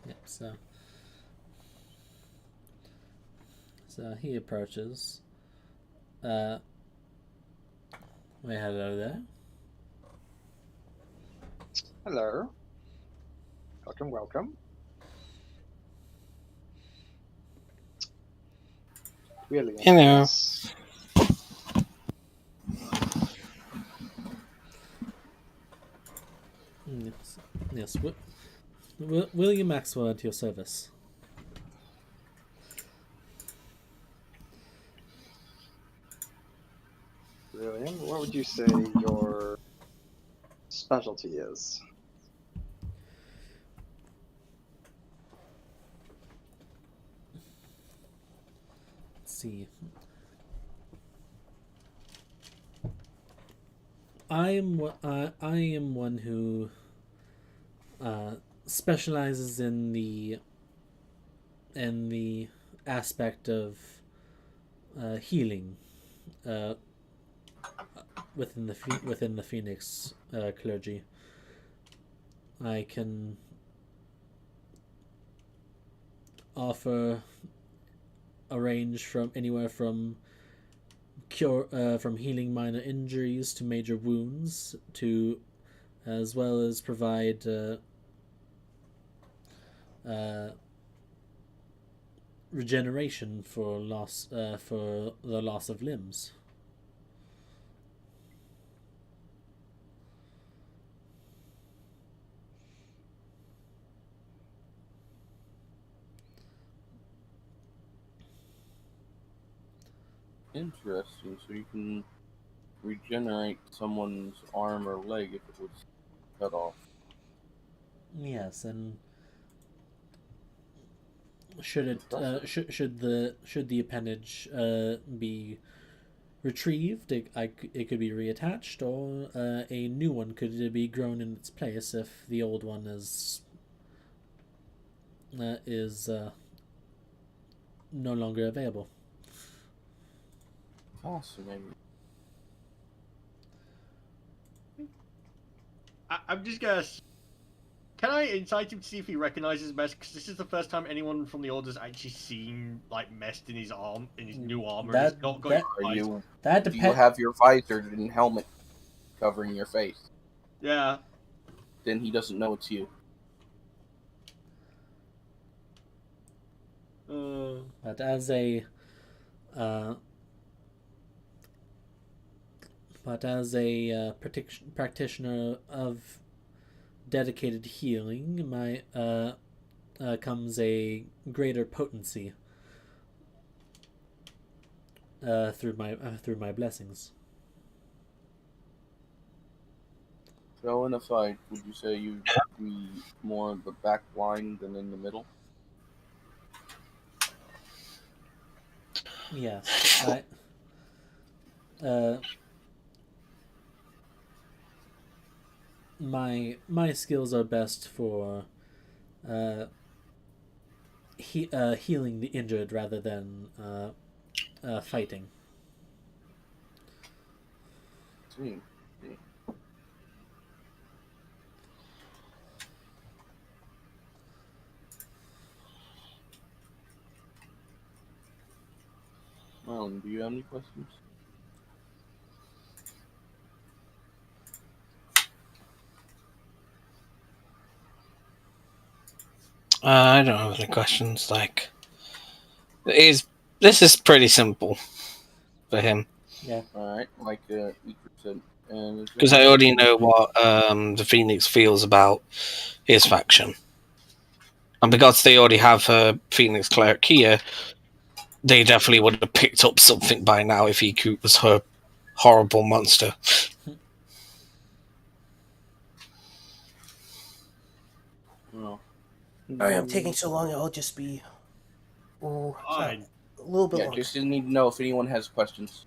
Yep. So he approaches. Wait, hello there. Hello. Welcome, welcome. William. Hello. Yes. Yes. William Maxwell at your service. William, what would you say your specialty is? Let's see. I am one who specializes in the aspect of healing within the Phoenix clergy. I can offer a range from anywhere from from healing minor injuries to major wounds, to as well as provide regeneration for the loss of limbs. Interesting. So you can regenerate someone's arm or leg if it was cut off. Yes, and should the appendage be retrieved, it could be reattached, or a new one could be grown in its place if the old one is no longer available. Fascinating. I'm just gonna. Can I incite him to see if he recognizes Mest? Because this is the first time anyone from the Order's actually seen like Mest in his new armor. And he's not going. Are you? That Do you depends. have your visor and helmet covering your face? Yeah. Then he doesn't know it's you. But as a practitioner of dedicated healing, my comes a greater potency through my blessings. So in a fight, would you say you'd be more of the back line than in the middle? Yes, my skills are best for healing the injured rather than fighting. See. Marlon, do you have any questions? I don't have any questions. Like, this is pretty simple for him. Yeah. All right, like Ikra said, and Because I already know what the Phoenix feels about his faction. And because they already have a Phoenix cleric here, they definitely would have picked up something by now if Ikra was her horrible monster. Well, Taking so long, I'll just be Fine. a little bit yeah, longer. just need to know if anyone has questions.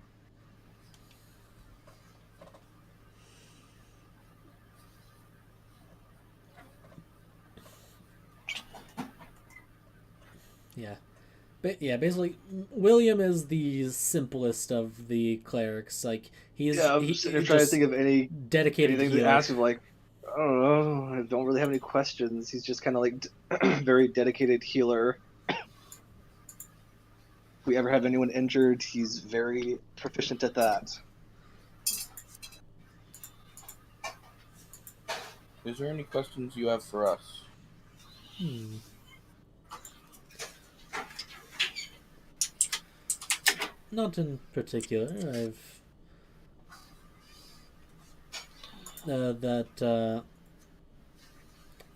Yeah. Basically, William is the simplest of the clerics. Like, he's I'm he, sitting he there trying to just think of dedicated anything to healer. ask him. Like, I don't know. I don't really have any questions. He's just kind of like very dedicated healer. If we ever have anyone injured, he's very proficient at that. Is there any questions you have for us? Not in particular. I've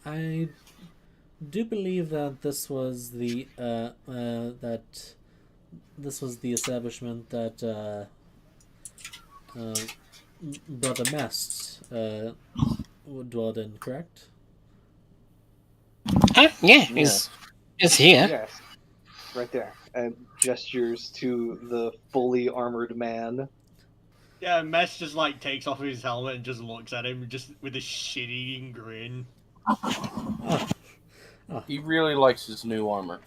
I do believe that this was the establishment that Brother Mest dwelled in, correct? Yeah, he's here. Yes, right there. And gestures to the fully armored man. Yeah, Mess just like takes off his helmet and just looks at him just with a shit-eating grin. He really likes his new armor.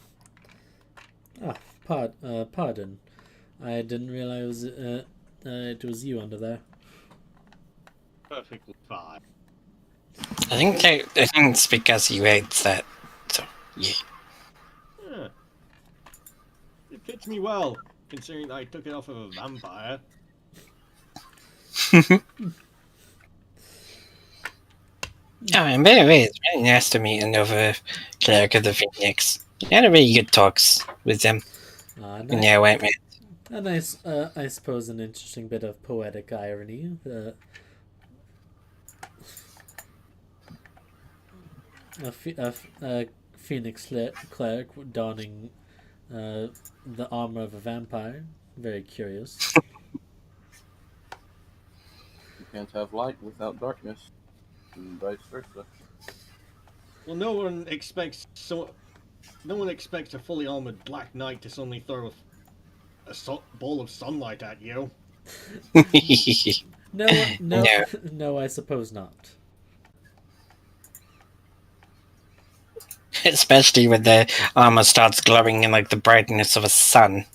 Pardon. I didn't realize it was you under there. Perfectly fine. I think it's because he hates that. So yeah. Yeah. It fits me well, considering that I took it off of a vampire. Oh, and by the way, it's really nice to meet another cleric of the Phoenix. I had a really good talks with them. Nice. Yeah, wait, man. A nice, I suppose, an interesting bit of poetic irony. A Phoenix cleric donning the armor of a vampire. Very curious. You can't have light without darkness, and vice versa. Well, no one expects a fully armored Black Knight to suddenly throw a ball of sunlight at you. No, I suppose not. Especially when the armor starts glowing in like the brightness of a sun.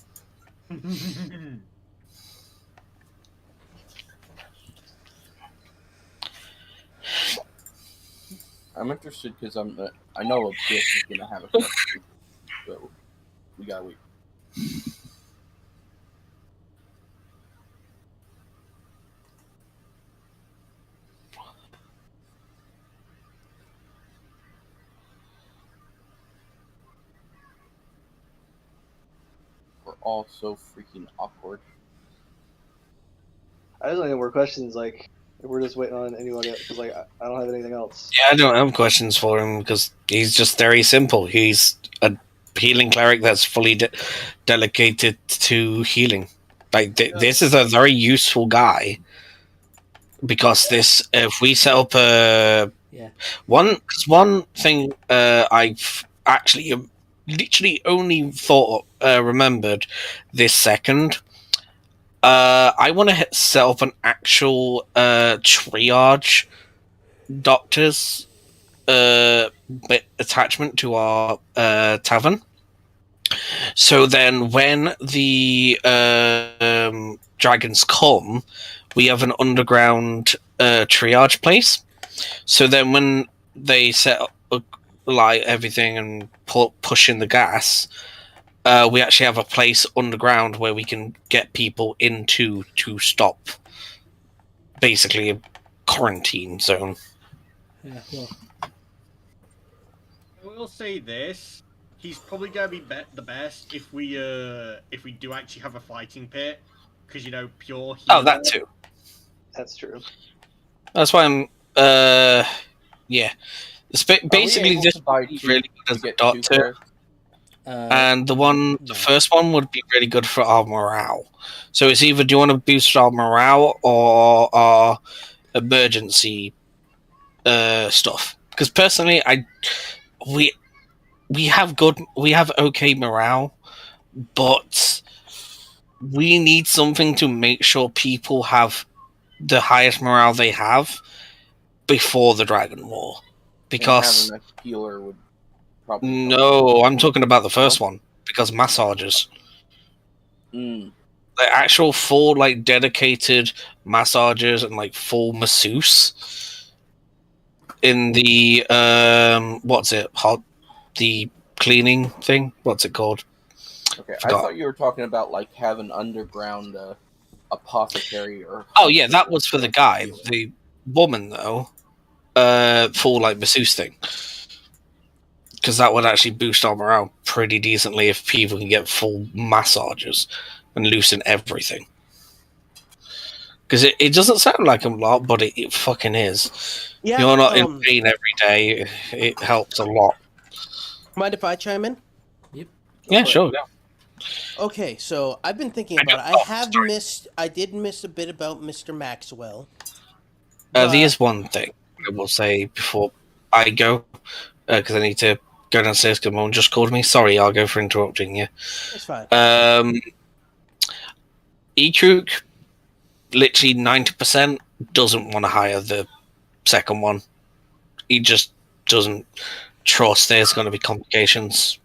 I'm interested because I know Abyss is gonna have a question, so we gotta wait. We're all so freaking awkward. I just don't have more questions. Like, we're just waiting on anybody because like I don't have anything else. Yeah, I don't have questions for him because he's just very simple. He's a healing cleric that's fully dedicated to healing. Like this is a very useful guy because this, if we set up a Yeah. one thing, I've actually literally only remembered this second. I want to set up an actual triage doctors attachment to our tavern. So then, when the dragons come, we have an underground triage place. So then, when they set up like everything and push in the gas, we actually have a place underground where we can get people into to stop basically a quarantine zone. Yeah. Well. I will say this: he's probably gonna be the best if we do actually have a fighting pit, because pure healer. Oh, that too. That's true. That's why I'm. Yeah. Basically, this would be really good as a doctor, and the first one would be really good for our morale. So it's either do you want to boost our morale or our emergency stuff? Because personally, we have okay morale, but we need something to make sure people have the highest morale they have before the Dragon War. Because having a healer would probably. No, I'm talking about the first one because massages. The actual full dedicated massagers and full masseuse in the what's it? The cleaning thing. What's it called? Okay, I thought you were talking about having underground apothecary or. Oh yeah, that was for the guy. The woman though, full masseuse thing. Because that would actually boost our morale pretty decently if people can get full massages and loosen everything. Because it doesn't sound like a lot, but it fucking is. Yeah, you're not in pain every day. It helps a lot. Mind if I chime in? Yep. Yeah, sure. Yeah. Okay, so I've been thinking about it. I did miss a bit about Mr. Maxwell. There's one thing I will say before I go, because I need to go downstairs because Mom just called me. Sorry, Argo, for interrupting you. It's fine. Ekruk, literally 90% doesn't want to hire the second one. He just doesn't trust there's going to be complications.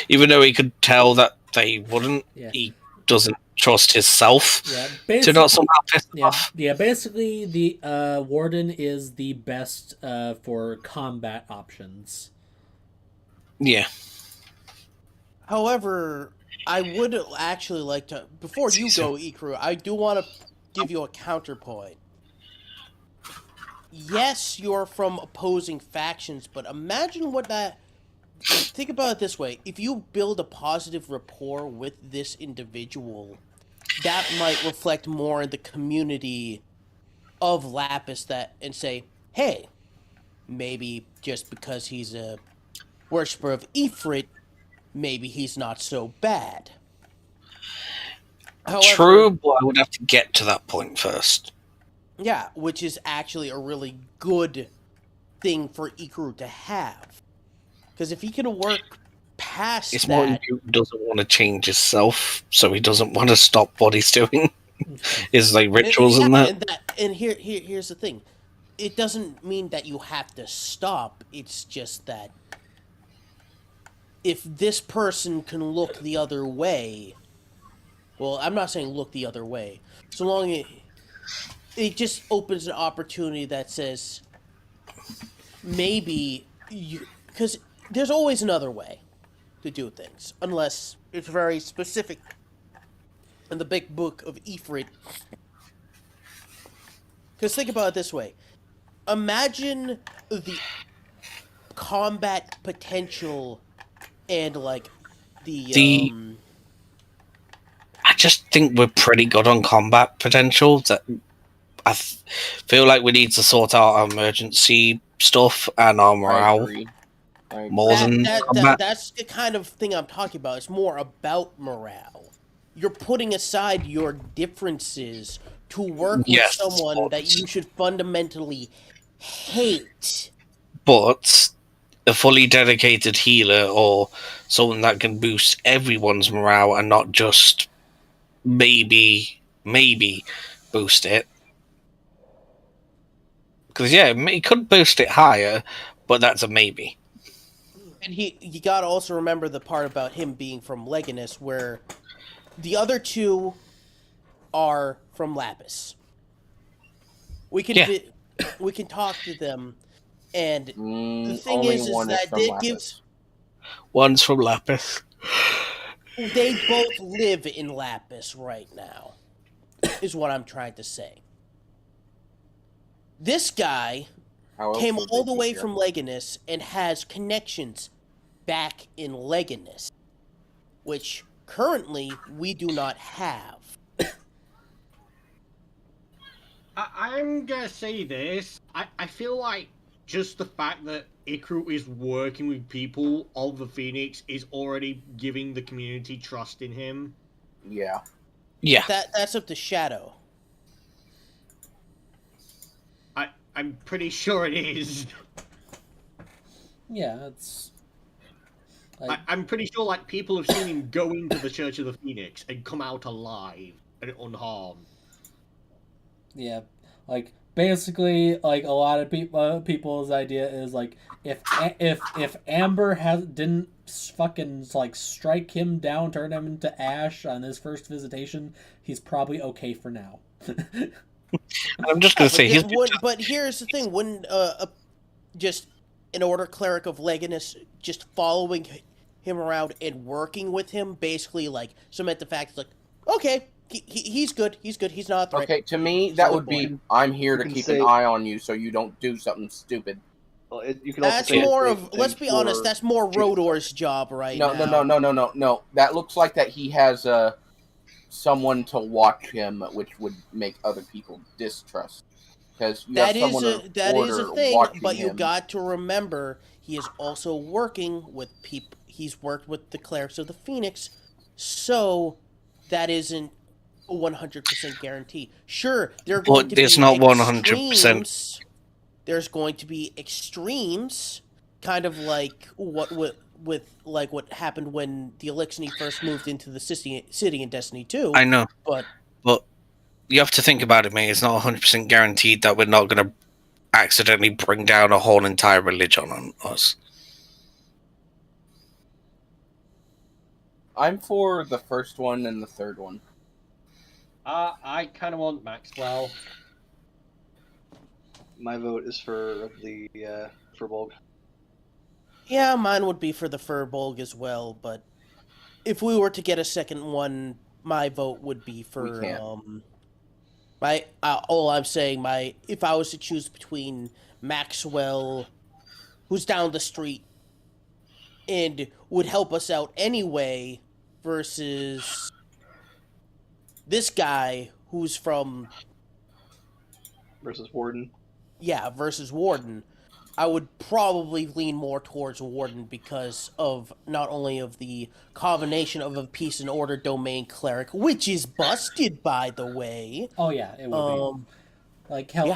Even though he could tell that they wouldn't, he doesn't trust himself to not somehow piss off. Yeah, basically the Warden is the best for combat options. Yeah. However, I would actually like to, before you go, Ikru, I do want to give you a counterpoint. Yes, you're from opposing factions, but imagine what that... Think about it this way. If you build a positive rapport with this individual, that might reflect more in the community of Lapis and say, hey, maybe just because he's a worshiper of Ifrit, maybe he's not so bad. However, true, but I would have to get to that point first. Yeah, which is actually a really good thing for Ikru to have. Because if he can work past it's more he doesn't want to change himself, so he doesn't want to stop what he's doing. His rituals and that. And here's the thing. It doesn't mean that you have to stop. It's just that if this person can look the other way, well, I'm not saying look the other way. So long it just opens an opportunity that says, maybe you, because there's always another way to do things, unless it's very specific in the big book of Ifrit. Because think about it this way: imagine the combat potential and like The- I just think we're pretty good on combat potential. That I feel like we need to sort out our emergency stuff and our I morale agree. more than combat. that's the kind of thing I'm talking about. It's more about morale. You're putting aside your differences to work with Yes, someone that but- you should fundamentally hate. But a fully dedicated healer or someone that can boost everyone's morale and not just maybe boost it. Because yeah, it could boost it higher, but that's a maybe. And you gotta also remember the part about him being from Leganis, where the other two are from Lapis. We can Yeah. we can talk to them, and the thing Only is one that from it Lapis. gives One's from Lapis. they both live in Lapis right now, is what I'm trying to say. This guy How else came would all they the be way here? from Leganis and has connections back in Leganis, which currently we do not have. I'm gonna say this. I feel like just the fact that Ikru is working with people of the Phoenix is already giving the community trust in him. Yeah. Yeah. That's up to Shadow. I'm pretty sure it is. Yeah, it's. I'm pretty sure like people have seen him go into the Church of the Phoenix and come out alive and unharmed. Yeah, like basically, like a lot of people's idea is like if Amber didn't fucking like strike him down, turn him into ash on his first visitation, he's probably okay for now. I'm just gonna say But here's the thing: wouldn't just an order cleric of Leganis just following him around and working with him basically like cement the fact like, okay, he's good, he's not a threat. Okay, to me, that So would be point. I'm here You to can keep say- an eye on you so you don't do something stupid. Well, you can also That's say more the of. same Let's thing be honest. for- That's more Rodor's job right now. No. That looks like that he has someone to watch him, which would make other people distrust. Because That is a thing, but you got to remember he is also working with people. He's worked with the clerics of the Phoenix, so that isn't 100% guarantee. Sure, they're going But to be it's not 100%. extremes. There's going to be extremes, kind of like with like what happened when the Elixir first moved into the city in Destiny 2. I know, but you have to think about it, mate. It's not 100% guaranteed that we're not going to accidentally bring down a whole entire religion on us. I'm for the first one and the third one. I kind of want Maxwell. My vote is for the Furbolg. yeah, mine would be for the Furbolg as well, but if we were to get a second one, my vote would be for We can't. all I'm saying, if I was to choose between Maxwell, who's down the street and would help us out anyway, versus this guy who's from Versus Warden. versus Warden, I would probably lean more towards Warden because of not only of the combination of a peace and order domain cleric, which is busted by the way. Oh yeah, it would be. Like hell,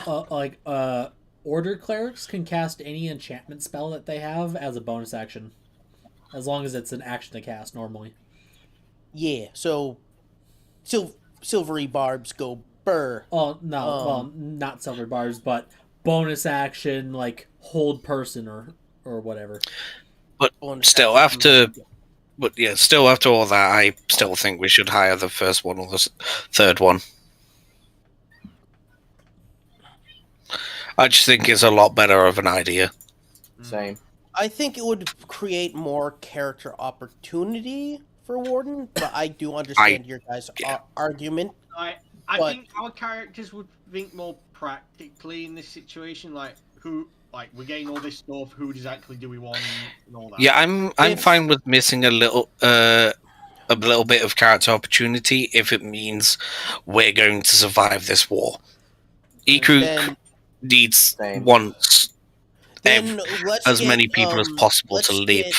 yeah. Order clerics can cast any enchantment spell that they have as a bonus action, as long as it's an action to cast normally. Yeah, so silvery barbs go burr. Oh no, well, not silver bars, but bonus action like hold person or whatever. But Bonus still, action. still after all that, I still think we should hire the first one or the third one. I just think it's a lot better of an idea. Same. I think it would create more character opportunity for Warden, but I do understand your guys' argument. I But- think our characters would think more practically in this situation, like we're getting all this stuff. Who exactly do we want and all that? Yeah, I'm If- fine with missing a little bit of character opportunity if it means we're going to survive this war. Ikru Then, needs Same. wants then let's as get, many people as possible let's to get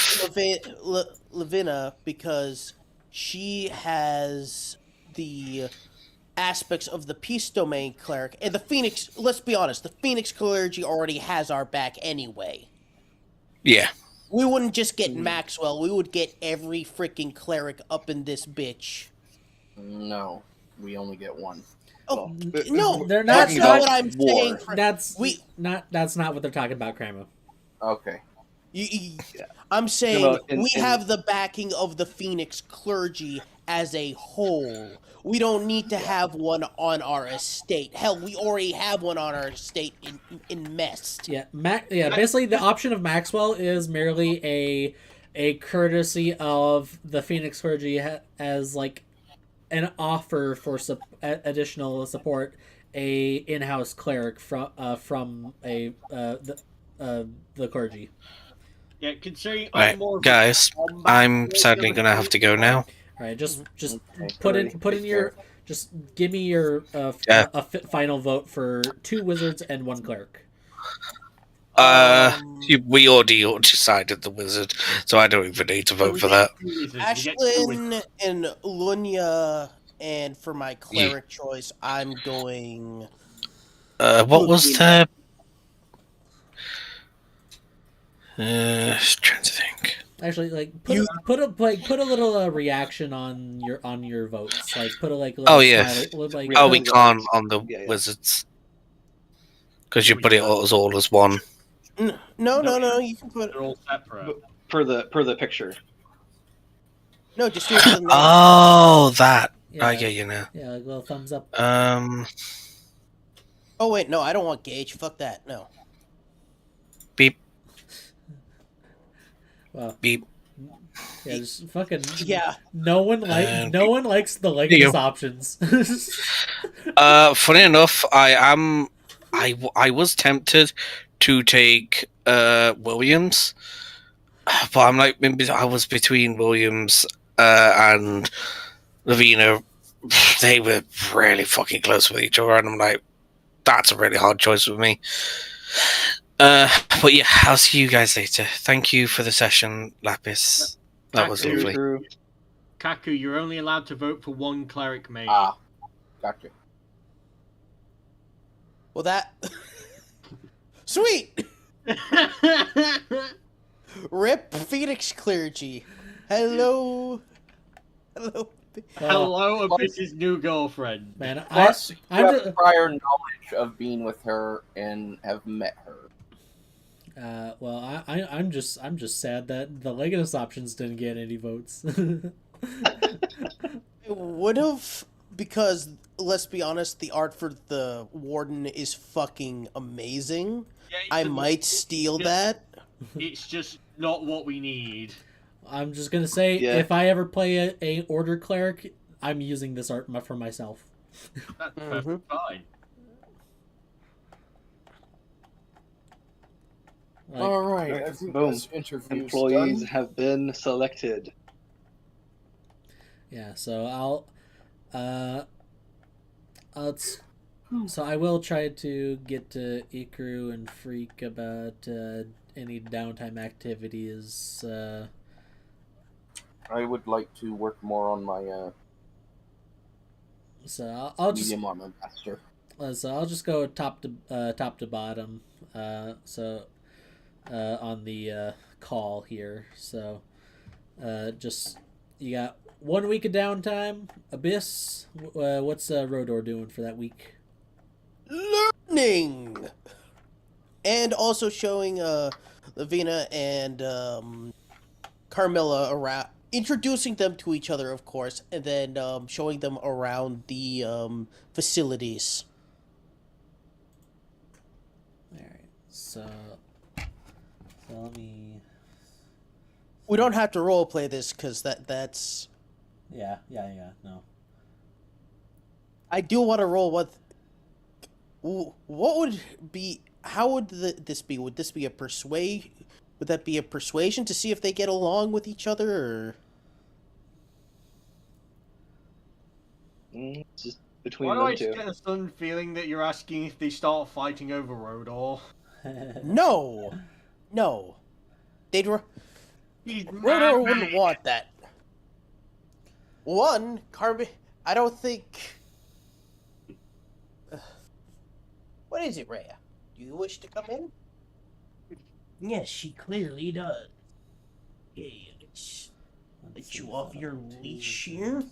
live. Lavina, because she has the aspects of the Peace Domain cleric, and the Phoenix. Let's be honest, the Phoenix clergy already has our back anyway. Yeah. We wouldn't just get Maxwell; we would get every freaking cleric up in this bitch. No, we only get one. Oh Well, no, They're that's not not talking what I'm war. saying. That's We- That's not what they're talking about, Cramo. Okay. I'm saying No, we have the backing of the Phoenix clergy as a whole. We don't need to have one on our estate. Hell, we already have one on our estate in Mest. Yeah, basically the option of Maxwell is merely a courtesy of the Phoenix clergy as like an offer for additional support, a in-house cleric from the clergy. Yeah, considering Right, I'm more of a guys, combat I'm player sadly than a gonna have to go now. All right, just Okay. put in Take your care. just give me your Yeah. final vote for 2 wizards and 1 cleric. We already decided the wizard, so I don't even need to vote for that. Ashlyn and Lunya, and for my cleric choice, I'm going. What was the? Trying to think. Actually, like put a little reaction on your votes. Like put a little Oh, yeah. smiley, like Oh, we Yeah. can't on the Yeah. wizards because you put it all as one. No, you can put They're all separate. per the picture. no, just do it for the name. Oh, that. yeah, I get you now. yeah, like a little thumbs up. Oh wait, no, I don't want Gage. Fuck that. No. Beep Well, beep. yeah, just fucking Yeah. No one likes the There you Legacy go. options. Funny enough, I was tempted to take Williams, but I'm like I was between Williams and Lavina. They were really fucking close with each other, and I'm like, that's a really hard choice for me. But yeah, I'll see you guys later. Thank you for the session, Lapis. That was Thank you. lovely. Kaku, you're only allowed to vote for 1 cleric mage. Ah, gotcha. Well, that. Sweet. Rip Phoenix clergy. Hello. Hello. Hello, Abyss's new girlfriend. Man, Plus, you I'm have just, prior knowledge of being with her and have met her. well, I'm just sad that the Legacy options didn't get any votes. It would have, because let's be honest, the art for the Warden is fucking amazing. Yeah, I might steal that. It's just not what we need. I'm just gonna say, Yeah. if I ever play a Order cleric, I'm using this art for myself. That's Mhm. perfectly fine. Like, All right, I think Boom. this interview's Employees done. have been selected. yeah, so so I will try to get to Ikru and Freak about any downtime activities. I would like to work more on my So I'll just medium armor master. so I'll just go top to bottom. So on the call here. So just you got 1 week of downtime. Abyss, what's Rodor doing for that week? Learning! And also showing Lavina and Carmilla around, introducing them to each other, of course, and then showing them around the facilities. So let me. We don't have to role play this because that's. Yeah. No. I do want to roll what. What would be? How would this be? Would this be a persuade? Would that be a persuasion to see if they get along with each other, or? It's just between Why do them I two. just get a sudden feeling that you're asking if they start fighting over Rodor? No, they'd. He's Rodor mad. wouldn't want that. One, Carmen. I don't think. What is it, Rhea? Do you wish to come in? Yes, she clearly does. Okay, let's let you off your leash here.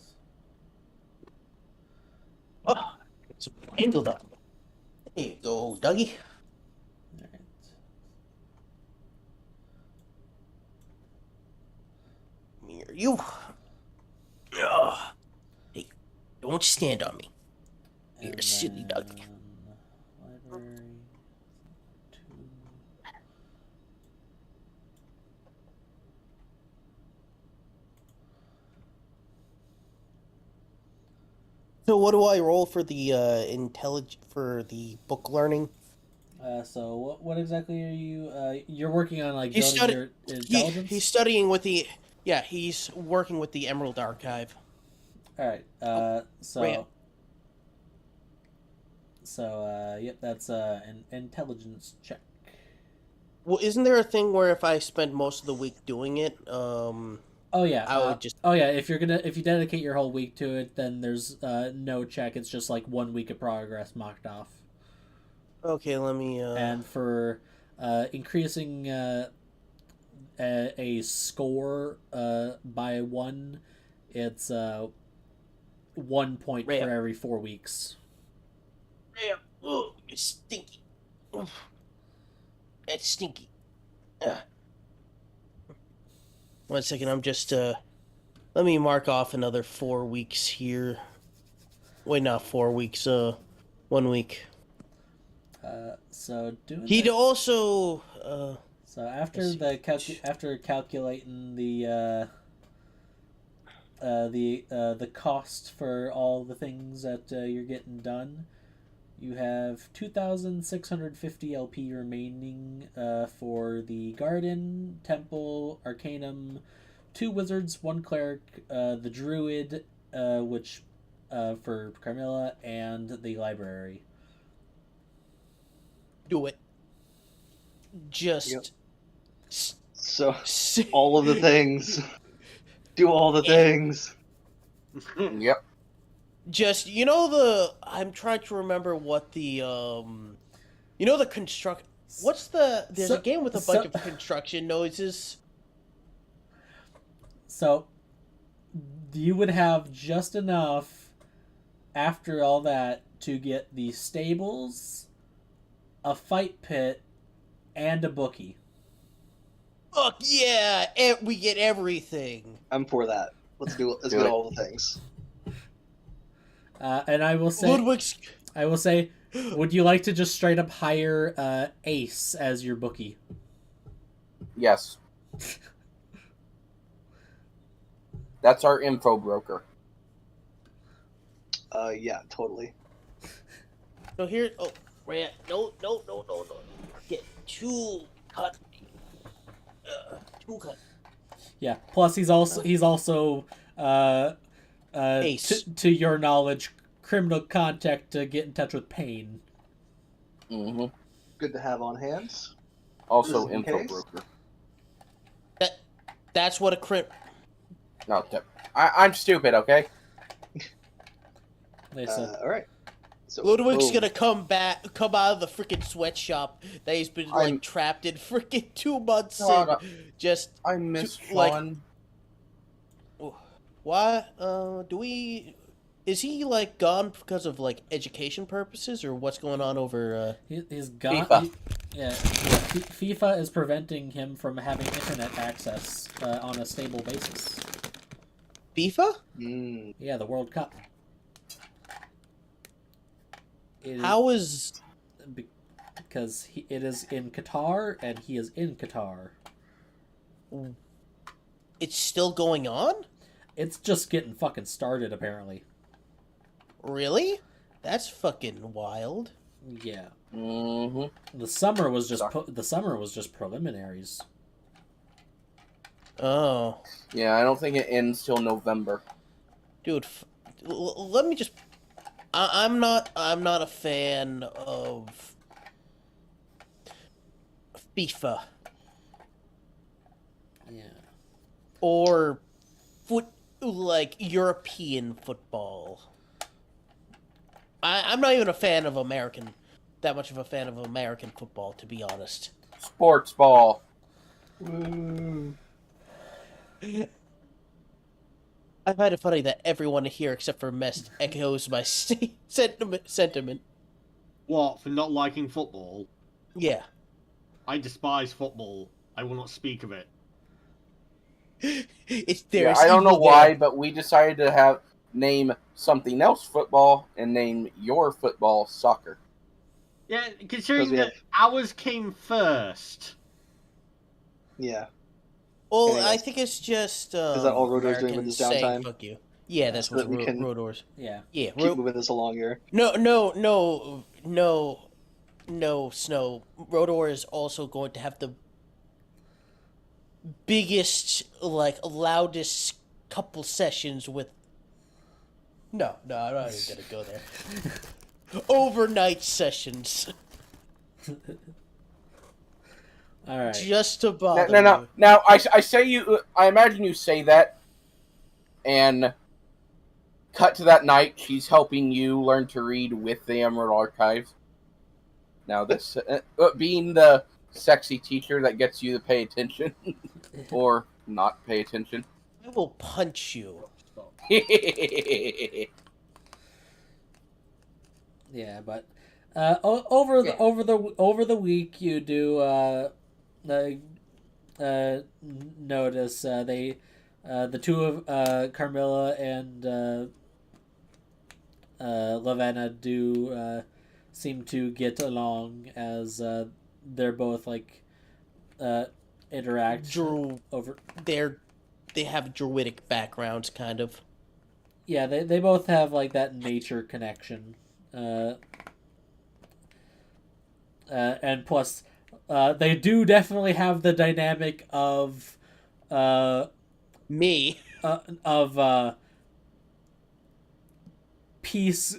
Oh, it's handled up. There you go, Dougie. Alright. Near you. Hey, don't stand on me. You're And silly, Dougie. then library. 2. So what do I roll for the for the book learning? So what exactly are you? You're working on like He's building your intelligence. He's studying with the. Yeah, he's working with the Emerald Archive. All right. Rhea. Yep, that's an intelligence check. Well, isn't there a thing where if I spend most of the week doing it, Oh yeah. I would just. Oh yeah. If you dedicate your whole week to it, then there's no check. It's just like 1 week of progress mocked off. Okay, let me. And for increasing a score by 1, it's 1 point Rhea. for every 4 weeks. Rhea, oh, it's stinky. It's stinky. 1 second, I'm just let me mark off another 4 weeks here. Wait, not 4 weeks. 1 week. So doing. He'd this- also. So after Let's the after calculating the cost for all the things that you're getting done, you have 2,650 LP remaining for the garden, temple, arcanum, 2 wizards, 1 cleric, the druid, which for Carmilla, and the library. Do it. Just. Yep. s- So s- all of the things. Do all the things. Yep. Just I'm trying to remember what the the construct. What's there's So- a game with a bunch of construction noises. So you would have just enough after all that to get the stables, a fight pit, and a bookie. Fuck yeah! We get everything. I'm for that. Let's do it. Let's Do get it. all the things. And I will say, Ludwig's. would you like to just straight up hire Ace as your bookie? Yes. That's our info broker. Yeah, totally. So here. Oh, Rhea, no. Get 2 cut. 2 cut. Yeah. Plus, he's also Ace. to your knowledge, criminal contact to get in touch with Payne. Mm-hmm. Good to have on hands. Also Just in info case. broker. That's what a crim. No, I'm stupid, okay? They said, All right. So Ludwig's boom. gonna come out of the freaking sweatshop that he's been I'm- trapped in freaking 2 months. No, in. no. Just I miss like- fun. why? Is he gone because of education purposes, or what's going on over? he's gone. FIFA. FIFA is preventing him from having internet access on a stable basis. FIFA? Mm, Yeah, the World Cup. It is- How is? because it is in Qatar, and he is in Qatar. It's still going on? It's just getting fucking started, apparently. Really? That's fucking wild. Yeah. Mm-hmm. The summer was just preliminaries. Oh, Yeah, I don't think it ends till November. dude, let me just. I'm not a fan of FIFA Yeah. or European football. I'm not even a fan of that much of a fan of American football, to be honest. Sports ball. I find it funny that everyone here except for Mest echoes my sentiment. What, for not liking football? Yeah. I despise football. I will not speak of it. There's I don't know evil why, there. but we decided to name something else football and name your football soccer. Yeah, considering we that ours came first. Yeah. Well, Anyways. I think it's just Is that all Rodor's doing with Americans his saying downtime? fuck you. Yeah, that's So what that we can Rodors. Yeah. Yeah, keep moving this along here. No, Snow. Rodor is also going to have the biggest, loudest couple sessions with. No, I'm not even gonna go there. Overnight sessions, All right. just to bother No. you. Now, I imagine you say that, and cut to that night. She's helping you learn to read with the Emerald Archives. Now, this being the sexy teacher that gets you to pay attention or not pay attention. I will punch you. Yeah, but over the week you do notice they the two of Carmilla and Lavenna do seem to get along as they're both interact over. They have druidic backgrounds, kind of. Yeah, they both have that nature connection. And plus, they do definitely have the dynamic of Me. peace,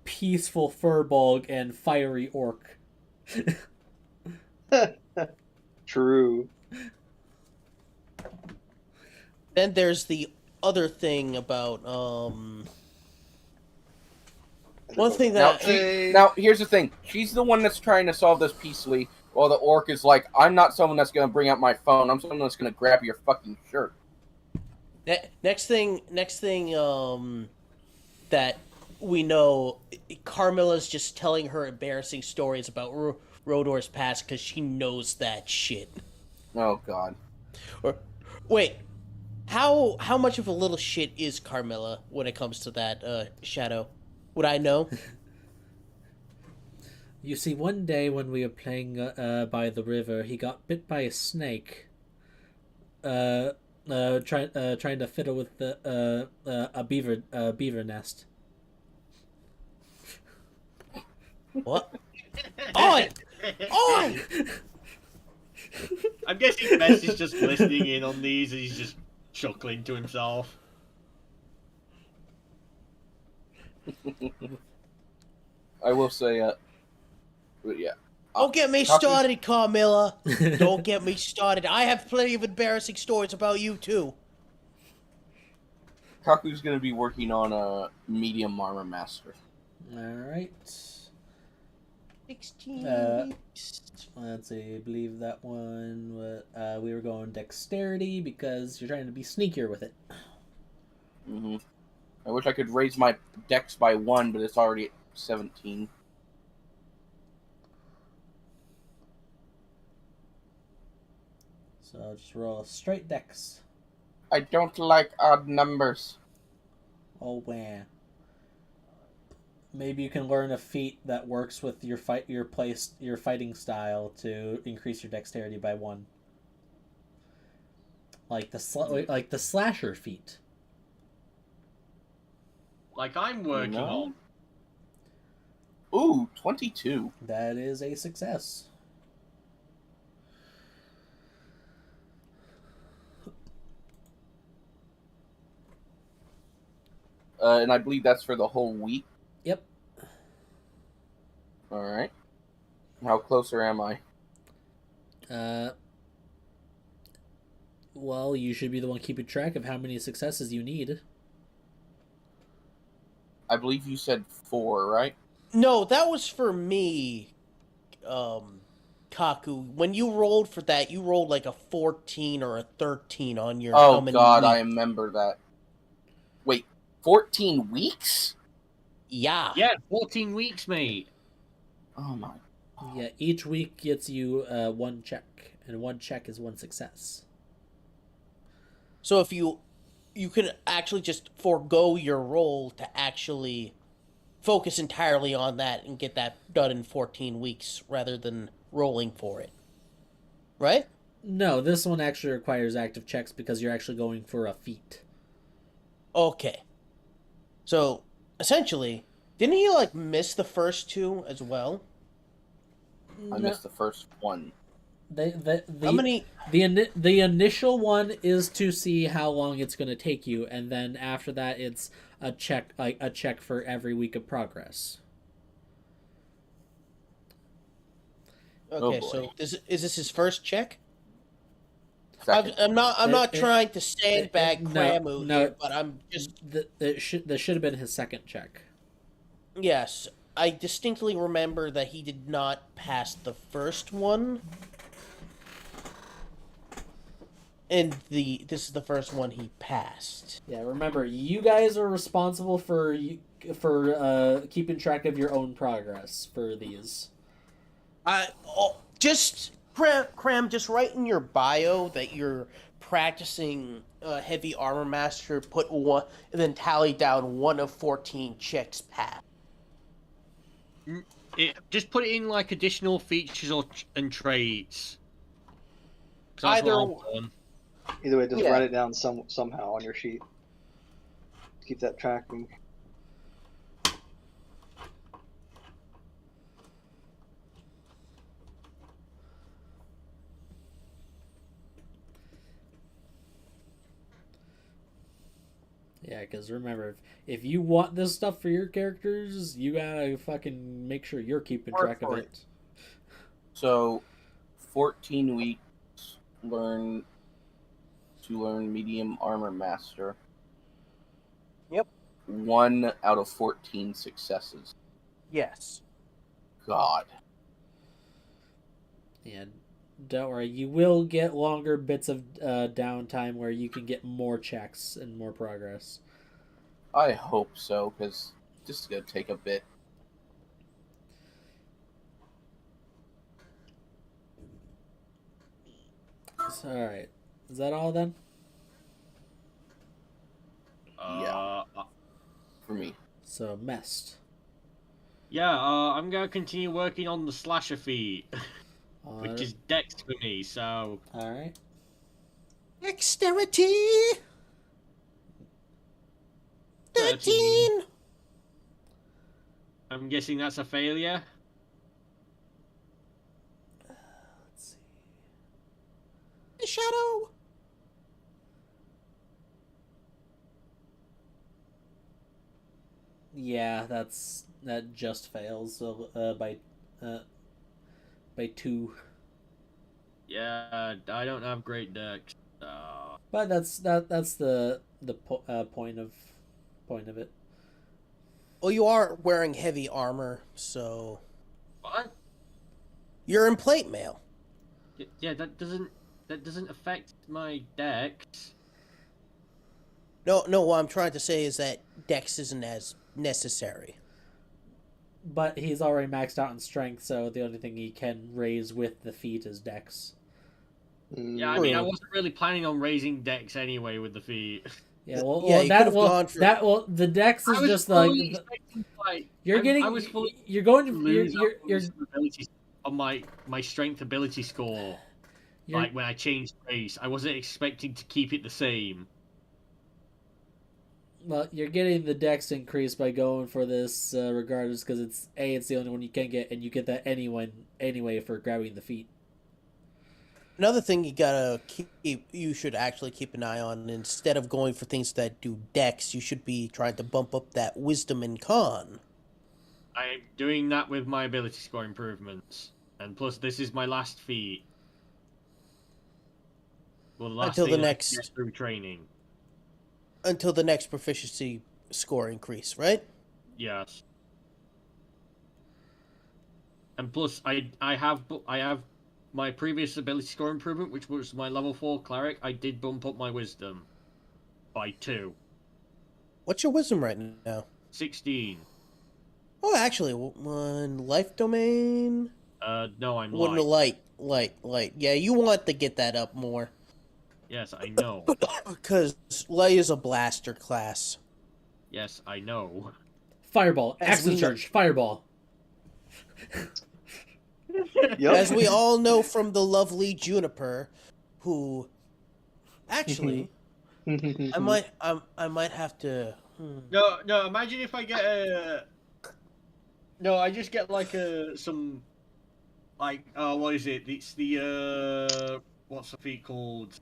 peaceful furbolg and fiery orc. True. Then there's the other thing about one thing that Now, here's the thing. She's the one that's trying to solve this peacefully, while the orc is like, I'm not someone that's going to bring out my phone. I'm someone that's going to grab your fucking shirt. next thing that we know, Carmilla's just telling her embarrassing stories about Rodor's past because she knows that shit. Oh, God. Or wait, how much of a little shit is Carmilla when it comes to that, Shadow? Would I know? You see, one day when we were playing by the river, he got bit by a snake. Trying to fiddle with a beaver nest. What? Oi! Oi! I'm guessing Mess is just listening in on these and he's just chuckling to himself. I will say, but yeah. Don't get me started, Carmilla. Don't get me started. I have plenty of embarrassing stories about you, too. Kaku's going to be working on a medium armor master. Alright. 16 weeks. Let's see, I believe that one, we were going dexterity because you're trying to be sneakier with it. Mm-hmm. I wish I could raise my dex by 1, but it's already at 17. So just roll a straight dex. I don't like odd numbers. Oh, wow. Maybe you can learn a feat that works with your fighting style to increase your dexterity by 1. Like the slasher feat. Like I'm working on. Ooh, 22. That is a success. And I believe that's for the whole week. Yep. All right. How closer am I? Well, you should be the one keeping track of how many successes you need. I believe you said 4, right? No, that was for me, Kaku. When you rolled for that, you rolled like a 14 or a 13 on your. Oh how many God, I weeks. remember that. Wait, 14 weeks? Yeah. Yeah, 14 weeks, mate. Oh my. Yeah, each week gets you 1 check, and 1 check is 1 success. So if you can actually just forego your roll to actually focus entirely on that and get that done in 14 weeks rather than rolling for it. Right? No, this one actually requires active checks because you're actually going for a feat. Okay. So, essentially, didn't you like miss the first 2 as well? I missed the first one. How many? The initial one is to see how long it's going to take you, and then after that, it's a check for every week of progress. Okay, boy. so is this his first check? Second. I'm not trying to sandbag no, Cramu no. here, but I'm just That should have been his second check. yes. I distinctly remember that he did not pass the first one. And this is the first one he passed. Yeah, remember, you guys are responsible for keeping track of your own progress for these. Just Cram, just write in your bio that you're practicing heavy armor master. Put 1, and then tally down 1 of 14 checks passed. Just put it in like additional features and traits. Either way, just Yeah. write it down somehow on your sheet. Keep that tracking. Yeah, because remember, if you want this stuff for your characters, you gotta fucking make sure you're keeping Work track of for it. So, 14 weeks to learn medium armor master. Yep. 1 out of 14 successes. Yes. God. Yeah, don't worry, you will get longer bits of downtime where you can get more checks and more progress. I hope so, because this is going to take a bit. So, alright. Is that all then? Yeah. For me. So, Mest. Yeah, I'm gonna continue working on the slasher feat, which is dex for me. So. Alright. Dexterity. 13. I'm guessing that's a failure. Let's see. The shadow. Yeah, that just fails. So by 2. Yeah, I don't have great dex. But that's the point of it. Well, you are wearing heavy armor, so What? you're in plate mail. Yeah, that doesn't affect my dex. No, what I'm trying to say is that dex isn't as necessary. But he's already maxed out in strength, so the only thing he can raise with the feat is dex. Yeah, I mean, I wasn't really planning on raising dex anyway with the feat. Yeah, well, Yeah, you could've well, gone for- that well, the dex I is was just fully like expecting, like you're getting. I was fully You're going to to lose you're some ability on my strength ability score. you're Like when I changed race, I wasn't expecting to keep it the same. well, you're getting the dex increase by going for this regardless because it's the only one you can get, and you get that anyway for grabbing the feet. Another thing you should actually keep an eye on, instead of going for things that do dex, you should be trying to bump up that wisdom and con. I'm doing that with my ability score improvements, and plus this is my last feat. Well, the last Until the thing I can next- get through training. Until the next proficiency score increase, right? Yes. And plus, I have my previous ability score improvement, which was my level 4 cleric. I did bump up my wisdom by 2. What's your wisdom right now? 16. Oh, actually, one life domain. No, I'm One light. light. Yeah, you want to get that up more. Yes, I know. Because light is a blaster class. Yes, I know. Fireball, As accent we know- surge, fireball. Yep. As we all know from the lovely Juniper, who actually I might have to No. Imagine if I get a. No, I just get like some, like what is it? It's the what's the feat called?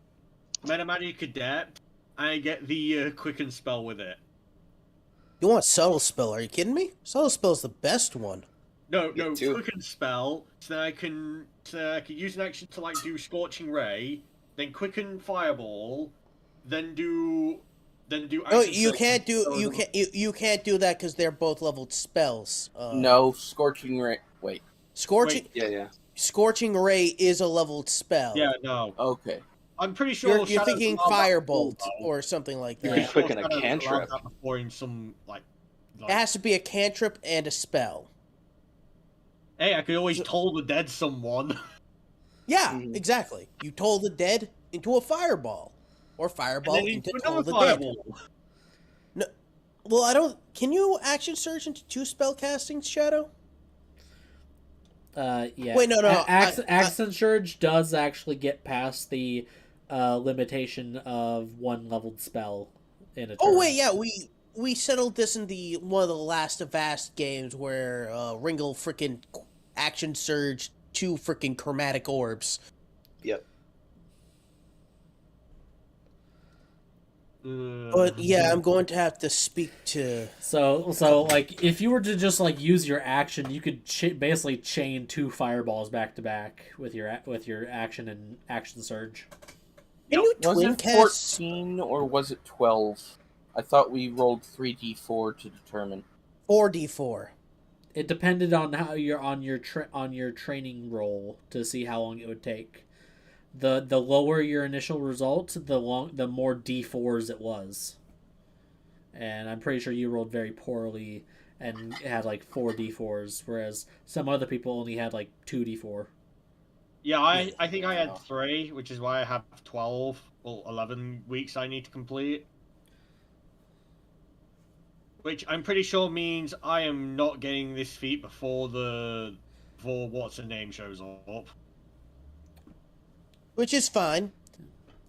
Metamagic Adept. I get the quicken spell with it. You want subtle spell, are you kidding me? Subtle spell's the best one. No, Me too. quicken spell. So I can use an action to like do Scorching Ray, then quicken Fireball, then do. No, Action you Surge. can't do you can't do that because they're both leveled spells. No, Scorching Ray. Wait. Scorching Yeah. Scorching Ray is a leveled spell. Yeah, no. Okay. I'm pretty sure. You're Shadows thinking allowed that Firebolt before, though. or something like You that. can can quicken a Shadows allowed cantrip. that before in some like. It has to be a cantrip and a spell. Hey, I could always toll the dead someone. Yeah, Mhm. exactly. You toll the dead into a fireball, or fireball and then into into toll another the dead. fireball. Well, I don't. Can you action surge into 2 spell castings, Shadow? Yeah. Wait, no. Accent surge does actually get past the limitation of 1 leveled spell in a turn. Oh wait, yeah, we settled this in one of the last Avast games where Ringle freaking action surge 2 freaking chromatic orbs. Yep. But yeah, I'm going to have to speak to. So like if you were to just like use your action, you could basically chain 2 fireballs back to back with your action and action surge. Can you Was twin it cast 14 or was it 12? I thought we rolled 3d4 to determine. 4d4? It depended on how you're on your training roll to see how long it would take. The lower your initial result, the more d4s it was. And I'm pretty sure you rolled very poorly and had like 4 d4s, whereas some other people only had like 2 d4. Yeah, I think I had 3, which is why I have 12 or 11 weeks I need to complete. Which I'm pretty sure means I am not getting this feat before what's her name shows up. Which is fine.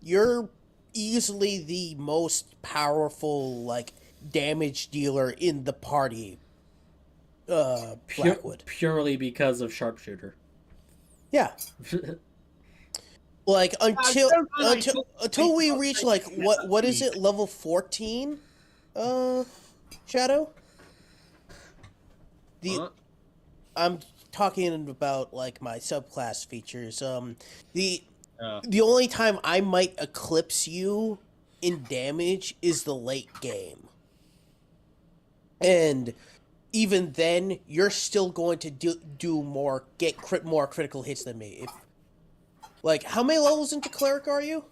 You're easily the most powerful, like, damage dealer in the party. Blackwood. Purely because of sharpshooter. Yeah. Like until we reach like what is it, level 14? Shadow? I'm talking about like my subclass features. The only time I might eclipse you in damage is the late game. And even then, you're still going to do more, more critical hits than me. Like, how many levels into cleric are you?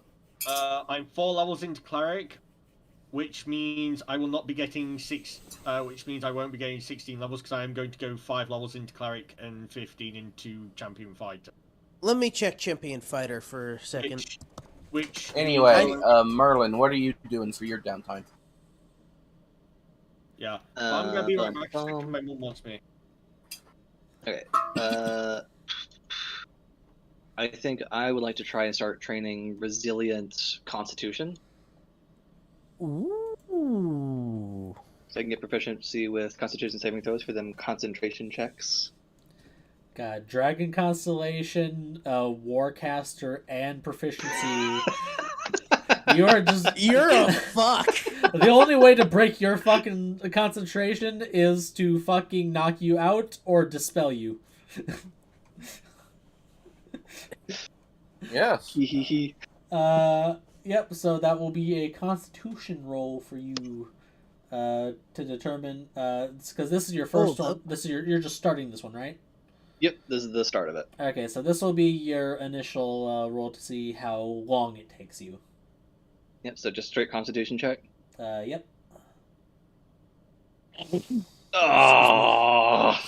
I'm 4 levels into cleric, which means I will not be getting which means I won't be getting 16 levels because I am going to go 5 levels into cleric and 15 into champion fighter. Let me check champion fighter for a second. Which Anyway, Merlin, what are you doing for your downtime? yeah, I'm gonna be right back. Bum, Second, bum. my mum wants me. Okay. I think I would like to try and start training resilient constitution, Ooh. so I can get proficiency with constitution saving throws for them concentration checks. God, Dragon Constellation, Warcaster, and proficiency. You're just. You're a fuck. The only way to break your fucking concentration is to fucking knock you out or dispel you. Yes. Hehehe. Yep, so that will be a constitution roll for you to determine, because this is your first Hold one. up. This is you're just starting this one, right? Yep, this is the start of it. Okay, so this will be your initial roll to see how long it takes you. Yep, so just straight constitution check. Yep. Oh!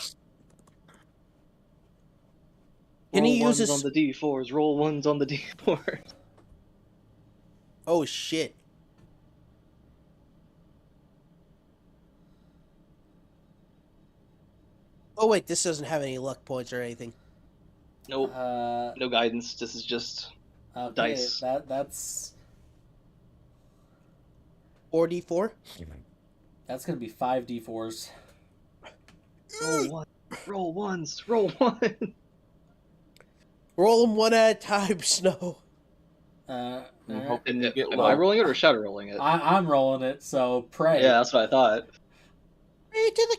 Can Roll he use ones his- on the d4s? Roll ones on the d4s. Oh shit. Oh wait, this doesn't have any luck points or anything. Nope. Uh, No guidance. This is just okay, dice. That's 4d4? that's gonna be 5d4s. roll one. Roll ones. Roll one. Roll them one at a time, Snow. Alright. Hoping you get Am low. I rolling it or Shadow rolling it? I'm rolling it, so pray. Yeah, that's what I thought. Pray to the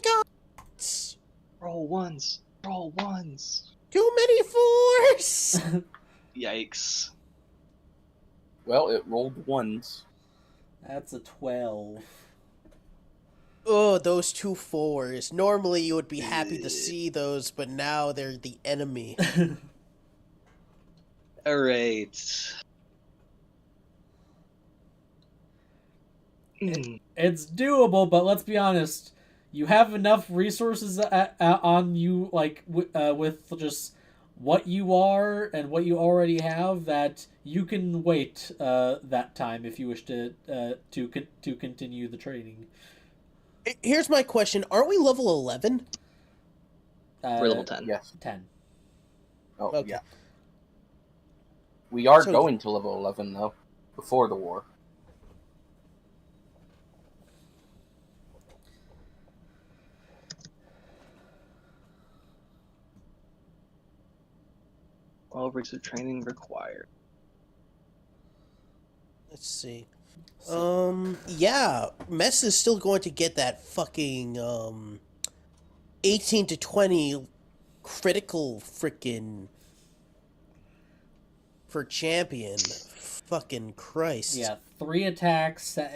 gods. Roll ones. Roll ones. Too many fours. Yikes. Well, it rolled ones. That's a 12. Oh, those 2 fours. Normally you would be happy to see those, but now they're the enemy. Alright. It's doable, but let's be honest. You have enough resources on you, like with just what you are and what you already have, that you can wait that time if you wish to continue the training. Here's my question. Aren't we level 11? We're level 10. Yes. 10. Oh, Okay. yeah. We are So- going to level 11, though, before the war. All weeks of training required. Let's see. Yeah, Mess is still going to get that fucking 18 to 20 critical frickin' for champion. Fucking Christ. Yeah, 3 attacks that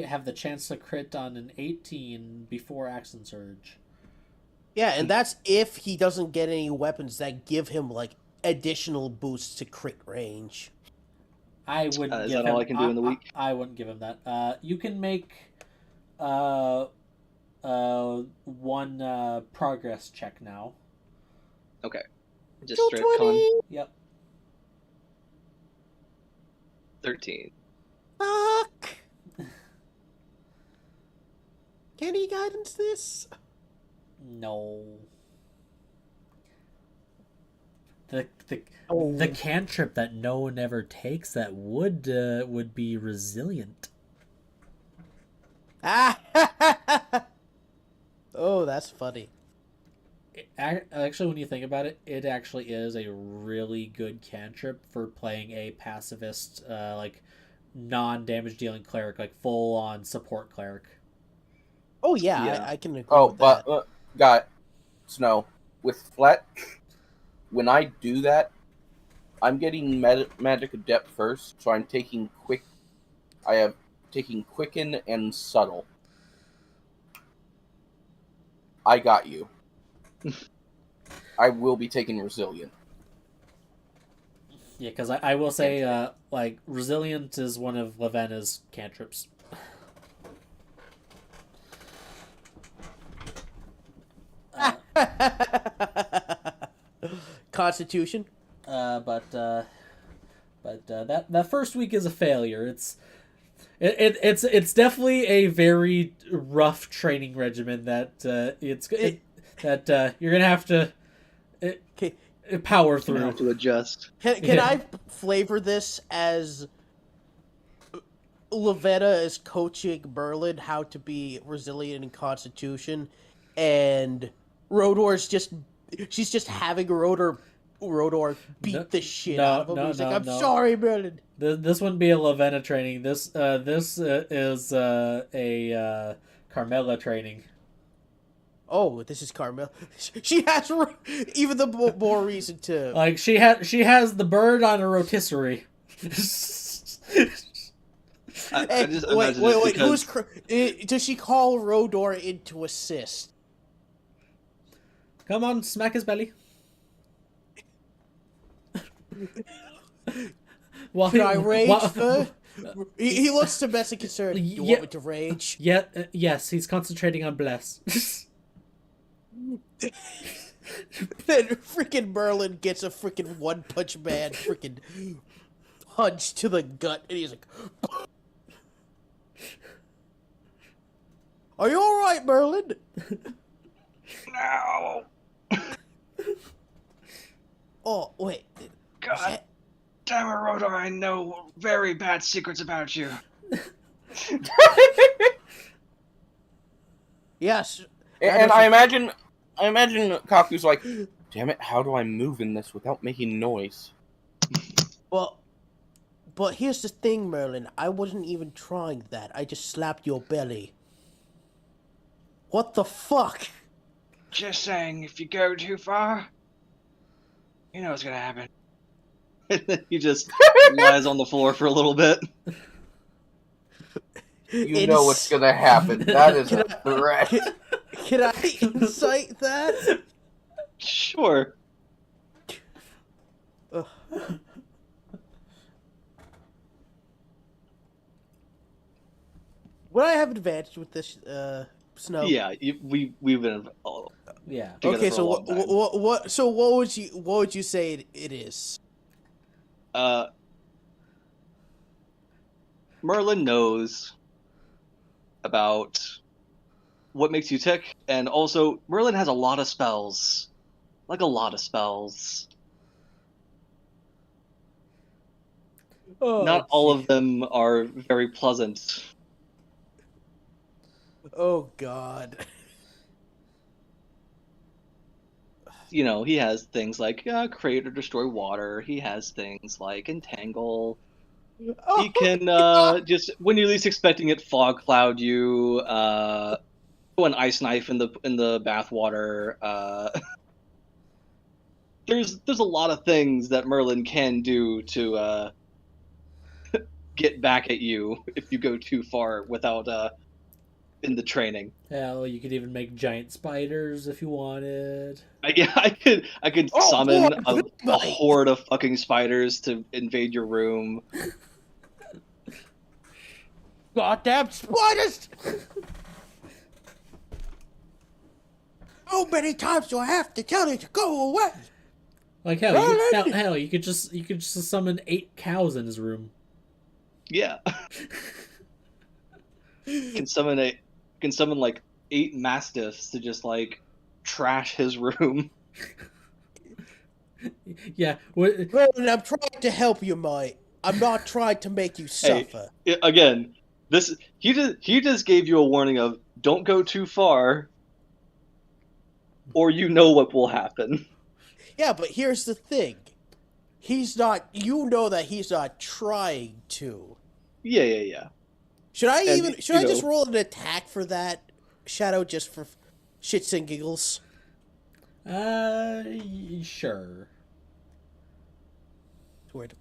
have the chance to crit on an 18 before Action Surge. Yeah, and that's if he doesn't get any weapons that give him like additional boosts to crit range. I wouldn't Is give that him. all I can do in the week? I wouldn't give him that. You can make one progress check now. Okay. Just straight con. 220. Yep. 13. Fuck. Can he guidance this? No. The Oh. the cantrip that no one ever takes that would be resilient. Ah. Oh, that's funny. Actually, when you think about it, it actually is a really good cantrip for playing a pacifist, like non-damage dealing cleric, like full on support cleric. Oh yeah, Yeah. I can agree Oh, with that. but, got Snow, with Fletch, when I do that, I'm getting Magic Adept first, so I'm taking taking Quicken and Subtle. I got you. I will be taking Resilient. Yeah, because I will say, like, resilient is one of Lavenna's cantrips. Constitution. But But that first week is a failure. It's definitely a very rough training regimen that you're gonna have to power You through. have to adjust. Can I flavor this as Lavetta is coaching Merlin how to be resilient in Constitution, and she's just having Rodor beat the shit out of him. He's like, I'm sorry, Merlin. This wouldn't be a Lavenna training. This is a Carmela training. Oh, this is Carmel. She has even the more reason to. Like she has the bird on a rotisserie. I just wait. because... Does she call Rodor in to assist? Come on, smack his belly. Can I rage first? He looks domestic concerned. You want me to rage? Yeah, yes, he's concentrating on bless. Then freaking Merlin gets a freaking One Punch Man freaking punch to the gut, and he's like, "Are you all right, Merlin?" No. Oh wait, God damn it, Rodor, I know very bad secrets about you. yes. And I imagine Kaku's like, damn it, how do I move in this without making noise? Well, but here's the thing, Merlin. I wasn't even trying that. I just slapped your belly. What the fuck? Just saying, if you go too far, you know what's gonna happen. And then he just lies on the floor for a little bit. You know what's gonna happen. That is a threat. Can I incite that? Sure. Would I have advantage with this snow? Yeah, we've been Yeah. together Okay, for so a long time. what would you say it is? Merlin knows about what makes you tick, and also Merlin has a lot of spells. Like a lot of spells. Not all of them are very pleasant. Oh God. You know, he has things like create or destroy water. He has things like entangle. Oh, He can just when you're least expecting it, fog cloud you. Throw an ice knife in the bathwater. There's a lot of things that Merlin can do to get back at you if you go too far without in the training. Hell, you could even make giant spiders if you wanted. I could Oh, summon boy, a horde of fucking spiders to invade your room. goddamn spiders! How many times do I have to tell you to go away? Like hell, you could just summon 8 cows in his room. Yeah. can summon like 8 mastiffs to just like trash his room. Yeah. Merlin, I'm trying to help you, mate. I'm not trying to make you suffer. Again, he just gave you a warning of don't go too far, or you know what will happen. Yeah, but here's the thing. He's not. You know that he's not trying to. Yeah. Should I And, just roll an attack for that, Shadow, just for shits and giggles? Sure. Weird.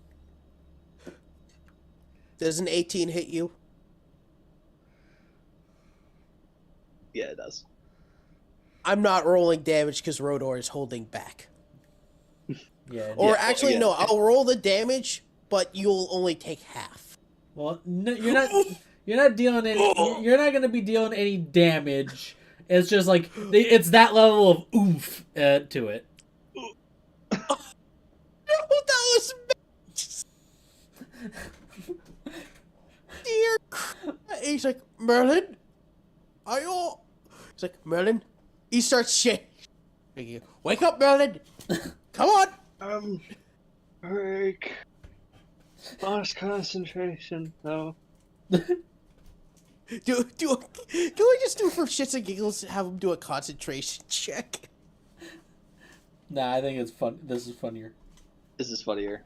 Does an 18 hit you? Yeah, it does. I'm not rolling damage because Rodor is holding back. Yeah. Or actually, no, I'll roll the damage, but you'll only take half. Well, no, you're not. You're not dealing any. You're not going to be dealing any damage. It's just like it's that level of oomph to it. No, that was Dear Christ. He's like, Merlin, are you all... He's like, Merlin. He starts shaking. Wake up, Merlin. Come on. Break. Lost concentration. No. Do we just do for shits and giggles have him do a concentration check? Nah, I think it's fun. This is funnier. This is funnier.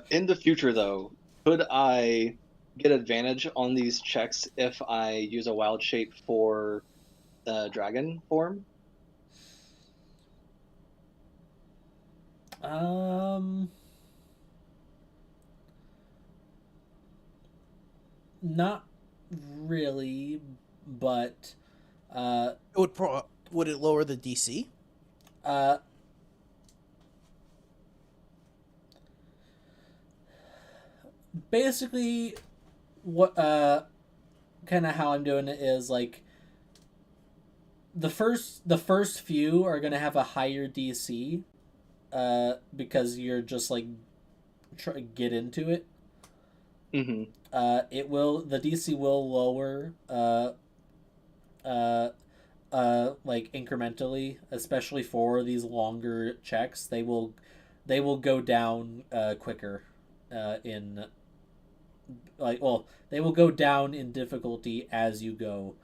In the future, though, could I get advantage on these checks if I use a wild shape for dragon form? Not really, but Would it lower the DC? Basically, what kind of how I'm doing it is like the first few are gonna have a higher DC, because you're just like try to get into it. Mm-hmm. The DC will lower like incrementally, especially for these longer checks. They will go down quicker in like, well, they will go down in difficulty as you go.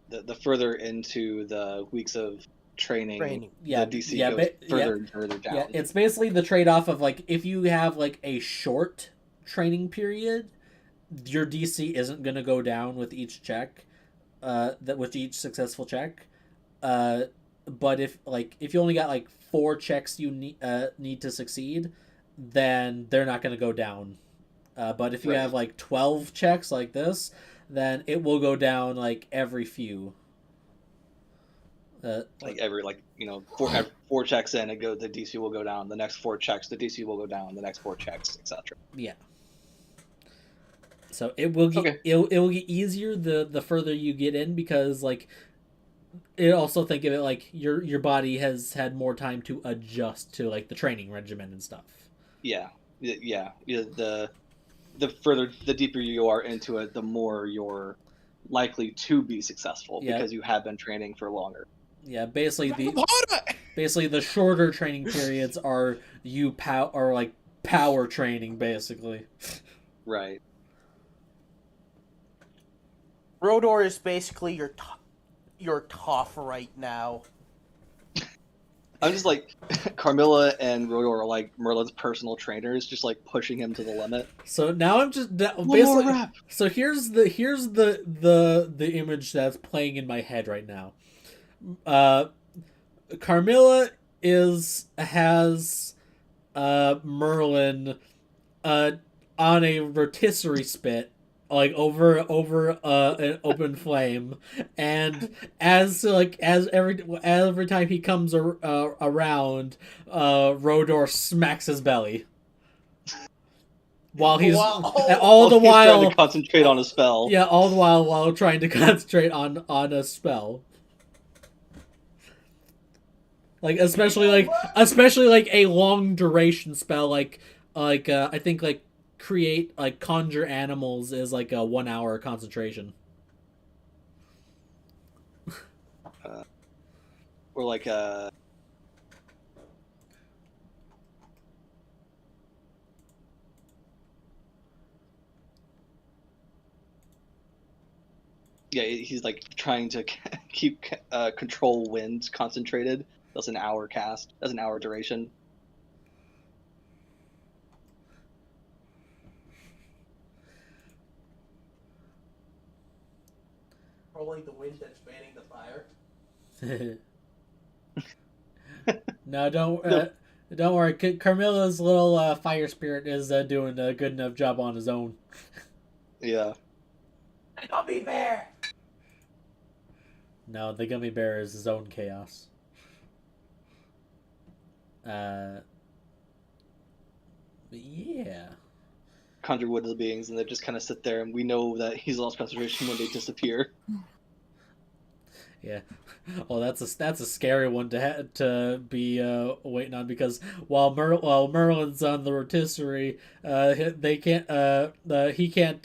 The further into the weeks of training. Yeah, the DC yeah, goes further yeah, and further down. yeah. It's basically the trade-off of like if you have like a short training period, your DC isn't going to go down with each check, with each successful check. But if you only got like 4 checks you need to succeed, then they're not going to go down. But if you have like 12 checks like this, then it will go down like every few. Like every four checks in, the DC will go down. The next 4 checks, the DC will go down. The next 4 checks, etc. Yeah. So it will get it'll get easier the further you get in, because like it also think of it like your body has had more time to adjust to like the training regimen and stuff. Yeah. The deeper you are into it, the more you're likely to be successful because you have been training for longer. Yeah, basically the shorter training periods are power training basically. Right. Rodor is basically your tough right now. I'm just like Carmilla and Rodor are like Merlin's personal trainers, just like pushing him to the limit. So now I'm just basically. So here's the image that's playing in my head right now. Carmilla has Merlin on a rotisserie spit, like over an open flame, and as every time he comes around, Rodor smacks his belly. While he's all the while trying to concentrate on a spell. Yeah, all the while trying to concentrate on a spell. Like especially like a long duration spell, like I think like create like conjure animals is like a 1 hour concentration. Or like yeah, he's like trying to keep control wind concentrated. That's an hour cast. That's an hour duration. Controlling the wind that's fanning the fire. No, don't worry. Carmilla's little fire spirit is doing a good enough job on his own. Yeah. The gummy bear. No, the gummy bear is his own chaos. Yeah. Conjure woodland beings, and they just kind of sit there, and we know that he's lost concentration when they disappear. Yeah. Oh, that's a scary one to be waiting on, because while Merlin's on the rotisserie, they can't he can't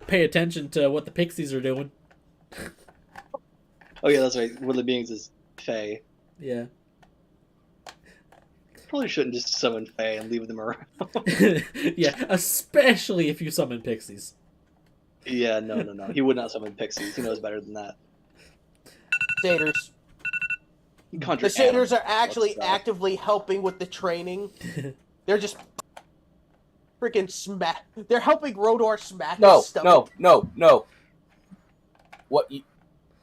pay attention to what the pixies are doing. Oh yeah, that's right. One of the beings is Fae. Yeah. Probably shouldn't just summon Fae and leave them around. Yeah, especially if you summon pixies. Yeah, no. He would not summon pixies. He knows better than that. Satyrs. He The conjures satyrs are animals. actually Let's, actively helping with the training. They're just freaking smack. They're helping Rodor smack his stomach. No. What you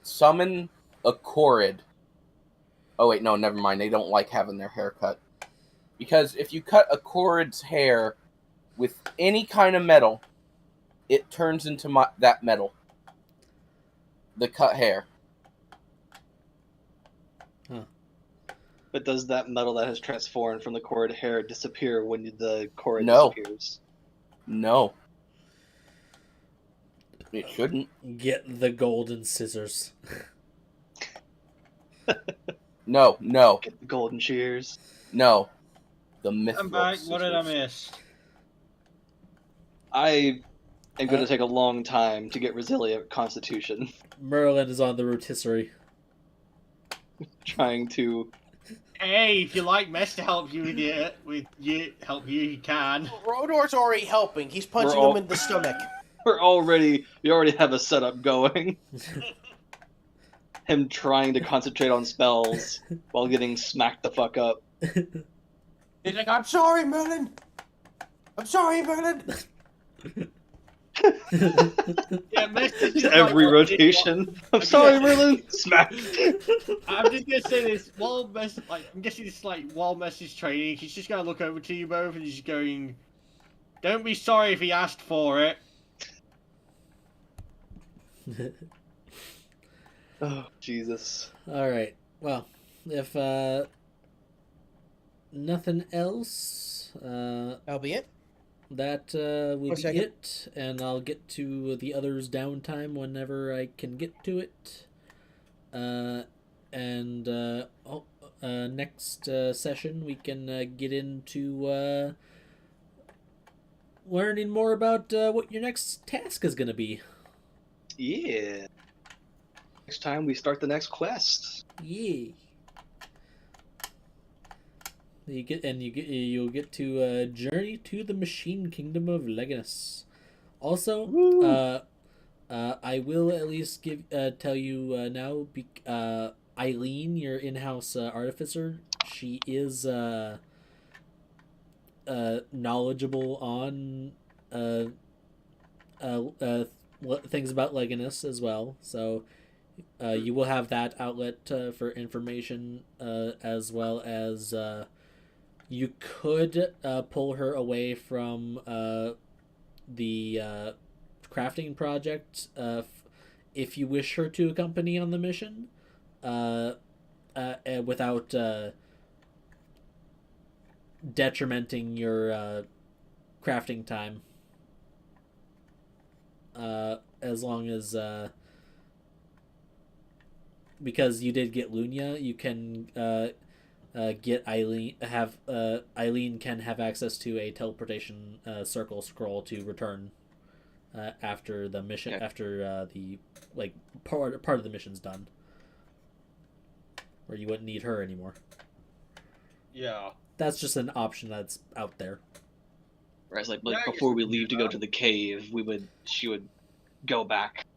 summon a Korid? Oh wait, no, never mind. They don't like having their hair cut. Because if you cut a Korid's hair with any kind of metal, it turns into that metal. The cut hair. But does that metal that has transformed from the Korid hair disappear when the Korid No. disappears? No. It shouldn't. Get the golden scissors. No. Get the golden shears. No. The myth. I'm back. What did I miss? I am going to take a long time to get resilient constitution. Merlin is on the rotisserie. Trying to... Hey, if you like Mess to help you you can. Rodor's already helping. He's punching him in the stomach. We already have a setup going. Him trying to concentrate on spells while getting smacked the fuck up. He's like, I'm sorry, Merlin. I'm sorry, Merlin. Yeah, Mess is just Every like, rotation. I'm sorry, Merlin. Smack. I'm just gonna say this. While Mess, I'm guessing it's while Mess is training, he's just gonna look over to you both and he's going, "Don't be sorry if he asked for it." Oh, Jesus. Alright. Well, if nothing else, That'll be it. that will be second. it, and I'll get to the others' downtime whenever I can get to it. Next session we can get into learning more about what your next task is going to be. Yeah. Next time we start the next quest. Yeah. You'll get to journey to the Machine Kingdom of Leganis. Also, I will at least tell you now. Eileen, your in-house artificer, she is knowledgeable on things about Leganis as well. So you will have that outlet for information, as well as you could pull her away from the crafting project if you wish her to accompany on the mission, without detrimenting your crafting time. As long as because you did get Lunia, you can get Eileen. Eileen can have access to a teleportation circle scroll to return after the mission. Okay. After the part of the mission's done, where you wouldn't need her anymore. Yeah. That's just an option that's out there. Whereas, before we leave to go to the cave, she would go back.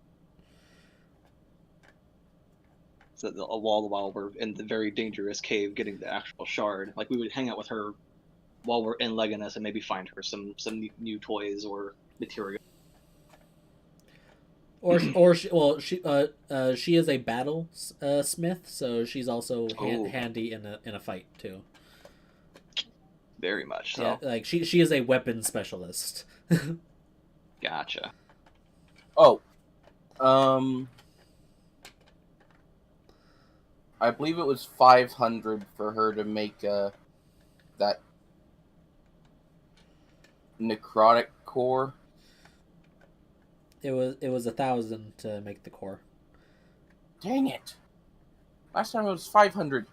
So while we're in the very dangerous cave getting the actual shard, we would hang out with her while we're in Leganis and maybe find her some new toys or material. She is a battle smith, so she's also Oh. handy in a fight too. Very much so. Yeah, she is a weapon specialist. Gotcha. Oh, I believe it was 500 for her to make that necrotic core. it was 1,000 to make the core. Dang it! Last time it was 500.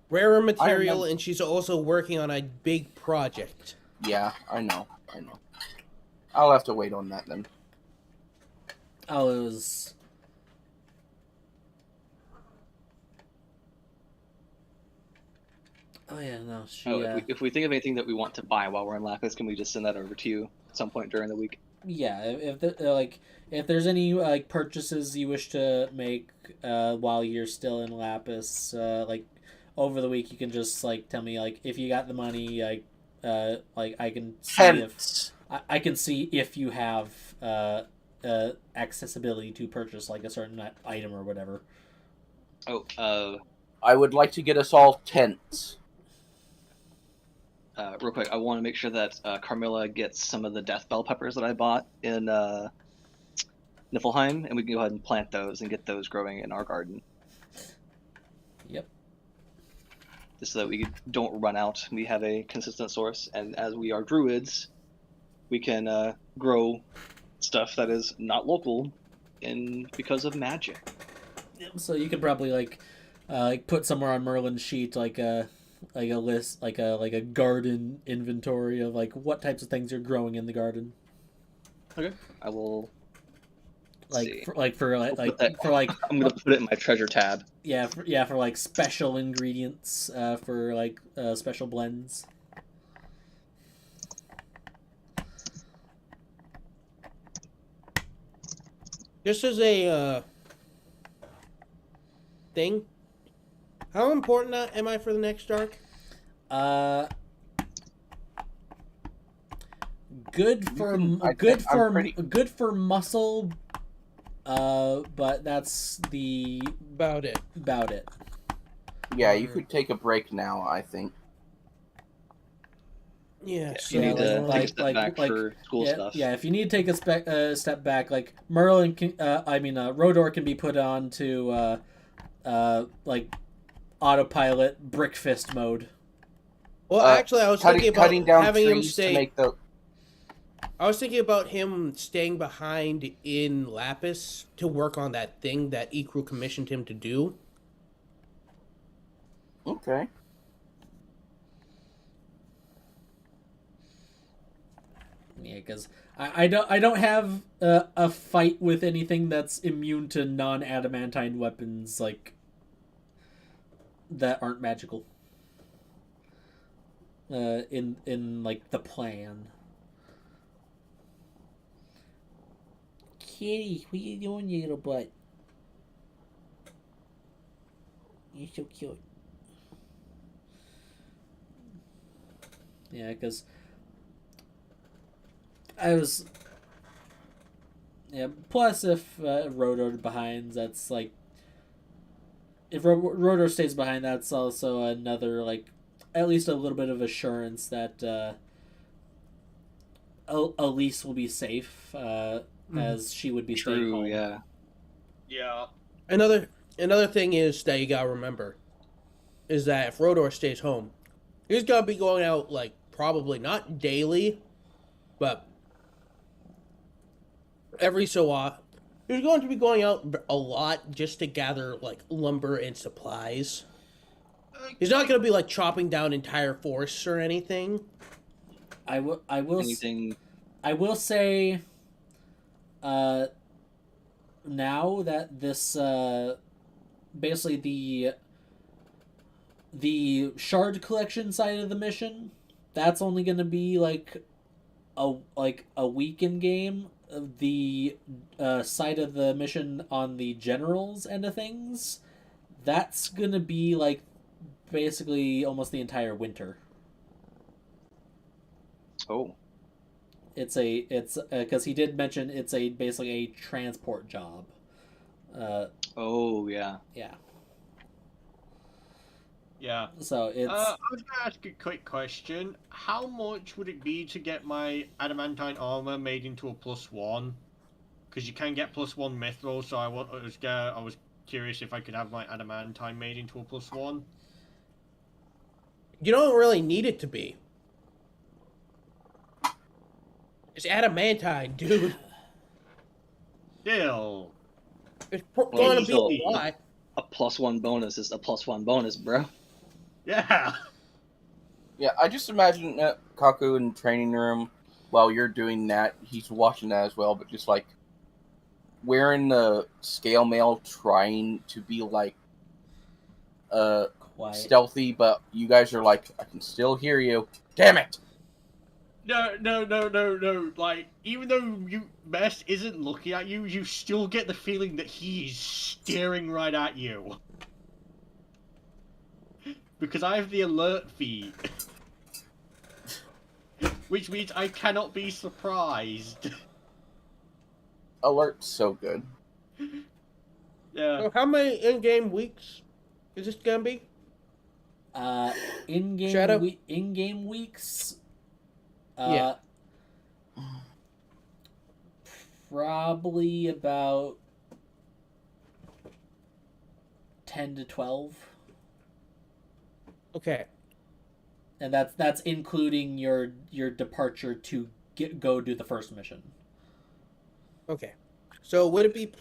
Rarer material, and she's also working on a big project. Yeah, I know. I'll have to wait on that then. Oh, it was. Oh yeah, no. She. If we think of anything that we want to buy while we're in Lapis, can we just send that over to you at some point during the week? Yeah, if there's any like purchases you wish to make while you're still in Lapis, like over the week, you can just like tell me like if you got the money, like I can see Hence. if I can see if you have accessibility to purchase like a certain item or whatever. I would like to get us all tents. Real quick, I want to make sure that Carmilla gets some of the death bell peppers that I bought in Niflheim, and we can go ahead and plant those and get those growing in our garden. Yep. Just so that we don't run out. We have a consistent source, and as we are druids, we can grow stuff that is not local because of magic. So you could probably like put somewhere on Merlin's sheet like a list like a garden inventory of like what types of things you're growing in the garden. Okay, I will. I'm gonna put it in my treasure tab. For like special ingredients for like special blends. This is a thing. How important am I for the next arc? Good for muscle. But that's about it. Yeah, you could take a break now, I think. Yeah, so you need to take a step back for school stuff. Yeah, if you need to take a step back, like Merlin can, Rodor can be put on to like autopilot brick fist mode. Well, actually, I was thinking about cutting down having him trees stay. to make the. I was thinking about him staying behind in Lapis to work on that thing that Ikru commissioned him to do. Okay. Yeah, because I don't have a fight with anything that's immune to non-adamantine weapons like that aren't magical. In like the plan. Kitty, what you doing, you little butt? You're so cute. Yeah, because I was. Yeah. Plus, if Rodor behind, that's like. If Rodor stays behind, that's also another like, at least a little bit of assurance that Elise will be safe, as she would be staying home. Yeah. Yeah. Another thing is that you gotta remember is that if Rodor stays home, he's gonna be going out like probably not daily, but every so often. He's going to be going out a lot just to gather like lumber and supplies. He's not going to be like chopping down entire forests or anything. I will say now that this basically the shard collection side of the mission, that's only going to be like a week in game. The side of the mission on the generals end of things, that's going to be like basically almost the entire winter. Oh. It's because he did mention it's basically a transport job. Oh yeah. Yeah. Yeah. So it's. I was gonna ask a quick question. How much would it be to get my adamantine armor made into a +1? Because you can get +1 mithril, so I was curious if I could have my adamantine made into a +1. You don't really need it to be. It's adamantine, dude. Still. It's Well, going to be still, a lot. a +1 bonus is a +1 bonus, bro. Yeah. Yeah, I just imagine Kaku in the training room while you're doing that. He's watching that as well, but just like wearing the scale mail, trying to be like Quiet. stealthy, but you guys are like, I can still hear you. Damn it! No. Like, even though Mess isn't looking at you, you still get the feeling that he's staring right at you. Because I have the alert feed. Which means I cannot be surprised. Alert's so good. Yeah. So how many in-game weeks is this going to be? Shadow? In-game weeks. Yeah. Probably about 10 to 12. Okay. And that's including your departure to go do the first mission. Okay. So would it be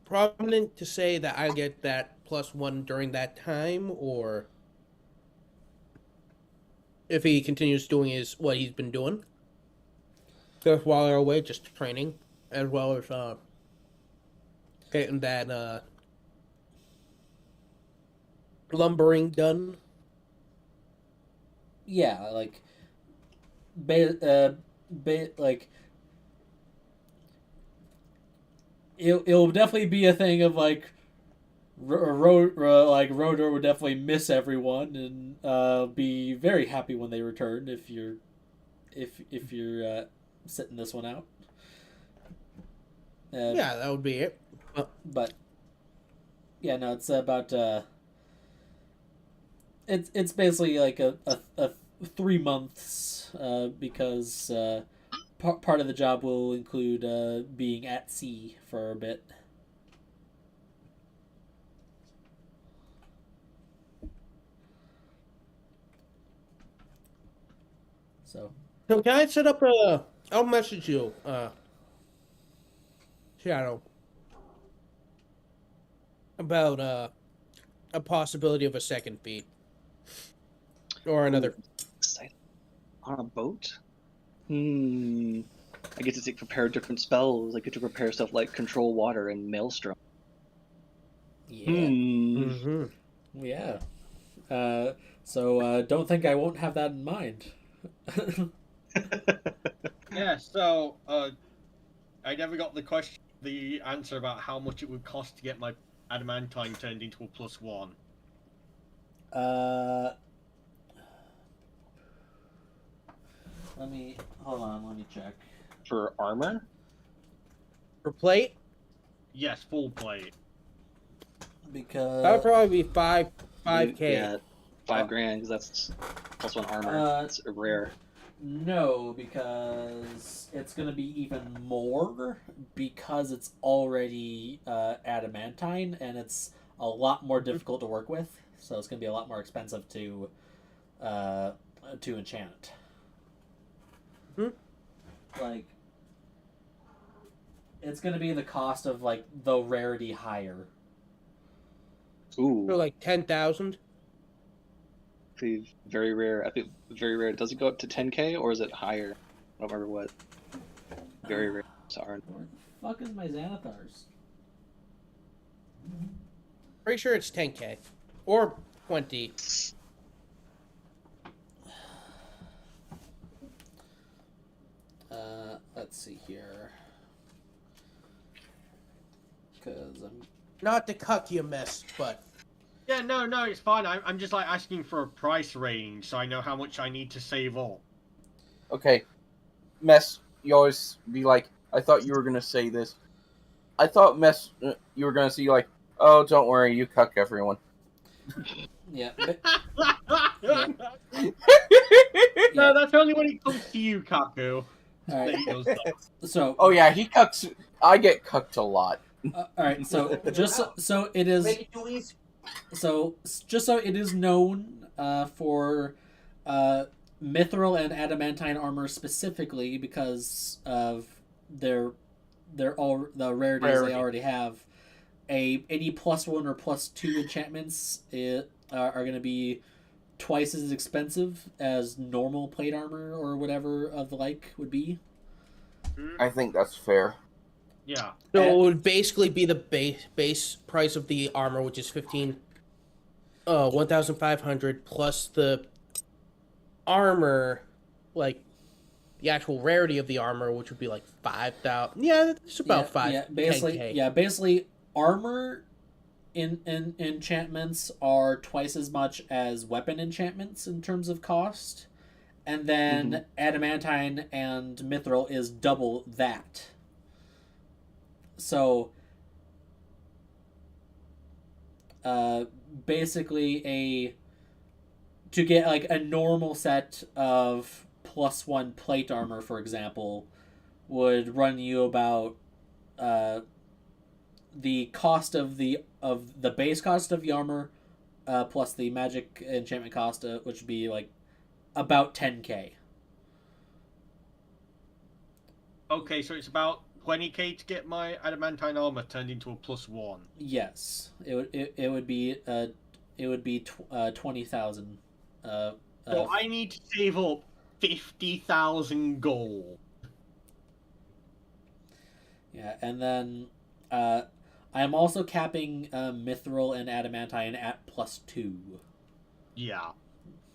prominent to say that I get that +1 during that time, or if he continues doing what he's been doing? Just while they're away, just training, as well as getting that lumbering done. Yeah, like like it'll definitely be a thing of like Rodor would definitely miss everyone and be very happy when they return if you're sitting this one out. Yeah, that would be it. But yeah, no, it's about it's basically like a 3 months because part of the job will include being at sea for a bit. So can I set up I'll message you, Shadow, about a possibility of a second feed. Or another. Exciting. On a boat? I get to prepare different spells. I get to prepare stuff like Control Water and Maelstrom. yeah. Mm-hmm. Yeah. So don't think I won't have that in mind. Yeah, so I never got the answer about how much it would cost to get my adamantine turned into a +1. Hold on, let me check. For armor? For plate, Yes, full plate. Because that would probably be 5K. Yeah, 5 grand, because that's +1 armor. It's rare. no, because it's gonna be even more because it's already adamantine and it's a lot more difficult to work with. So it's gonna be a lot more expensive to enchant. Like, it's gonna be the cost of like the rarity higher. Ooh. For like 10,000. Very rare. I think very rare. Does it go up to 10k or is it higher? I don't remember what. Very rare. Sorry. Where the fuck is my Xanathars? Pretty sure it's 10K. Or 20. Let's see here. Because I'm Not to cuck you, miss, but Yeah, no, it's fine. I'm just like asking for a price range so I know how much I need to save up. Okay, Mess, you always be like, I thought you were going to say this. I thought, Mess, you were going to say, like, oh, don't worry, you cuck everyone. yeah. No, that's only when it comes to you, Kaku. All right. That he does that. So Oh, yeah, he cucks. I get cucked a lot. all right. So just so it is. Make it too easy. just so it is known, for mithril and adamantine armor specifically, because of the rarities they Rarity. already have. Any +1 or +2 enchantments are going to be twice as expensive as normal plate armor or whatever of the like would be. I think that's fair. Yeah. So it would basically be the base price of the armor, which is 1,500 plus the armor, like the actual rarity of the armor, which would be like 5,000. Yeah, it's about 10K. Basically armor in enchantments are twice as much as weapon enchantments in terms of cost, and then adamantine and mithril is double that. So basically to get like a normal set of +1 plate armor, for example, would run you about the cost of the base cost of the armor, plus the magic enchantment cost, which would be like about 10K. Okay, so it's about 20K to get my adamantine armor turned into a +1. Yes, it would be 20,000. So I need to save up 50,000 gold. Yeah, and then I am also capping mithril and adamantine at +2. Yeah,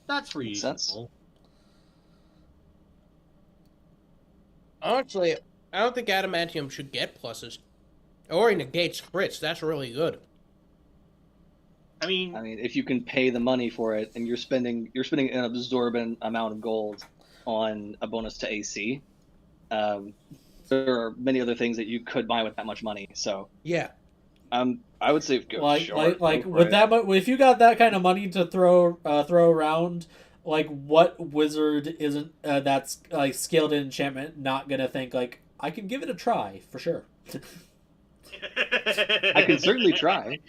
that's reasonable. Honestly, I don't think adamantium should get pluses. Or negates crits. That's really good. I mean, if you can pay the money for it, and you're spending an absorbent amount of gold on a bonus to AC, there are many other things that you could buy with that much money. So yeah, I would say go with that much, if you got that kind of money to throw around, like what wizard isn't that's like skilled in enchantment not gonna think like I can give it a try for sure. I can certainly try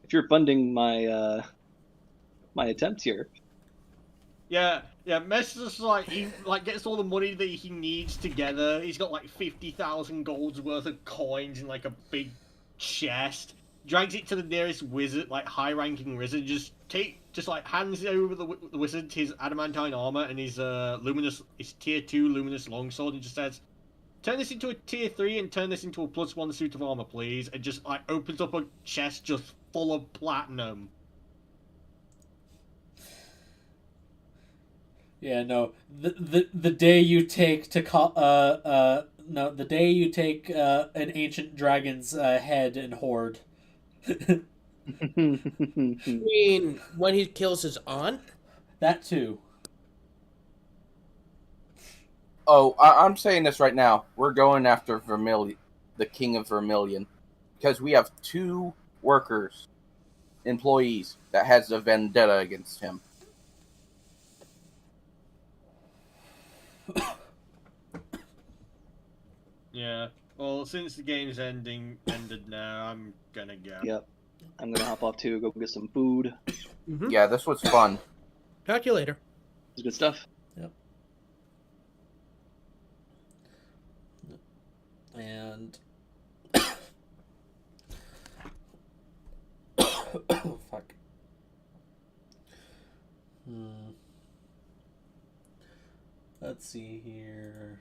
if you're funding my my attempt here. Yeah, Mess just he gets all the money that he needs together. He's got like 50,000 gold's worth of coins in like a big chest. Drags it to the nearest wizard, like high-ranking wizard. Just hands over the wizard his adamantine armor and his his tier 2 luminous longsword, and just says, "Turn this into a tier 3 and turn this into a +1 suit of armor, please." And just opens up a chest just full of platinum. Yeah, no. The day you take to call the day you take an ancient dragon's head and hoard. I mean, when he kills his aunt? That too. Oh, I'm saying this right now. We're going after Vermilion, the King of Vermilion, because we have 2 employees that has a vendetta against him. Yeah. Well, since the game's ended now, I'm gonna go. Yep. I'm gonna hop off too. Go get some food. Yeah, this was fun. Talk to you later. It's good stuff. Yep. And fuck. Let's see here.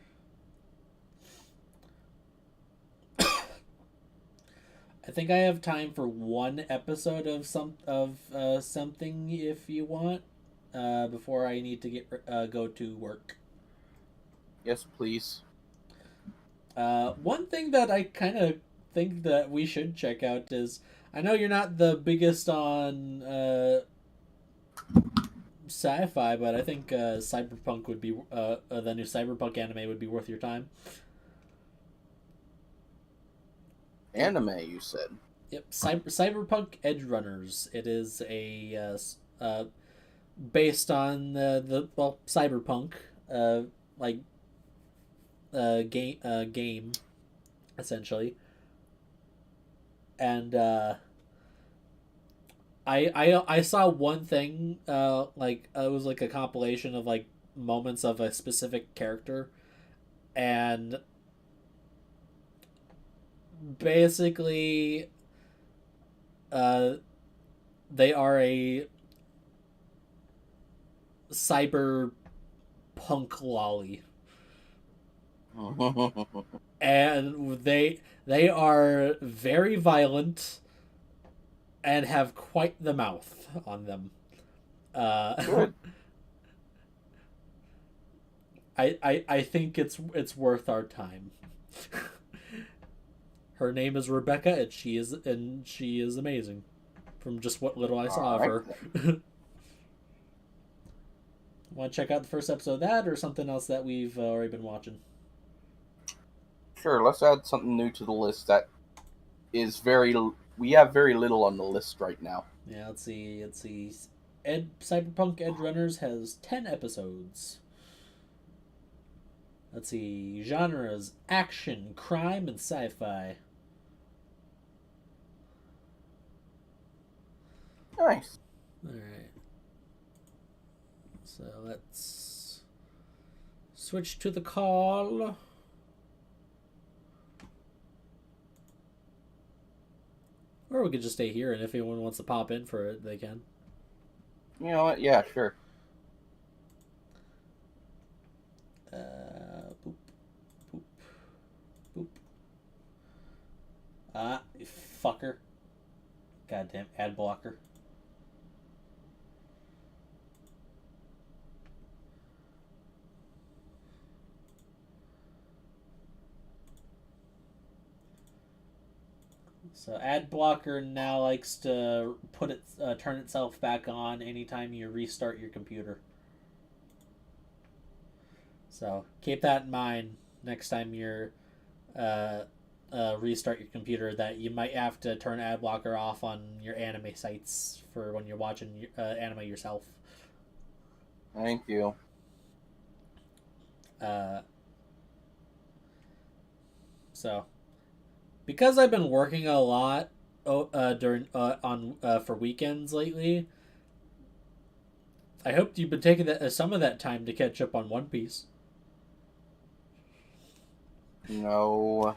I think I have time for one episode of something if you want, before I need to go to work. Yes, please. One thing that I kind of think that we should check out is, I know you're not the biggest on sci-fi, but I think Cyberpunk would be the new Cyberpunk anime would be worth your time. Anime, you said? Yep, Cyberpunk Edge Runners. It is a based on Cyberpunk game essentially, and I saw one thing, it was like a compilation of like moments of a specific character, and basically, uh, they are a cyber punk lolly, and they are very violent and have quite the mouth on them. Good. I think it's worth our time. Her name is Rebecca, and she is amazing. From just what little I saw of her. Want to check out the first episode of that, or something else that we've already been watching? Sure, let's add something new to the list that is very. We have very little on the list right now. Yeah, let's see. Cyberpunk Edge Runners has 10 episodes. Let's see. Genres: action, crime, and sci-fi. Nice. Alright. So let's switch to the call. Or we could just stay here, and if anyone wants to pop in for it, they can. You know what? Yeah, sure. Boop, boop, boop. Ah, you fucker. Goddamn ad blocker. So ad blocker now likes to turn itself back on anytime you restart your computer. So keep that in mind next time you're restart your computer, that you might have to turn ad blocker off on your anime sites for when you're watching anime yourself. Thank you. So because I've been working a lot during for weekends lately, I hope you've been taking some of that time to catch up on One Piece. No.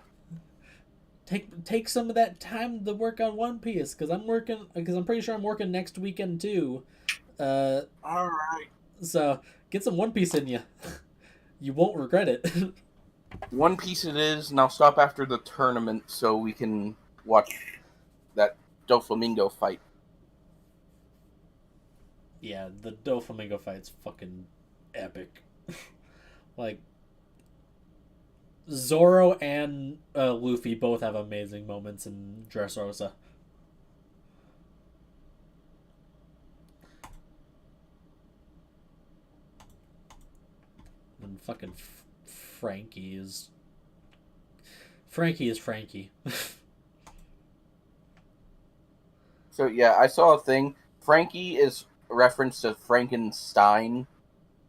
Take some of that time to work on One Piece, because I'm pretty sure I'm working next weekend too. All right. So get some One Piece in you. You won't regret it. One Piece it is. Now stop after the tournament so we can watch that Doflamingo fight. Yeah, the Doflamingo fight's fucking epic. Like, Zoro and Luffy both have amazing moments in Dressrosa. And fucking Frankie is Frankie. So yeah, I saw a thing. Frankie is a reference to Frankenstein,